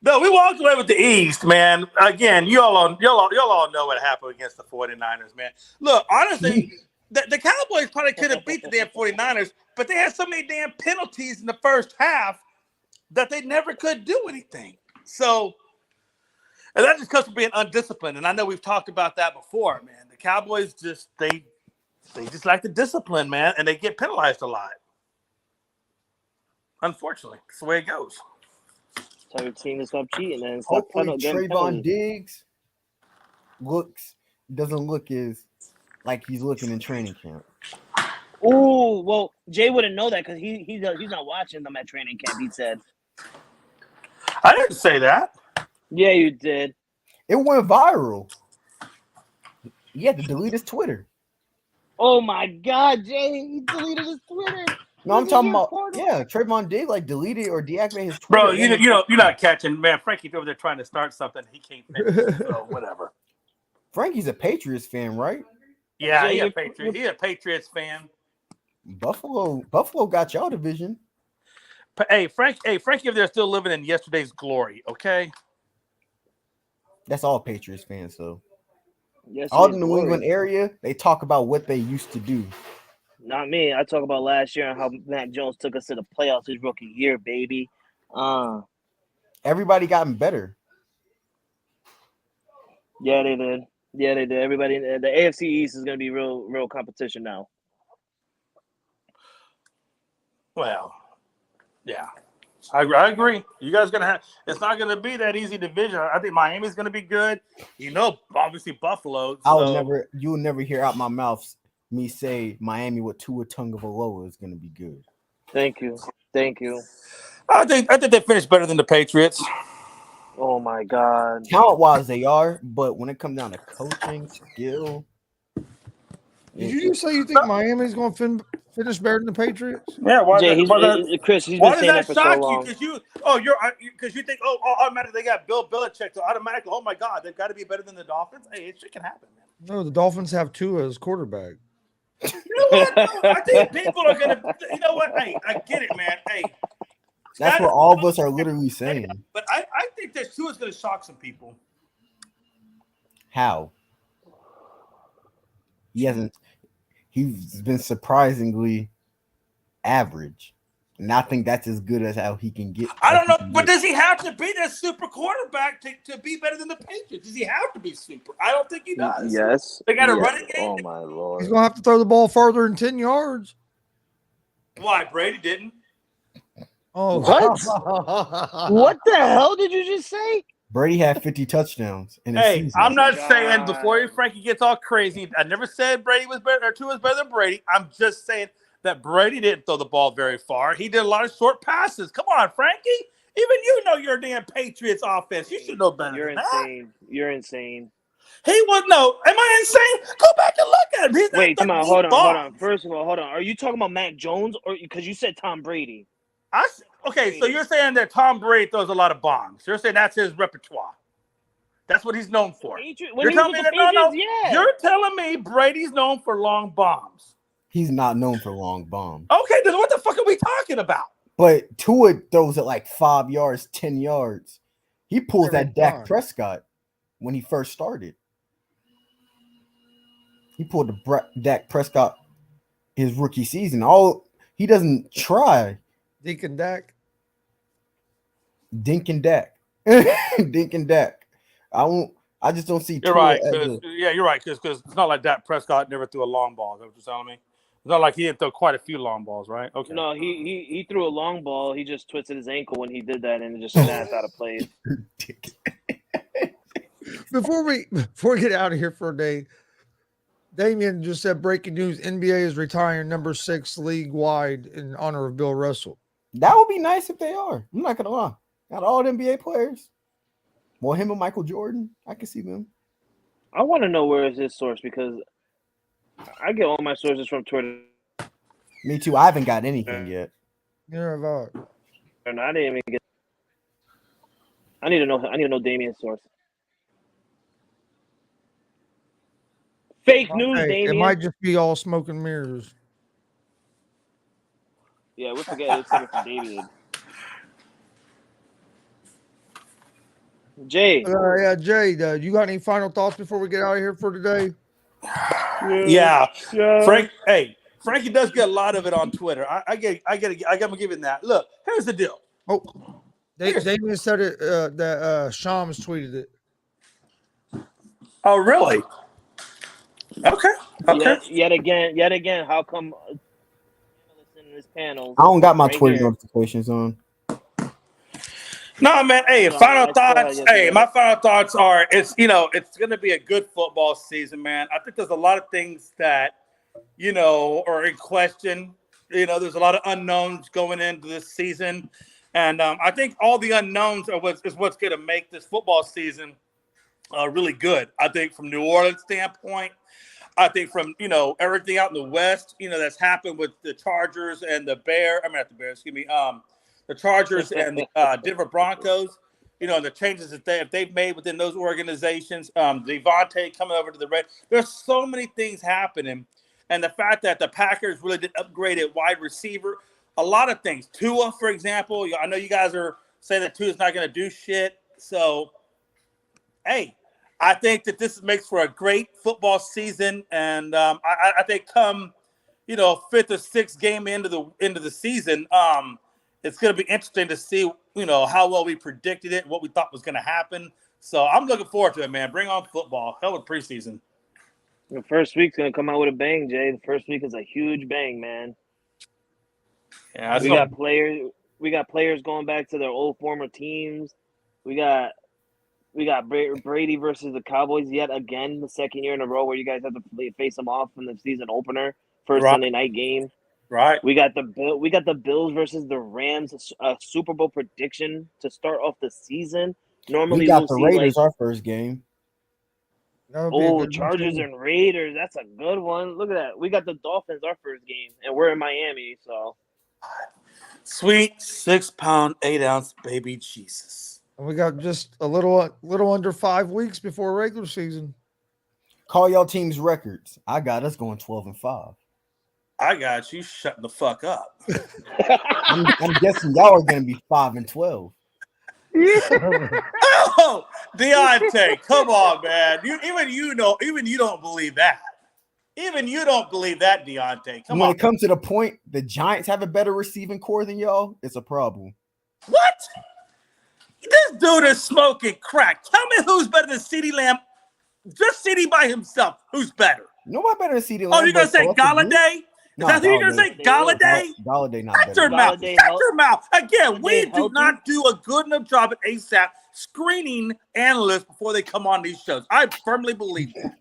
No, we walked away with the East, man. Again, y'all all know what happened against the 49ers, man. Look, honestly, the Cowboys probably could have beat the damn 49ers, but they had so many damn penalties in the first half that they never could do anything. So, and that just comes from being undisciplined. And I know we've talked about that before, man. The Cowboys they just lack the discipline, man, and they get penalized a lot. Unfortunately, that's the way it goes. Tell your team to stop cheating and stop hopefully Trayvon Diggs doesn't look as like he's looking in training camp. Oh, well, Jay wouldn't know that because he's not watching them at training camp. He said. I didn't say that. Yeah, you did. It went viral. He had to delete his Twitter. Oh my God, Jay! He deleted his Twitter. No, I'm talking about Trayvon Diggs like deleted or deactivated his Twitter. Bro, you're not catching, man. Frankie's over there trying to start something. He can't finish. So whatever. Frankie's a Patriots fan, right? Yeah, he's a Patriots fan. Buffalo got y'all division. Hey, Frankie over there still living in yesterday's glory, okay? That's all Patriots fans, though. Yes, all the New England area, they talk about what they used to do. Not me. I talk about last year and how Mac Jones took us to the playoffs his rookie year, baby. Everybody gotten better. Yeah, they did. Yeah, they did. Everybody, the AFC East is going to be real competition now. Well, yeah, I agree. You guys gonna have. It's not gonna be that easy division. I think Miami's gonna be good. Obviously Buffalo. You will never hear out my mouth me say Miami with Tua Tagovailoa is gonna be good. Thank you. I think they finished better than the Patriots. Oh my God. Talent wise, they are, but when it comes down to coaching skill, Did you just say you think Miami's going to finish better than the Patriots? Yeah, why? Jay, Chris, he's been saying that for so long. Because you think automatically they got Bill Belichick, so automatically, oh my God, they've got to be better than the Dolphins. Hey, it can happen, man. No, the Dolphins have Tua as quarterback. You know what? No, I think people are gonna. You know what? Hey, I get it, man. Hey, that's what all of us are literally saying. But I think that Tua's gonna shock some people. How? He's been surprisingly average. And I think that's as good as how he can get. I don't know, but does he have to be that super quarterback to be better than the Patriots? Does he have to be super? I don't think he does. Yes. They got a running game. Oh, my Lord. He's going to have to throw the ball farther than 10 yards. Why? Brady didn't. Oh, what? What the hell did you just say? Brady had 50 touchdowns in a season. I'm not saying before Frankie gets all crazy. I never said Brady was better or Tua was better than Brady. I'm just saying that Brady didn't throw the ball very far. He did a lot of short passes. Come on, Frankie. Even you know your damn Patriots offense. You should know better. You're insane. You're insane. He was Am I insane? Go back and look at him. He's Wait, come on. Hold on. First of all, hold on. Are you talking about Mac Jones or because you said Tom Brady? Okay, so you're saying that Tom Brady throws a lot of bombs. You're saying that's his repertoire. That's what he's known for. You're telling me yeah. You're telling me Brady's known for long bombs. He's not known for long bombs. Okay, then what the fuck are we talking about? But Tua throws it like 5 yards, 10 yards. He pulls that Dak Prescott when he first started. He pulled the Dak Prescott his rookie season. He doesn't try. Dink and Dak. Dink and Dak. I just don't see. You're right. You're right. Because it's not like Dak Prescott never threw a long ball. Is that what you're telling me? It's not like he didn't throw quite a few long balls, right? Okay. No, he threw a long ball. He just twisted his ankle when he did that, and it just snapped out of play. Before we get out of here for a day, Damien just said breaking news: NBA is retiring number 6 league wide in honor of Bill Russell. That would be nice if they are. I'm not gonna lie. Got all the NBA players. Well, him and Michael Jordan, I can see them. I want to know where is his source because I get all my sources from Twitter. Me too. I haven't got anything yet. Neither have I. And I didn't even get. I need to know Damien's source. Fake news, Damien. It might just be all smoke and mirrors. Yeah, we forget it's coming from Damien. Jay. Jay, you got any final thoughts before we get out of here for today? Yeah. Frankie does get a lot of it on Twitter. I gotta give him that. Look, here's the deal. Oh, Damien said it that Shams tweeted it. Oh, really? Okay. Yet again, how come in this panel? I don't got my Twitter notifications on. No, man. Hey, final thoughts. Hey, my final thoughts are it's going to be a good football season, man. I think there's a lot of things that, are in question. There's a lot of unknowns going into this season. And I think all the unknowns are what's going to make this football season really good. I think from New Orleans standpoint, I think from, everything out in the West, that's happened with the Chargers and the the Chargers and the Denver Broncos, and the changes that they've made within those organizations. Devontae coming over to the Red. There's so many things happening. And the fact that the Packers really did upgrade at wide receiver, a lot of things. Tua, for example, I know you guys are saying that Tua's not going to do shit. So, hey, I think that this makes for a great football season. And I think come, fifth or sixth game into the season. It's going to be interesting to see, how well we predicted it, what we thought was going to happen. So I'm looking forward to it, man. Bring on football. Hell with preseason. The first week's gonna come out with a bang, Jay. The first week is a huge bang, man. Yeah, we got players going back to their old former teams. We got Brady versus the Cowboys yet again, the second year in a row where you guys have to face them off in the season opener, first Sunday night game. Right. We got the Bills versus the Rams, a Super Bowl prediction to start off the season. Normally we got the Raiders our first game. Chargers and Raiders. That's a good one. Look at that. We got the Dolphins our first game, and we're in Miami. So sweet 6 pound, 8 ounce baby Jesus. And we got just a little under 5 weeks before regular season. Call y'all teams' records. I got us going 12-5. I got you shutting the fuck up. I'm guessing y'all are going to be 5-12. Oh, Deontay, come on, man. Even you don't believe that. Even you don't believe that, Deontay. Come on. When it comes to the point, the Giants have a better receiving core than y'all, it's a problem. What? This dude is smoking crack. Tell me who's better than CeeDee Lamb. Just CeeDee by himself. Who's better? Nobody better than CeeDee Lamb. Oh, you're going to say Galladay? Is that who you're going to say? Galladay? Galladay not Shut your mouth. Galladay Shut your mouth. Again, we do healthy? not do a good enough job at ASAP screening analysts before they come on these shows. I firmly believe that.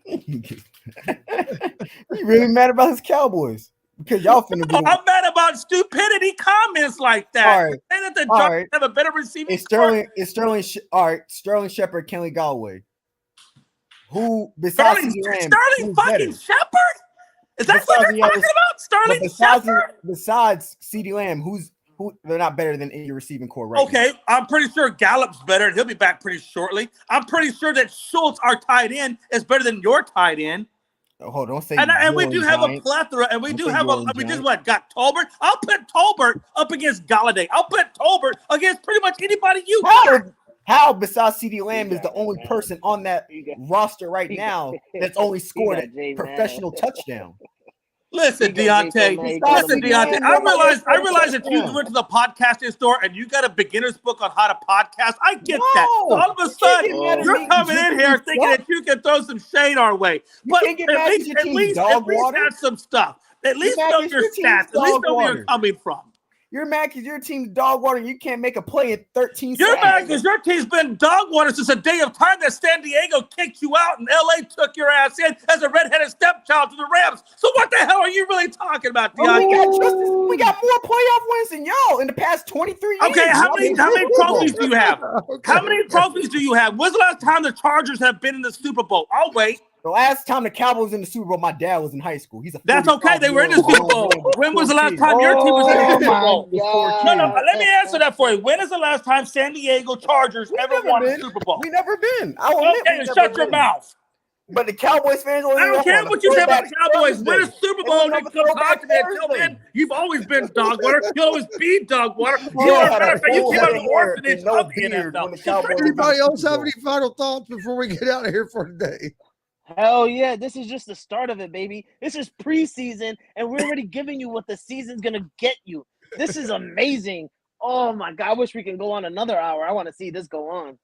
You really mad about his Cowboys? Because y'all finna be. I'm mad about stupidity comments like that. All right. Saying that the Giants have a better receiving core. Sterling Shepard, Kenley Galloway. Who besides Sterling fucking Shepard? Is that what you're talking about? Sterling Shepard? Besides CeeDee Lamb, who they're not better than in your receiving core right now. Okay, I'm pretty sure Gallup's better, and he'll be back pretty shortly. I'm pretty sure that Schultz, our tight end, is better than your tight end. Oh, hold on, don't say. And we do have a plethora, and we just got Tolbert. I'll put Tolbert up against Galladay. I'll put Tolbert against pretty much anybody you got. How besides CeeDee Lamb is the only person on that roster right now that's only scored a professional touchdown? Listen, Deontay. I realize that you went to the podcasting store and you got a beginner's book on how to podcast. I get that. So all of a sudden, you're coming in here thinking that you can throw some shade our way. But at least have some stuff. At least know your stats. At least know where you're coming from. You're mad because your team's dog water and you can't make a play in 13 seconds. You're mad because your team's been dog water since the day of time that San Diego kicked you out and LA took your ass in as a redheaded stepchild to the Rams. So what the hell are you really talking about, Deontay? We got more playoff wins than y'all in the past 23 years. Okay, how many trophies do you have? How many trophies do you have? When's the last time the Chargers have been in the Super Bowl? I'll wait. The last time the Cowboys in the Super Bowl, my dad was in high school. That's okay. They were in the Super Bowl. When was the last time your team was in the Super Bowl? No. Let me answer that for you. When is the last time San Diego Chargers ever won a Super Bowl? We never been. Okay, shut your mouth. But the Cowboys fans I don't care what you say about the Cowboys. Win a Super Bowl and they come talk to me. Until then, you've always been dog water. You'll always be dog water. You came out of the orphanage of the NFL. Anybody else have any final thoughts before we get out of here for today? Hell yeah, this is just the start of it, baby. This is preseason, and we're already giving you what the season's going to get you. This is amazing. Oh, my God. I wish we can go on another hour. I want to see this go on.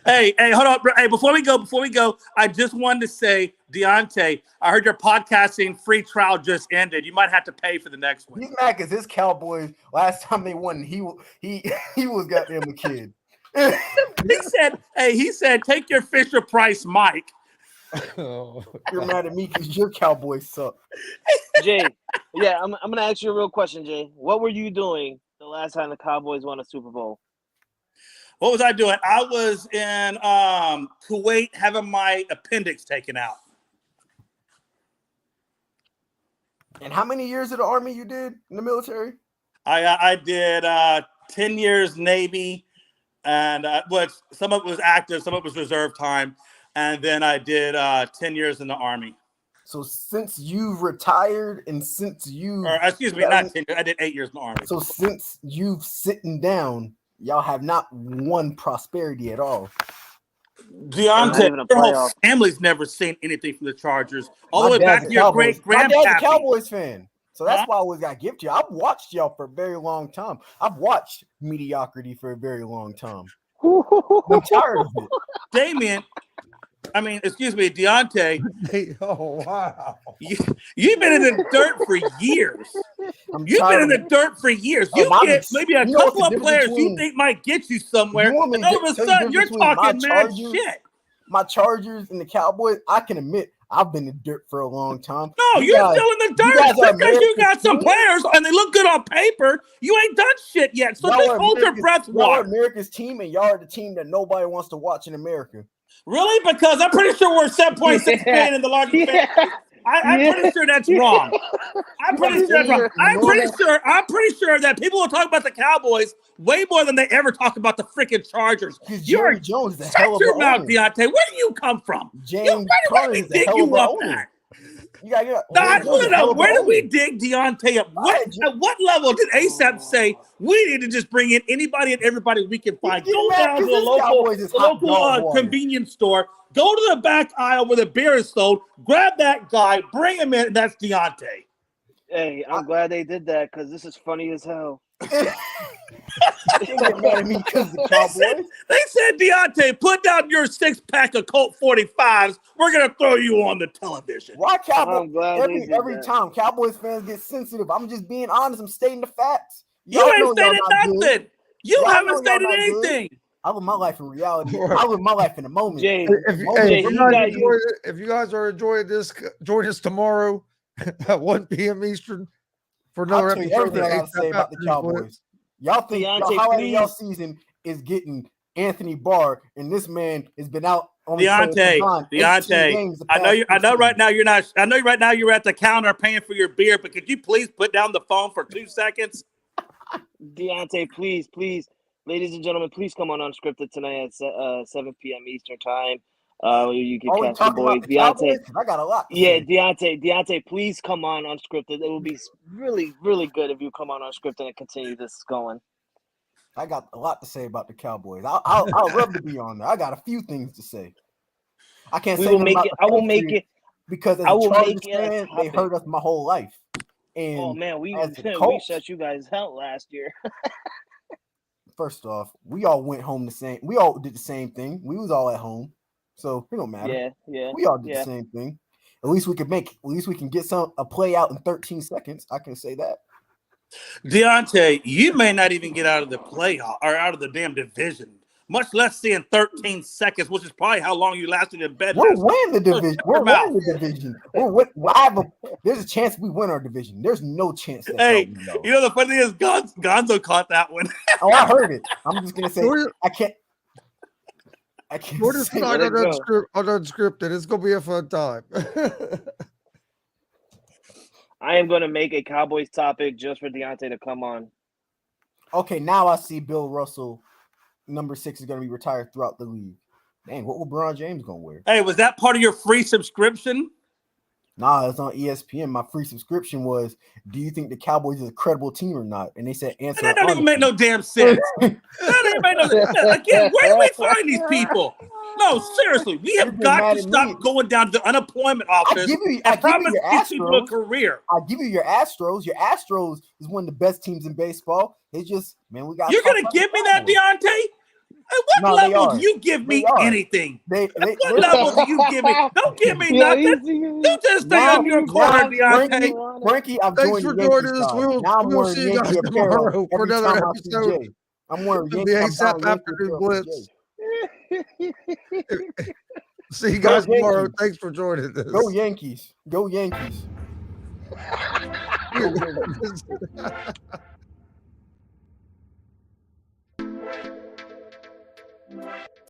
Hey, hold on. Hey, before we go, I just wanted to say, Deontay, I heard your podcasting free trial just ended. You might have to pay for the next one. He's mad because his Cowboys, last time they won, he was goddamn a kid. He said, take your Fisher Price mic. You're mad at me because your Cowboys suck. Jay, yeah, I'm going to ask you a real question, Jay. What were you doing the last time the Cowboys won a Super Bowl? What was I doing? I was in Kuwait having my appendix taken out. And how many years of the Army you did in the military? I did 10 years Navy, and some of it was active, some of it was reserve time. And then I did 10 years in the Army. So since you've retired and since you... not 10 years. I did 8 years in the Army. So since you've sitting down, y'all have not won prosperity at all. Deontay, your whole family's never seen anything from the Chargers. All the way back to your great-grandpappy. My dad's a Cowboys fan. So that's why I always got to give to you. I've watched y'all for a very long time. I've watched mediocrity for a very long time. I'm tired of it. Deontay. Oh wow! You've been in the dirt for years. You've been in the dirt for years. You get maybe a couple of players you think might get you somewhere, and all of a sudden you're talking mad shit. My Chargers and the Cowboys, I can admit I've been in the dirt for a long time. No, you're still in the dirt because you got some players and they look good on paper. You ain't done shit yet, so just hold your breath. Y'all are America's team, and y'all are the team that nobody wants to watch in America. Really? Because I'm pretty sure we're 7.6 million in the largest fan base. I'm pretty sure that's wrong. I'm pretty sure that's wrong. I'm pretty sure that people will talk about the Cowboys way more than they ever talk about the freaking Chargers. Jerry Jones is a hell of a mouth, Deontay. Where do you come from? James where do we dig you up at? Where do we dig Deontay up? At what level did ASAP say we need to just bring in anybody and everybody we can find? Go down to the local convenience store. Go to the back aisle where the beer is sold. Grab that guy. Bring him in. And that's Deontay. Hey, I'm glad they did that because this is funny as hell. They get mad at me because the Cowboys. They said, Deontay, put down your 6-pack of Colt 45s. We're going to throw you on the television. Why Cowboys? Every time Cowboys fans get sensitive, I'm just being honest. I'm stating the facts. You ain't stated nothing. You haven't stated anything. I live my life in reality. I live my life in the moment. If you guys are enjoying this, join us tomorrow at 1 p.m. Eastern for another episode. Everything I got to say about the Cowboys. Y'all think y'all season is getting Anthony Barr, and this man has been out on Deontay. I know right now you're not. I know right now you're at the counter paying for your beer, but could you please put down the phone for 2 seconds? Deontay, please. Ladies and gentlemen, please come on Unscripted tonight at 7 p.m. Eastern time. You can catch the boys. Deontay, I got a lot. Deontay, please come on Unscripted. It would be really, really good if you come on Unscripted and continue this going. I got a lot to say about the Cowboys. I'll love to be on there. I got a few things to say. I can't say I will make it because as a Chargers fan, they hurt us my whole life. And oh man, we shut you guys out last year. First off, we all went home we all did the same thing. We was all at home. So it don't matter. Yeah. We all did the same thing. At least we can get a play out in 13 seconds. I can say that. Deontay, you may not even get out of the playoff or out of the damn division, much less see in 13 seconds, which is probably how long you lasted in bed. We're winning the division. There's a chance we win our division. There's no chance. Hey, you know the funny thing is Gonzo caught that one. Oh, I heard it. I'm just gonna say I can't. We're just not unscripted. It's gonna be a fun time. I am gonna make a Cowboys topic just for Deontay to come on. Okay, now I see Bill Russell, number 6, is gonna be retired throughout the league. Dang, what LeBron James gonna wear? Hey, was that part of your free subscription? Nah, it's on ESPN. My free subscription was, do you think the Cowboys is a credible team or not? And they said answer. That don't even make no damn sense. That don't make no sense. Again, where do we find these people? No, seriously, we have got to stop going down to the unemployment office and promise these people a career. I'll give you your Astros. Your Astros is one of the best teams in baseball. They just, man, we got. You're going to give me that, Deontay? At what level do you give me anything? At what level do you give me? Don't give me nothing. You just stay on your corner, Deontay. Frankie, thanks for joining us. We'll see you guys tomorrow for another episode. I'm wearing the ASAP Afternoon Blitz. See you guys tomorrow. Thanks for joining us. Go Yankees. Go Yankees.